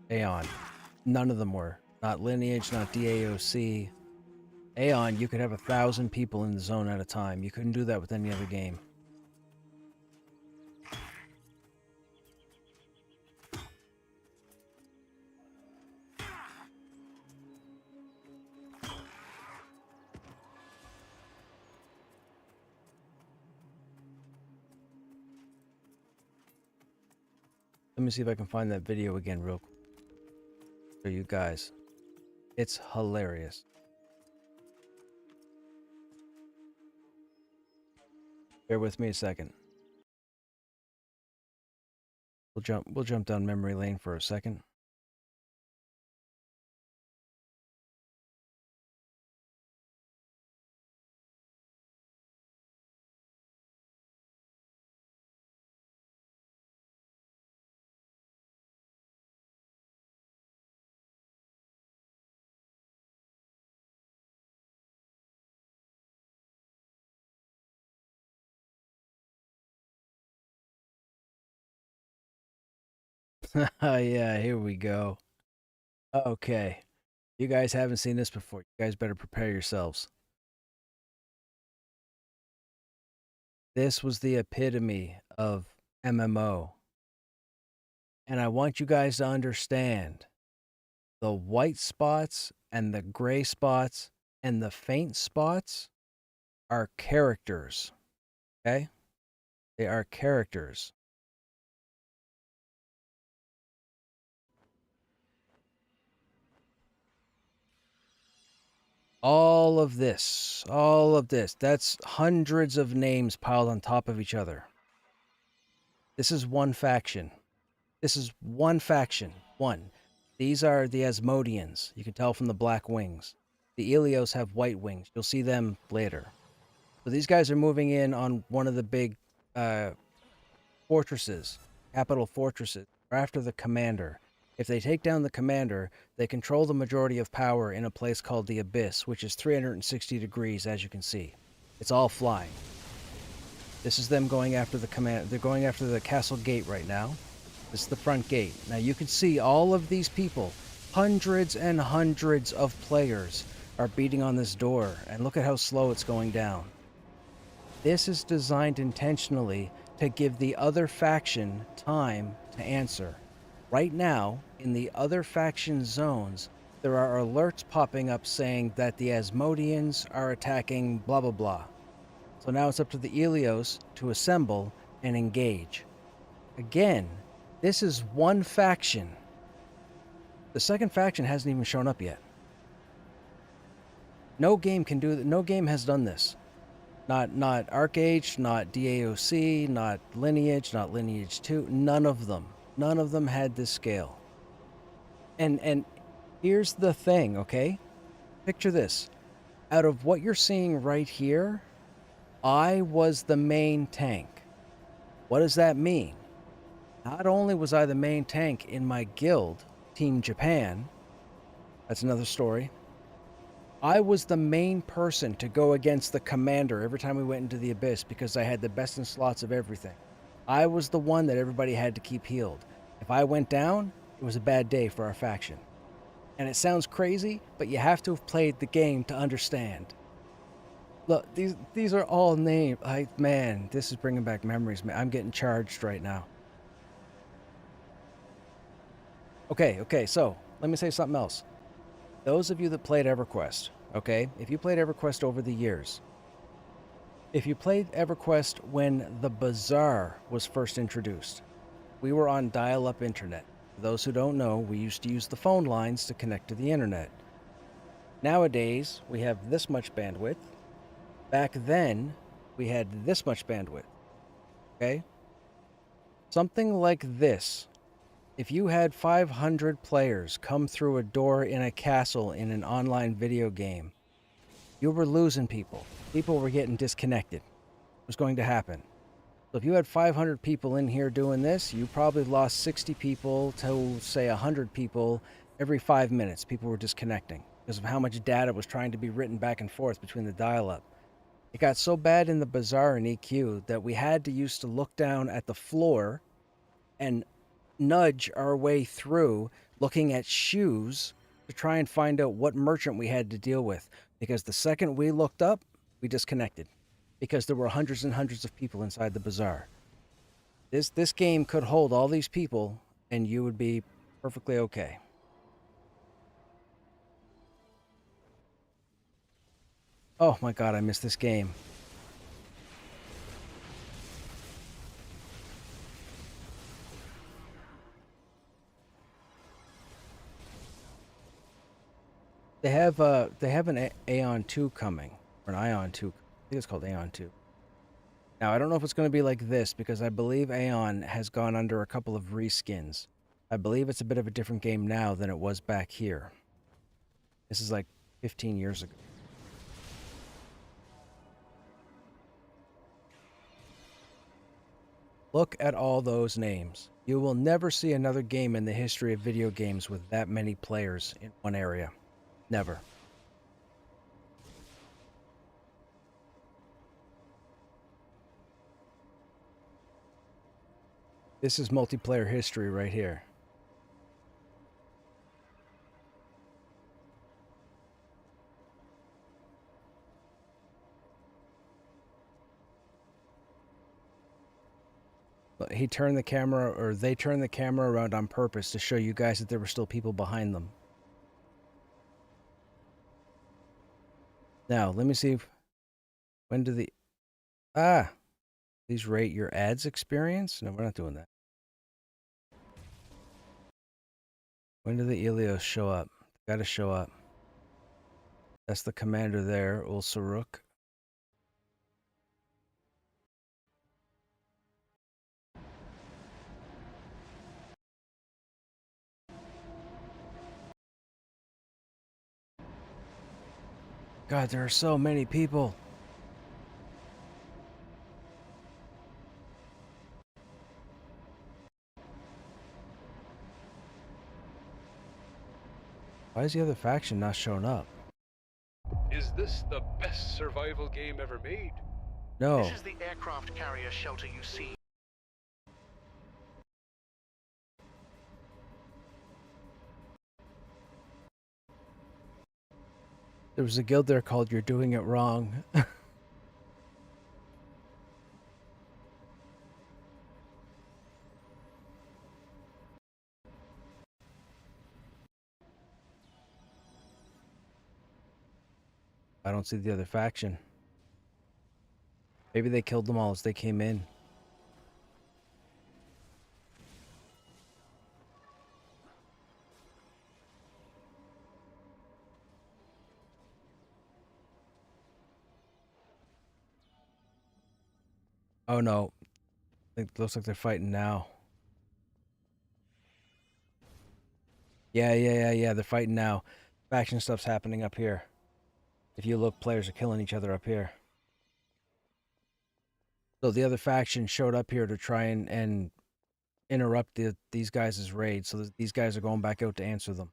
Aeon. None of them were. Not Lineage, not DAOC. Aeon, you could have 1,000 people in the zone at a time. You couldn't do that with any other game. Let me see if I can find that video again real quick for you guys. It's hilarious. Bear with me a second. We'll jump down memory lane for a second. Oh, yeah, here we go. Okay. You guys haven't seen this before. You guys better prepare yourselves. This was the epitome of MMO. And I want you guys to understand the white spots and the gray spots and the faint spots are characters. Okay? They are characters. All of this, that's hundreds of names piled on top of each other. This is one faction. This is one faction. One. These are the Asmodeans. You can tell from the black wings. The Ilios have white wings. You'll see them later. So these guys are moving in on one of the big fortresses, capital fortresses. They're after the commander. If they take down the commander, they control the majority of power in a place called the Abyss, which is 360 degrees, as you can see. It's all flying. This is them going after the command. They're going after the castle gate right now. This is the front gate. Now you can see all of these people, hundreds and hundreds of players are beating on this door, and look at how slow it's going down. This is designed intentionally to give the other faction time to answer. Right now, in the other faction zones, there are alerts popping up saying that the Asmodeans are attacking blah blah blah. So now it's up to the Ilios to assemble and engage. Again, this is one faction. The second faction hasn't even shown up yet. No game can do that. No game has done this. Not ArcAge, not DAOC, not Lineage 2. None of them. None of them had this scale. And here's the thing, okay? Picture this. Out of what you're seeing right here, I was the main tank. What does that mean? Not only was I the main tank in my guild, Team Japan, that's another story. I was the main person to go against the commander every time we went into the Abyss because I had the best in slots of everything. I was the one that everybody had to keep healed. If I went down, it was a bad day for our faction. And it sounds crazy, but you have to have played the game to understand. Look, these are all names. Man, this is bringing back memories. Man, I'm getting charged right now. Okay, so let me say something else. Those of you that played EverQuest, okay, if you played EverQuest over the years, if you played EverQuest when the Bazaar was first introduced, we were on dial-up internet. For those who don't know, we used to use the phone lines to connect to the internet. Nowadays, we have this much bandwidth. Back then, we had this much bandwidth, okay? Something like this. If you had 500 players come through a door in a castle in an online video game, you were losing people. People were getting disconnected. It was going to happen. So if you had 500 people in here doing this, you probably lost 60 people to, say, 100 people every 5 minutes. People were disconnecting because of how much data was trying to be written back and forth between the dial-up. It got so bad in the Bazaar and EQ that we had to used to look down at the floor and nudge our way through looking at shoes to try and find out what merchant we had to deal with, because the second we looked up, we disconnected because there were hundreds and hundreds of people inside the Bazaar. This game could hold all these people and you would be perfectly okay. Oh my god, I missed this game. They have an Aeon 2 coming, or an Ion 2. I think it's called Aeon 2. Now, I don't know if it's going to be like this because I believe Aeon has gone under a couple of reskins. I believe it's a bit of a different game now than it was back here. This is like 15 years ago. Look at all those names. You will never see another game in the history of video games with that many players in one area. Never. This is multiplayer history right here. He turned the camera, or they turned the camera around on purpose to show you guys that there were still people behind them. Now, let me see if, when do the... Ah! Please rate your ads experience? No, we're not doing that. When do the Elios show up? Gotta show up. That's the commander there, Ul Saruk. God, there are so many people. Why is the other faction not showing up? Is this the best survival game ever made? No. This is the aircraft carrier shelter you see. There was a guild there called You're Doing It Wrong. I don't see the other faction. Maybe they killed them all as they came in. Oh no. It looks like they're fighting now. Yeah. They're fighting now. Faction stuff's happening up here. If you look, players are killing each other up here. So the other faction showed up here to try and interrupt these guys' raid. So these guys are going back out to answer them.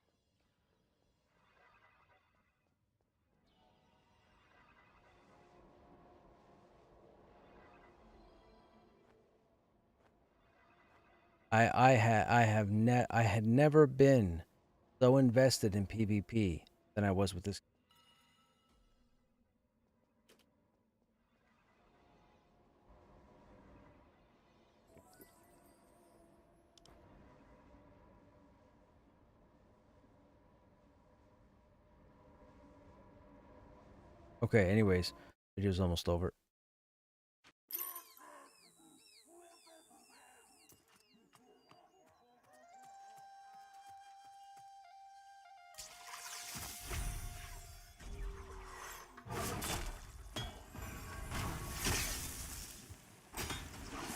I had never been so invested in PvP than I was with this. Okay, anyways, video's almost over.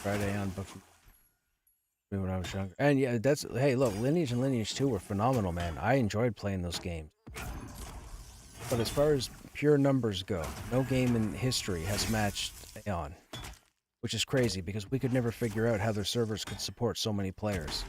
Friday on book when I was younger. And yeah, that's, hey, look, Lineage and Lineage 2 were phenomenal, man. I enjoyed playing those games. But as far as pure numbers go, no game in history has matched Aeon, which is crazy because we could never figure out how their servers could support so many players.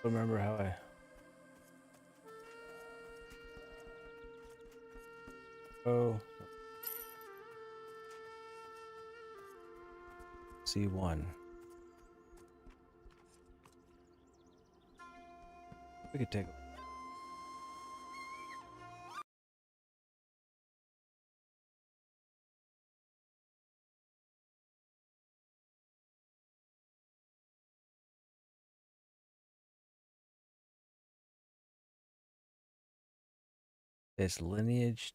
Don't remember how I. Oh. C1. We could take. This lineage.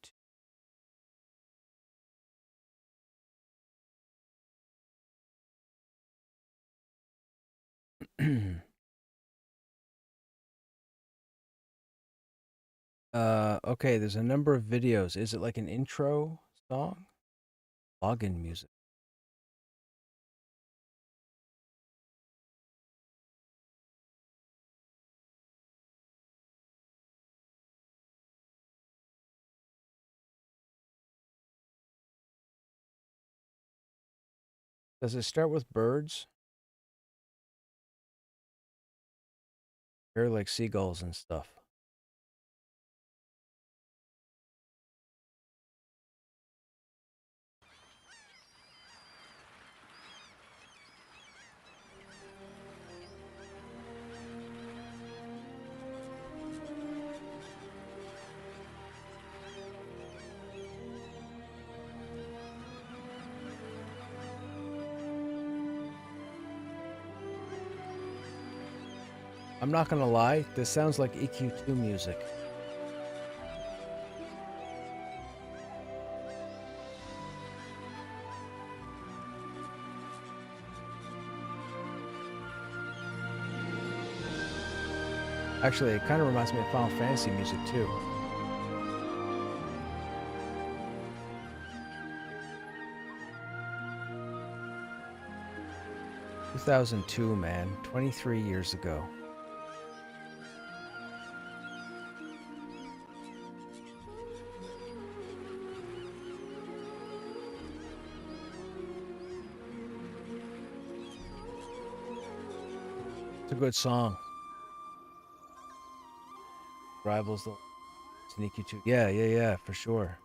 Okay, there's a number of videos. Is it like an intro song? Login music. Does it start with birds? They're like seagulls and stuff. I'm not gonna lie, this sounds like EQ2 music. Actually, it kind of reminds me of Final Fantasy music too. "2002, man, 23 years ago." It's a good song. Rivals the Sneaky 2. Yeah, for sure.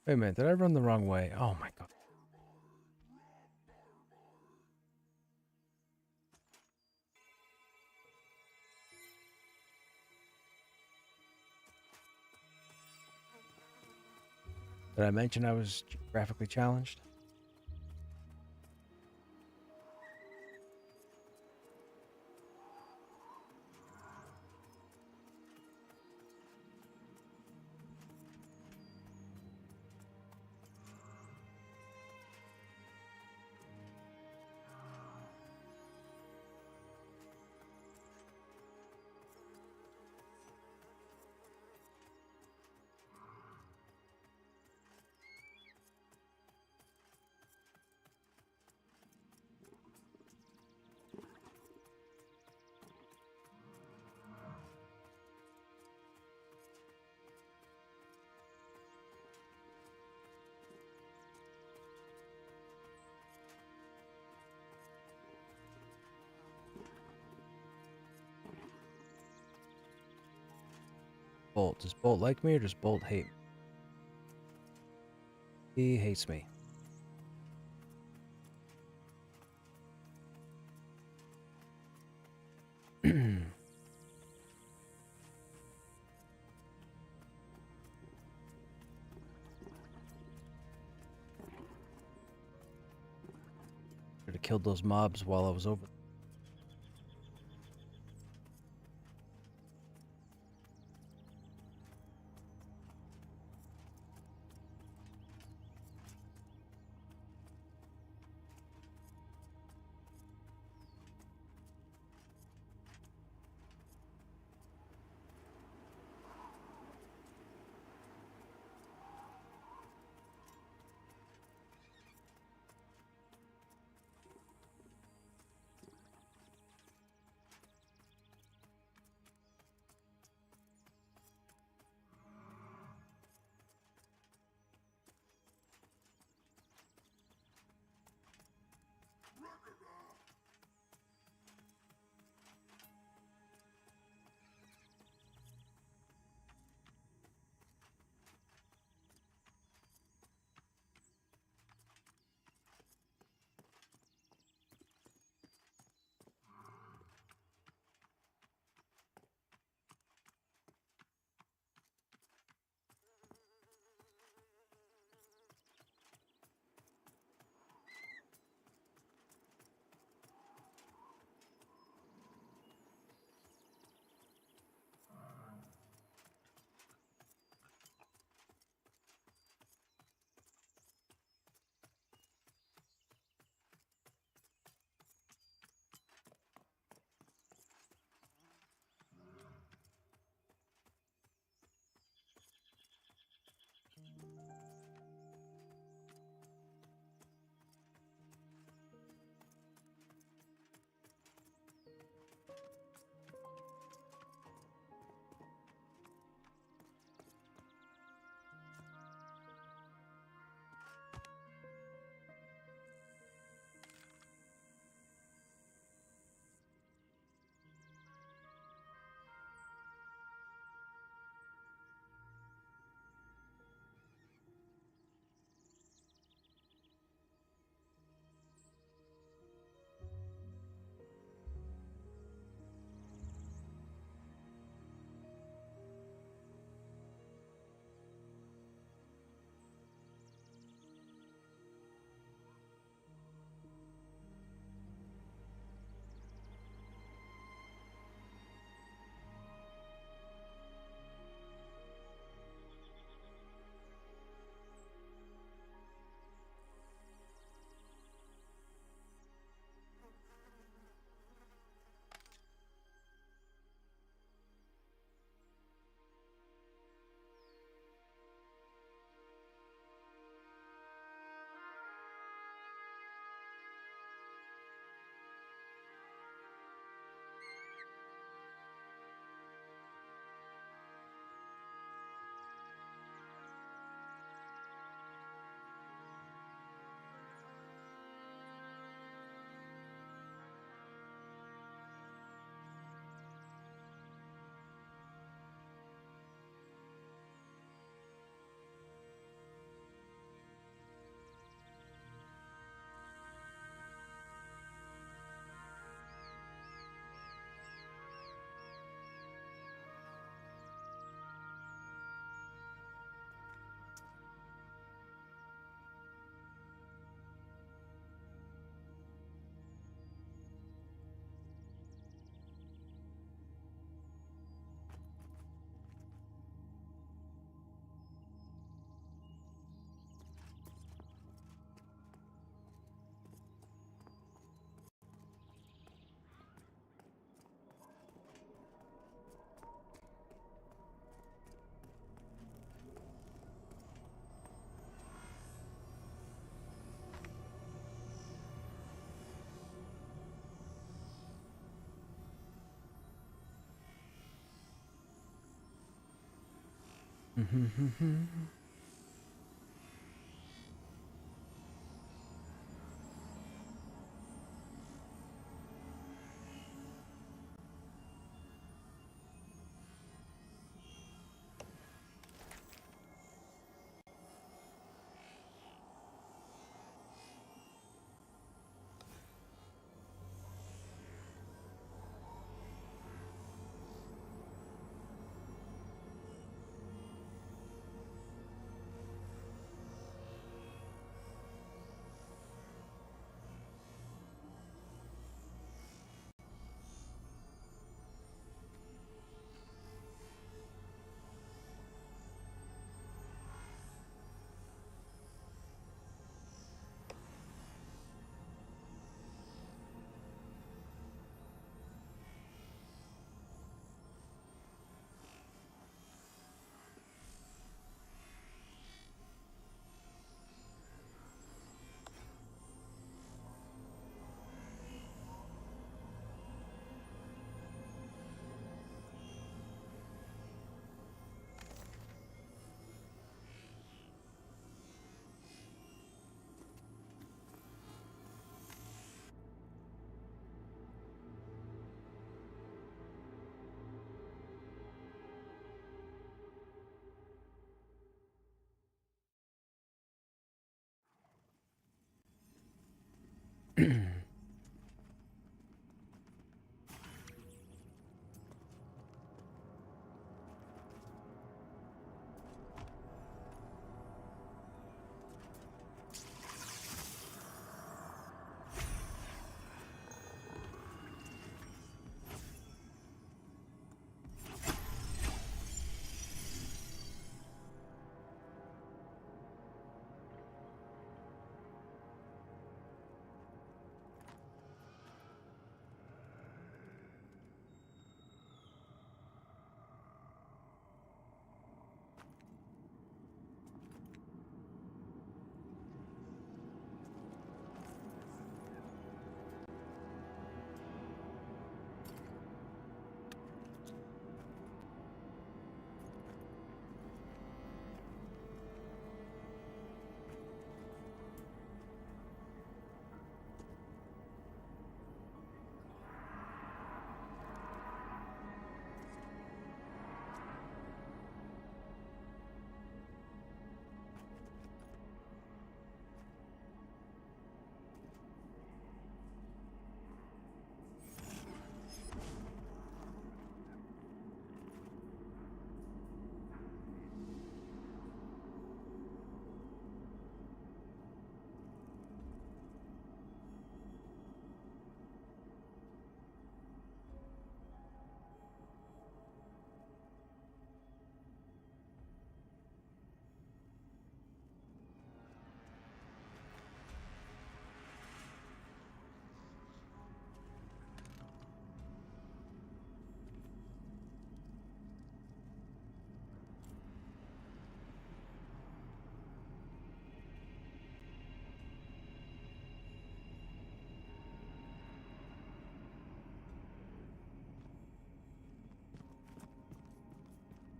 Wait a minute, did I run the wrong way? Oh my god. Did I mention I was graphically challenged? Bolt? Does Bolt like me or does Bolt hate me? He hates me. Should have killed those mobs while I was over.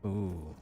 Ooh.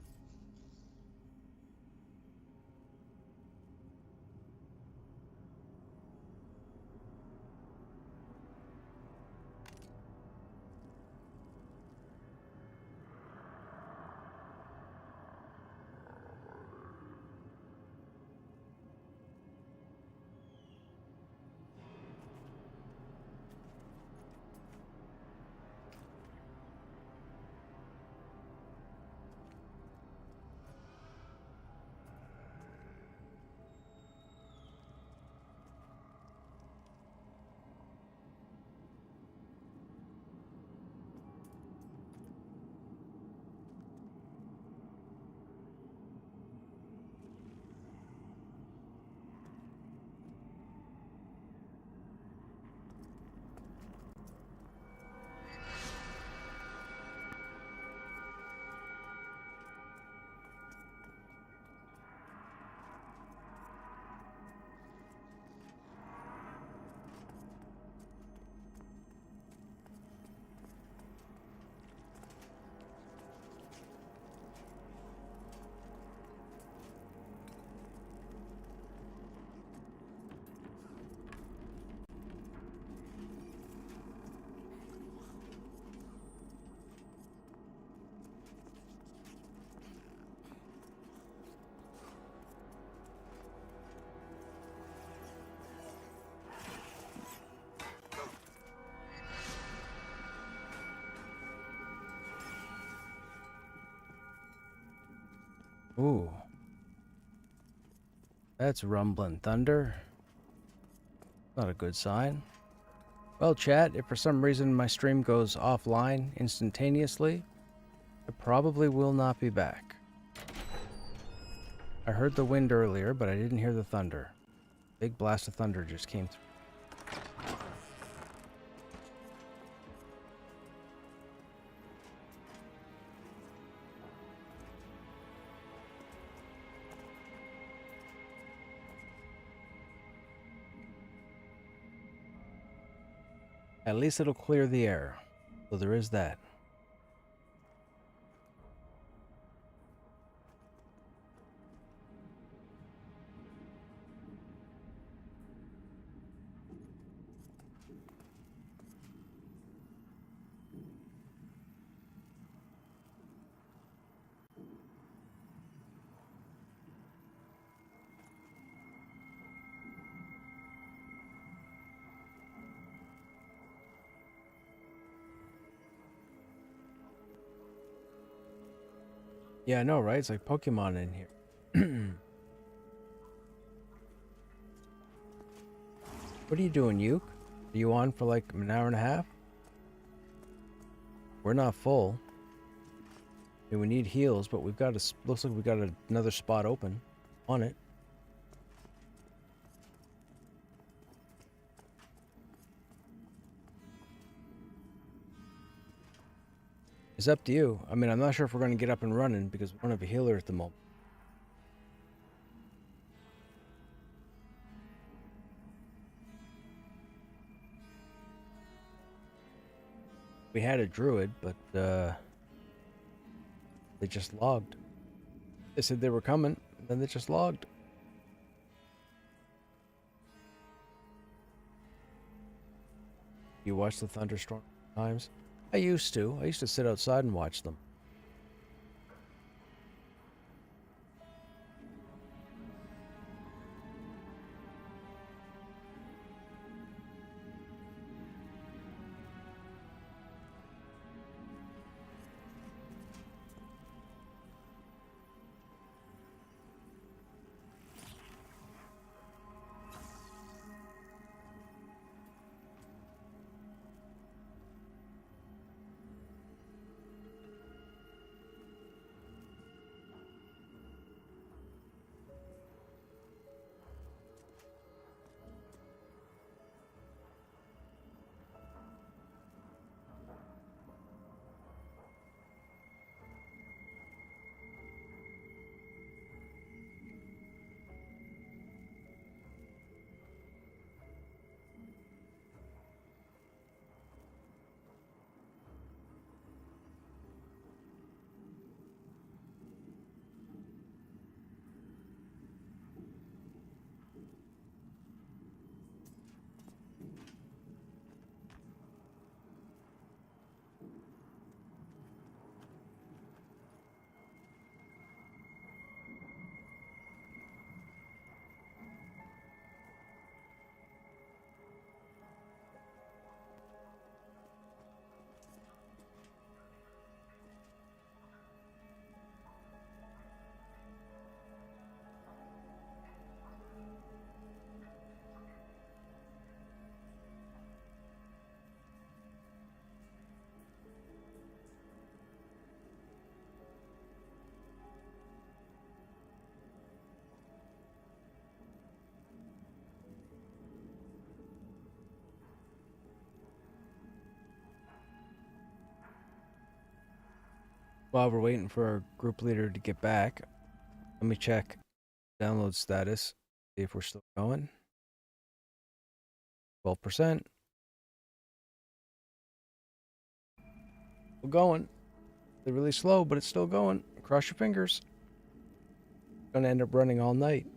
Ooh. That's rumbling thunder. Not a good sign. Well, chat, if for some reason my stream goes offline instantaneously, I probably will not be back. I heard the wind earlier, but I didn't hear the thunder. Big blast of thunder just came through. At least it'll clear the air. So there is that. Yeah, I know, right? It's like Pokemon in here. What are you doing, Uke? Are you on for like an hour and a half? We're not full. I mean, we need heals, but we've got a. Looks like we got another spot open on it. It's up to you. I mean, I'm not sure if we're going to get up and running because we don't have a healer at the moment. We had a druid, but they just logged. They said they were coming, then they just logged. You watch the thunderstorm times? I used to. I used to sit outside and watch them. While we're waiting for our group leader to get back, let me check download status. See if we're still going. 12%. We're going. They're really slow, but it's still going. Cross your fingers. Gonna end up running all night.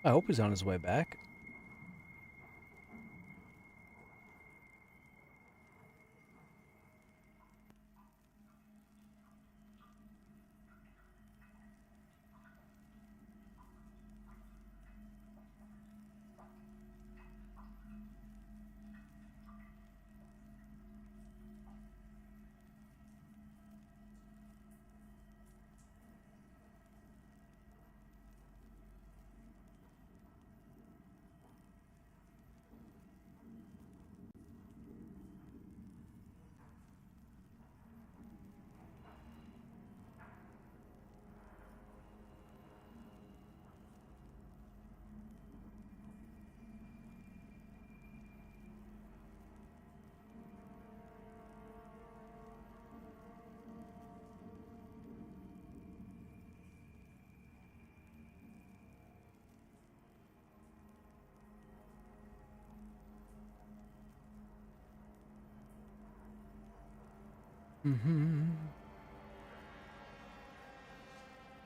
I hope he's on his way back.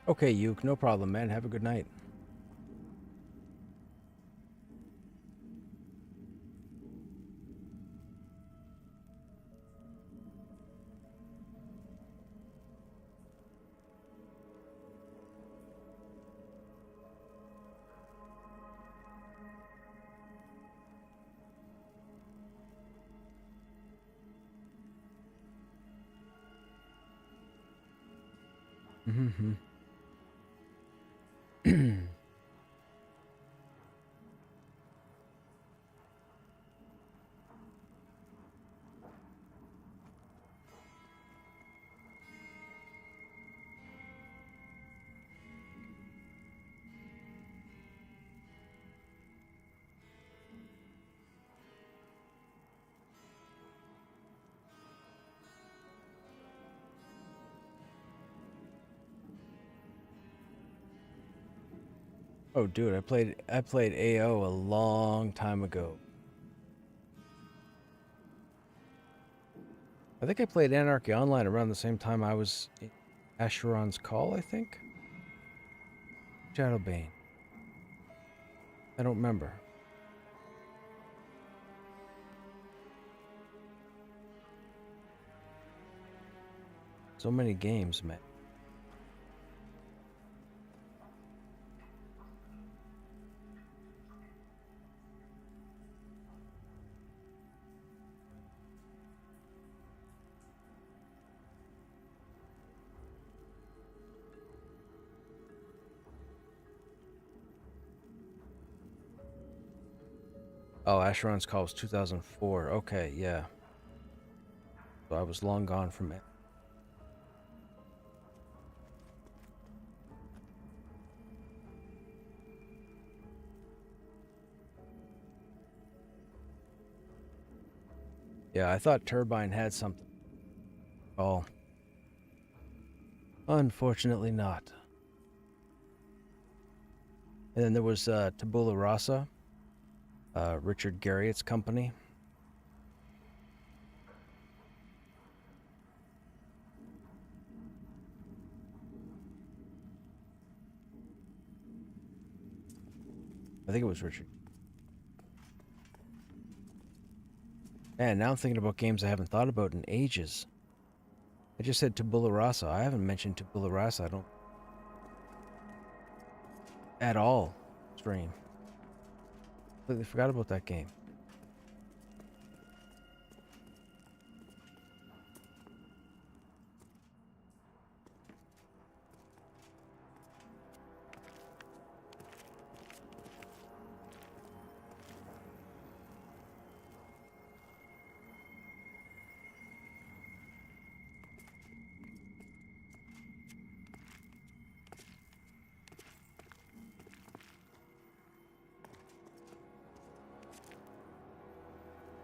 Okay, Yuke, no problem, man. Have a good night. Oh, dude, I played AO a long time ago. I think I played Anarchy Online around the same time I was in Asheron's Call, I think. Shadowbane. I don't remember. So many games, man. Oh, Asheron's Call was 2004. Okay, yeah. So I was long gone from it. Yeah, I thought Turbine had something. Oh. Unfortunately not. And then there was Tabula Rasa, Richard Garriott's company. I think it was Richard. Man, now I'm thinking about games I haven't thought about in ages. I just said Tabula Rasa. I haven't mentioned Tabula Rasa, I don't... at all. Stream. Completely forgot about that game.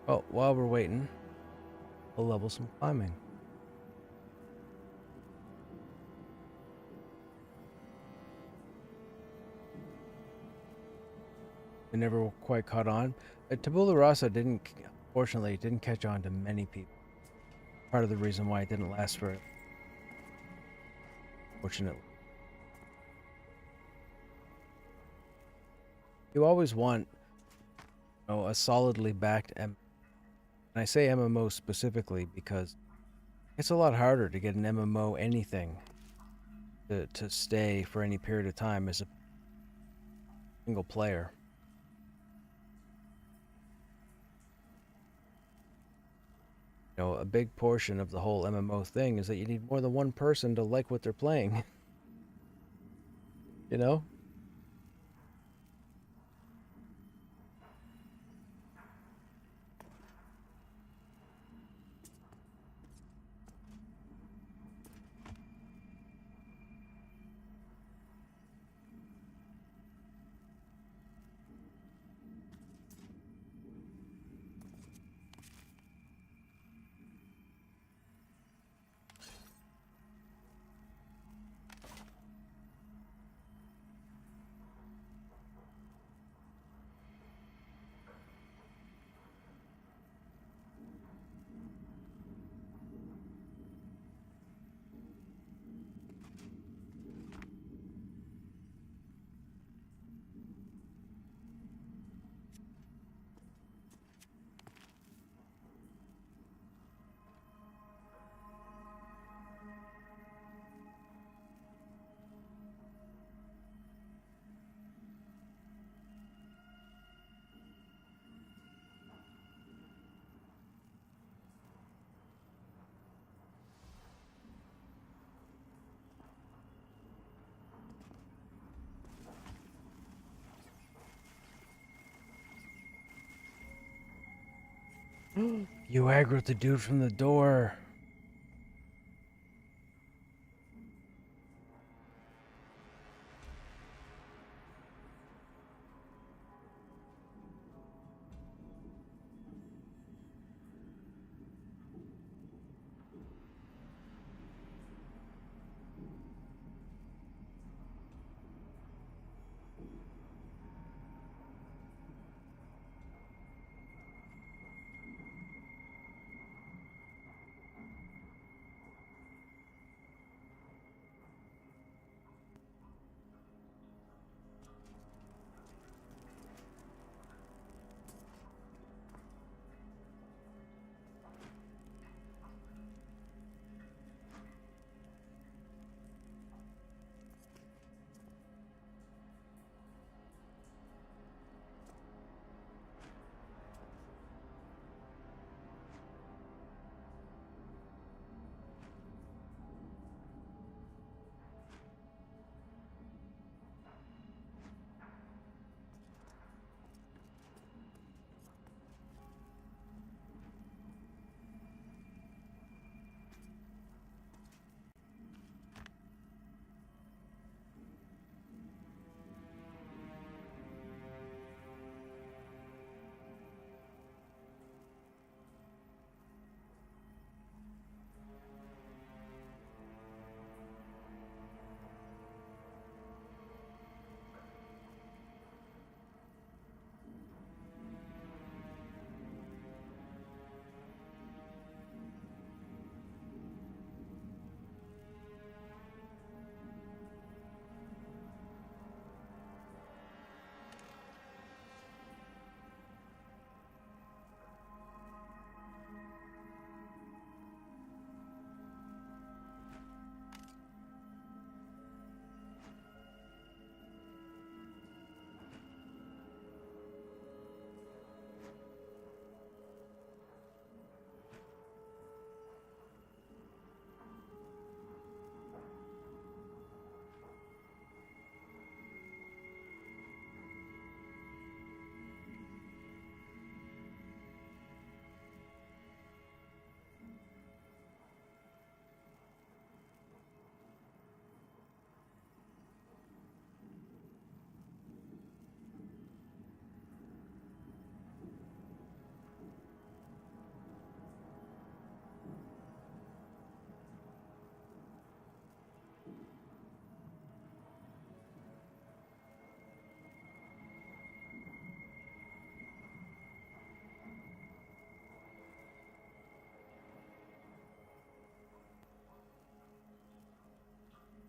Well, while we're waiting, we'll level some climbing. I never quite caught on. Tabula Rasa fortunately, didn't catch on to many people. Part of the reason why it didn't last for it. Fortunately. You always want, a solidly backed and I say MMO specifically because it's a lot harder to get an MMO anything to stay for any period of time as a single player. A big portion of the whole MMO thing is that you need more than one person to like what they're playing. you know? You aggroed the dude from the door.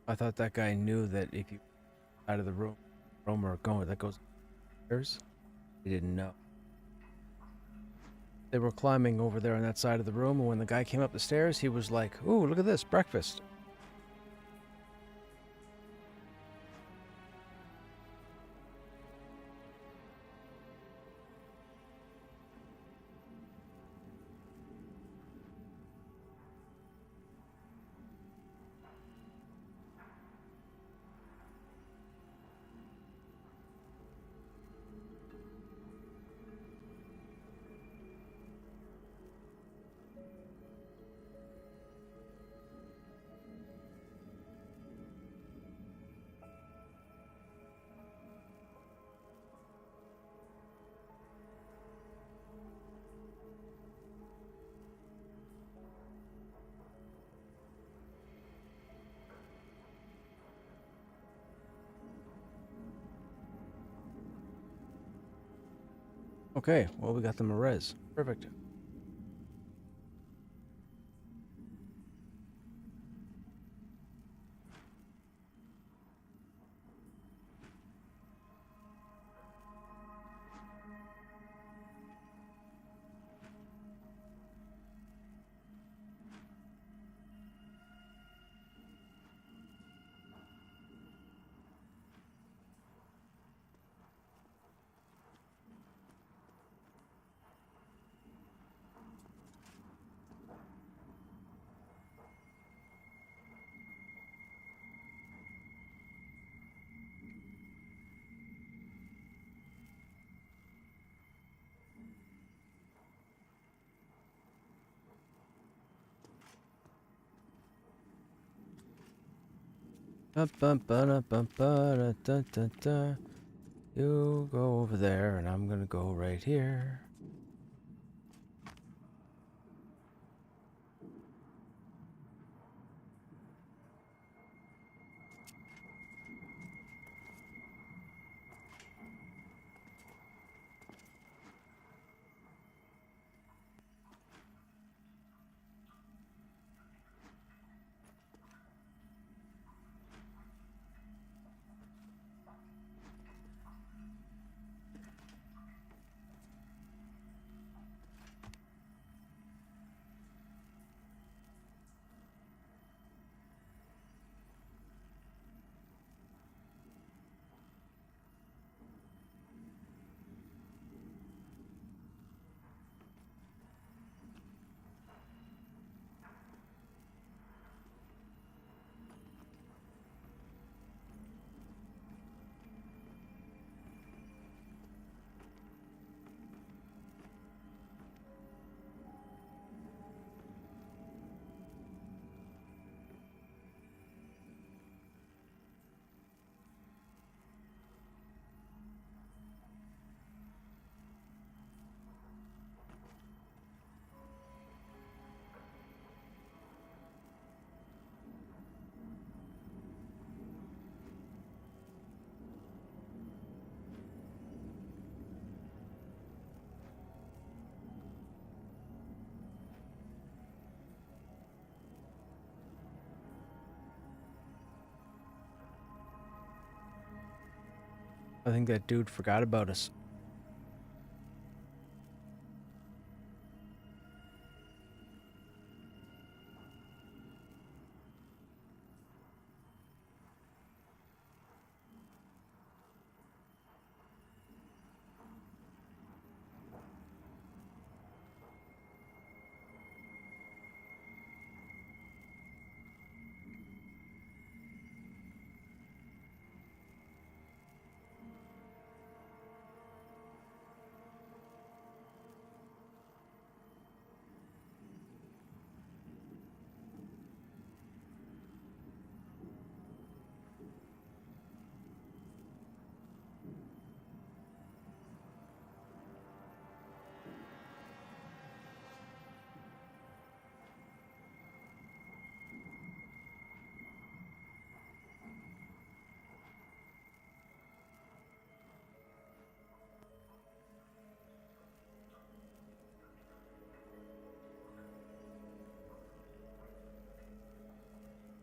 I thought that guy knew that if you out of the room or going that goes upstairs. He didn't know. They were climbing over there on that side of the room, and when the guy came up the stairs, he was like, "Ooh, look at this, breakfast." Okay, well, we got them a res. Perfect. Ba-bum-ba-da-bum-ba-da-da-da-da. You go over there, and I'm gonna go right here. I think that dude forgot about us.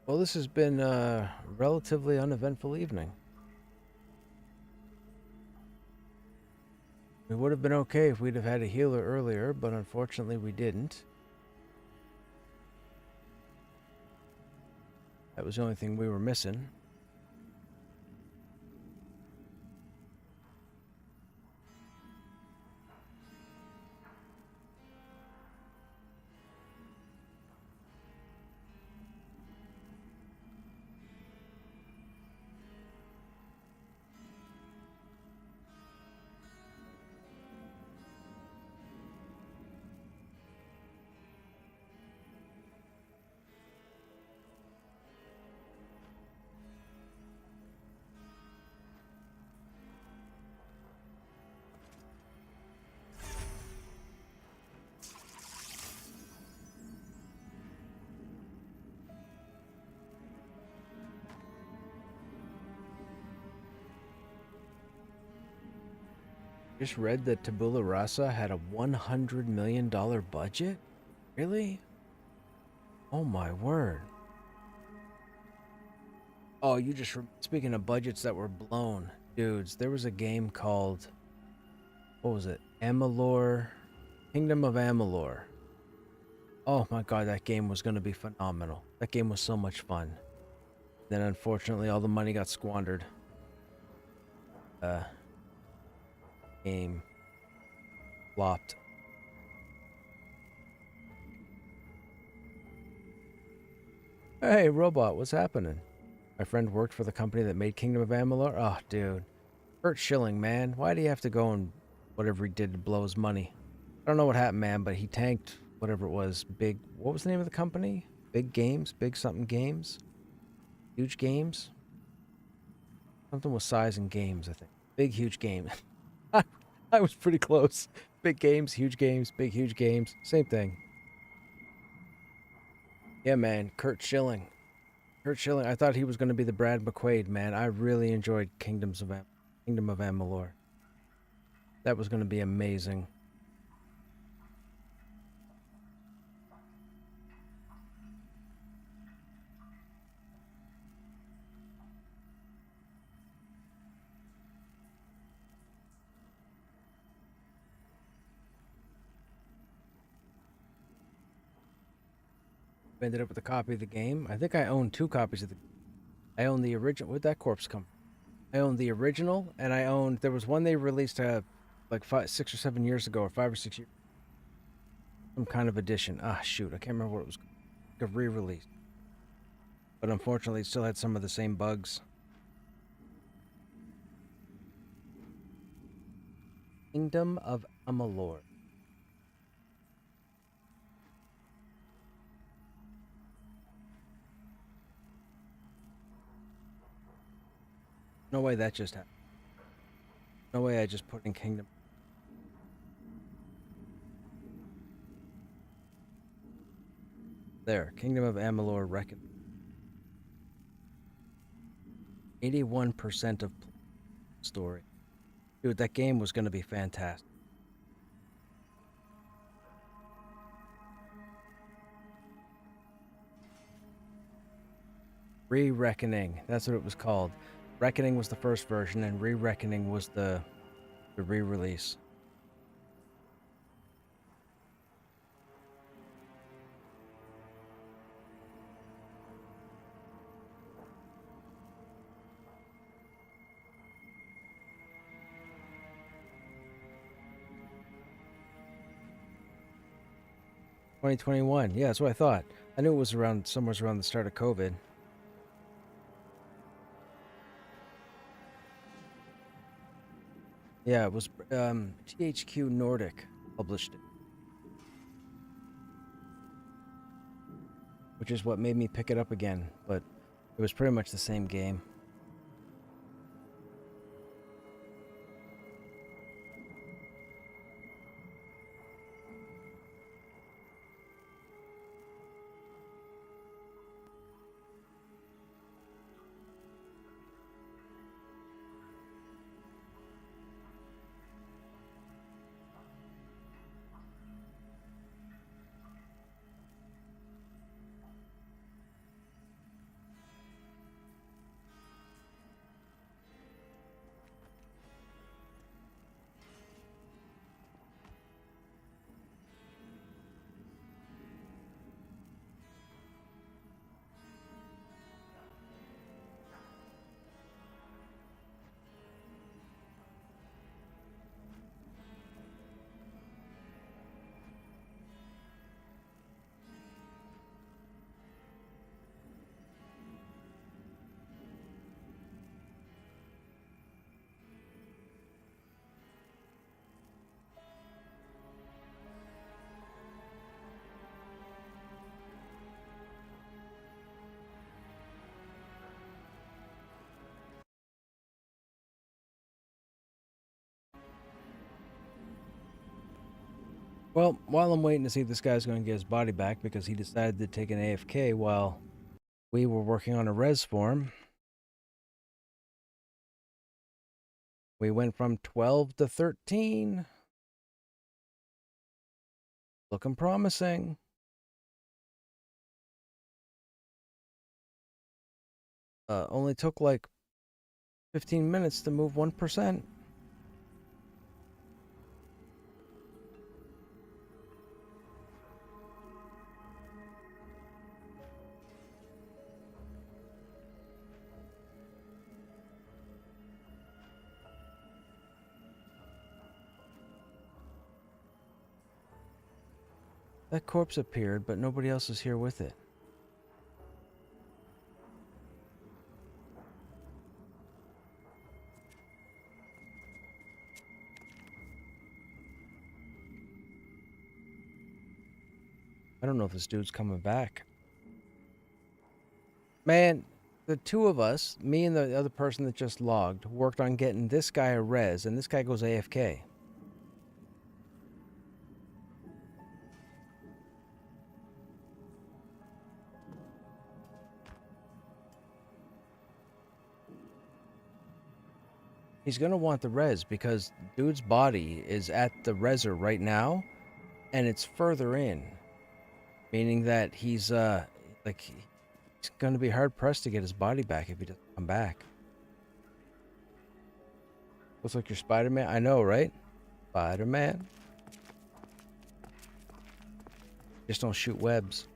Well, this has been a relatively uneventful evening. It would have been okay if we'd have had a healer earlier, but unfortunately we didn't. That was the only thing we were missing. Just read that Tabula Rasa had a $100 million budget? Really? Oh my word. Oh, speaking of budgets that were blown, dudes, there was a game called, what was it? Amalur, Kingdom of Amalur. Oh my god, that game was going to be phenomenal. That game was so much fun. Then unfortunately all the money got squandered. Game flopped. Hey, robot, what's happening? My friend worked for the company that made Kingdom of Amalur. Oh, dude. Kurt Schilling, man. Why do you have to go and whatever he did to blow his money? I don't know what happened, man, but he tanked whatever it was. What was the name of the company? Big Games? Big something Games? Huge Games? Something with size and games, I think. Big, huge game. I was pretty close. Big games, big, huge games. Same thing. Yeah, man. Kurt Schilling. Kurt Schilling. I thought he was going to be the Brad McQuaid, man. I really enjoyed Kingdom of Amalur. That was going to be amazing. I ended up with a copy of the game. I think I own 2 copies of the game. I own the original. Where'd that corpse come from? I own the original, and I owned. There was one they released like 6 or 7 years ago, or 5 or 6 years. Some kind of edition. Ah, shoot. I can't remember what it was. Like a re-release. But unfortunately, it still had some of the same bugs. Kingdom of Amalur. No way that just happened. No way I just put in Kingdom. There. Kingdom of Amalur Reckon. 81% of story. Dude, that game was going to be fantastic. Re-Reckoning. That's what it was called. Reckoning was the first version, and Re-Reckoning was the re-release. $2021. Yeah, that's what I thought. I knew it was somewhere around the start of COVID. Yeah, it was THQ Nordic published it. Which is what made me pick it up again, but it was pretty much the same game. Well, while I'm waiting to see if this guy's going to get his body back because he decided to take an AFK while we were working on a res for him, we went from 12 to 13. Looking promising. Only took like 15 minutes to move 1%. That corpse appeared, but nobody else is here with it. I don't know if this dude's coming back. Man, the two of us, me and the other person that just logged, worked on getting this guy a res, and this guy goes AFK. He's gonna want the res because dude's body is at the reser right now, and it's further in, meaning that he's like he's gonna be hard pressed to get his body back if he doesn't come back. Looks like you're Spider-Man. I know, right? Spider-Man. Just don't shoot webs.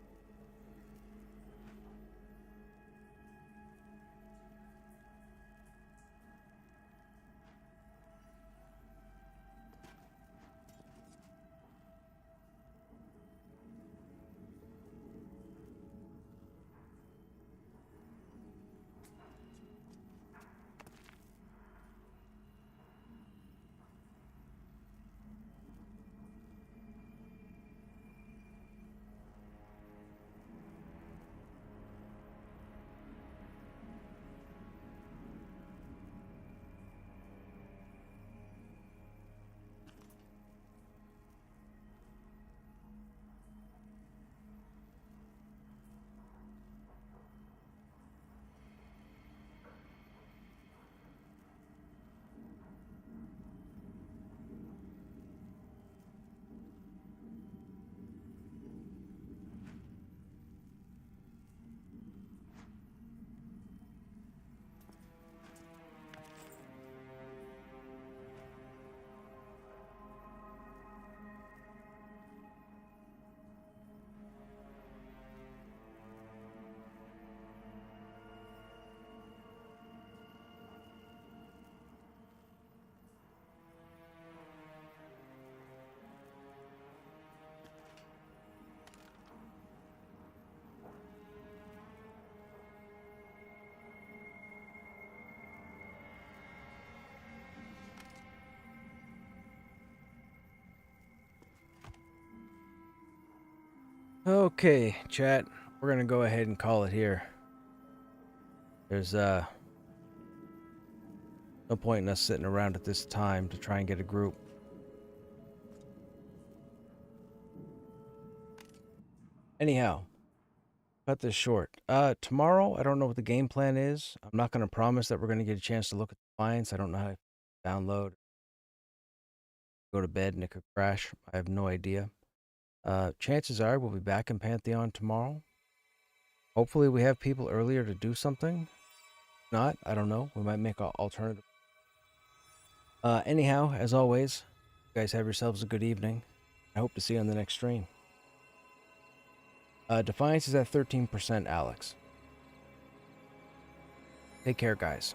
Okay, chat. We're gonna go ahead and call it here. There's no point in us sitting around at this time to try and get a group. Anyhow, cut this short. Tomorrow, I don't know what the game plan is. I'm not gonna promise that we're gonna get a chance to look at the clients. I don't know how to download, go to bed, and it could crash. I have no idea. Chances are we'll be back in Pantheon tomorrow. Hopefully we have people earlier to do something. If not, I don't know. We might make an alternative. Anyhow, as always, you guys have yourselves a good evening. I hope to see you on the next stream. Defiance is at 13%, Alex. Take care, guys.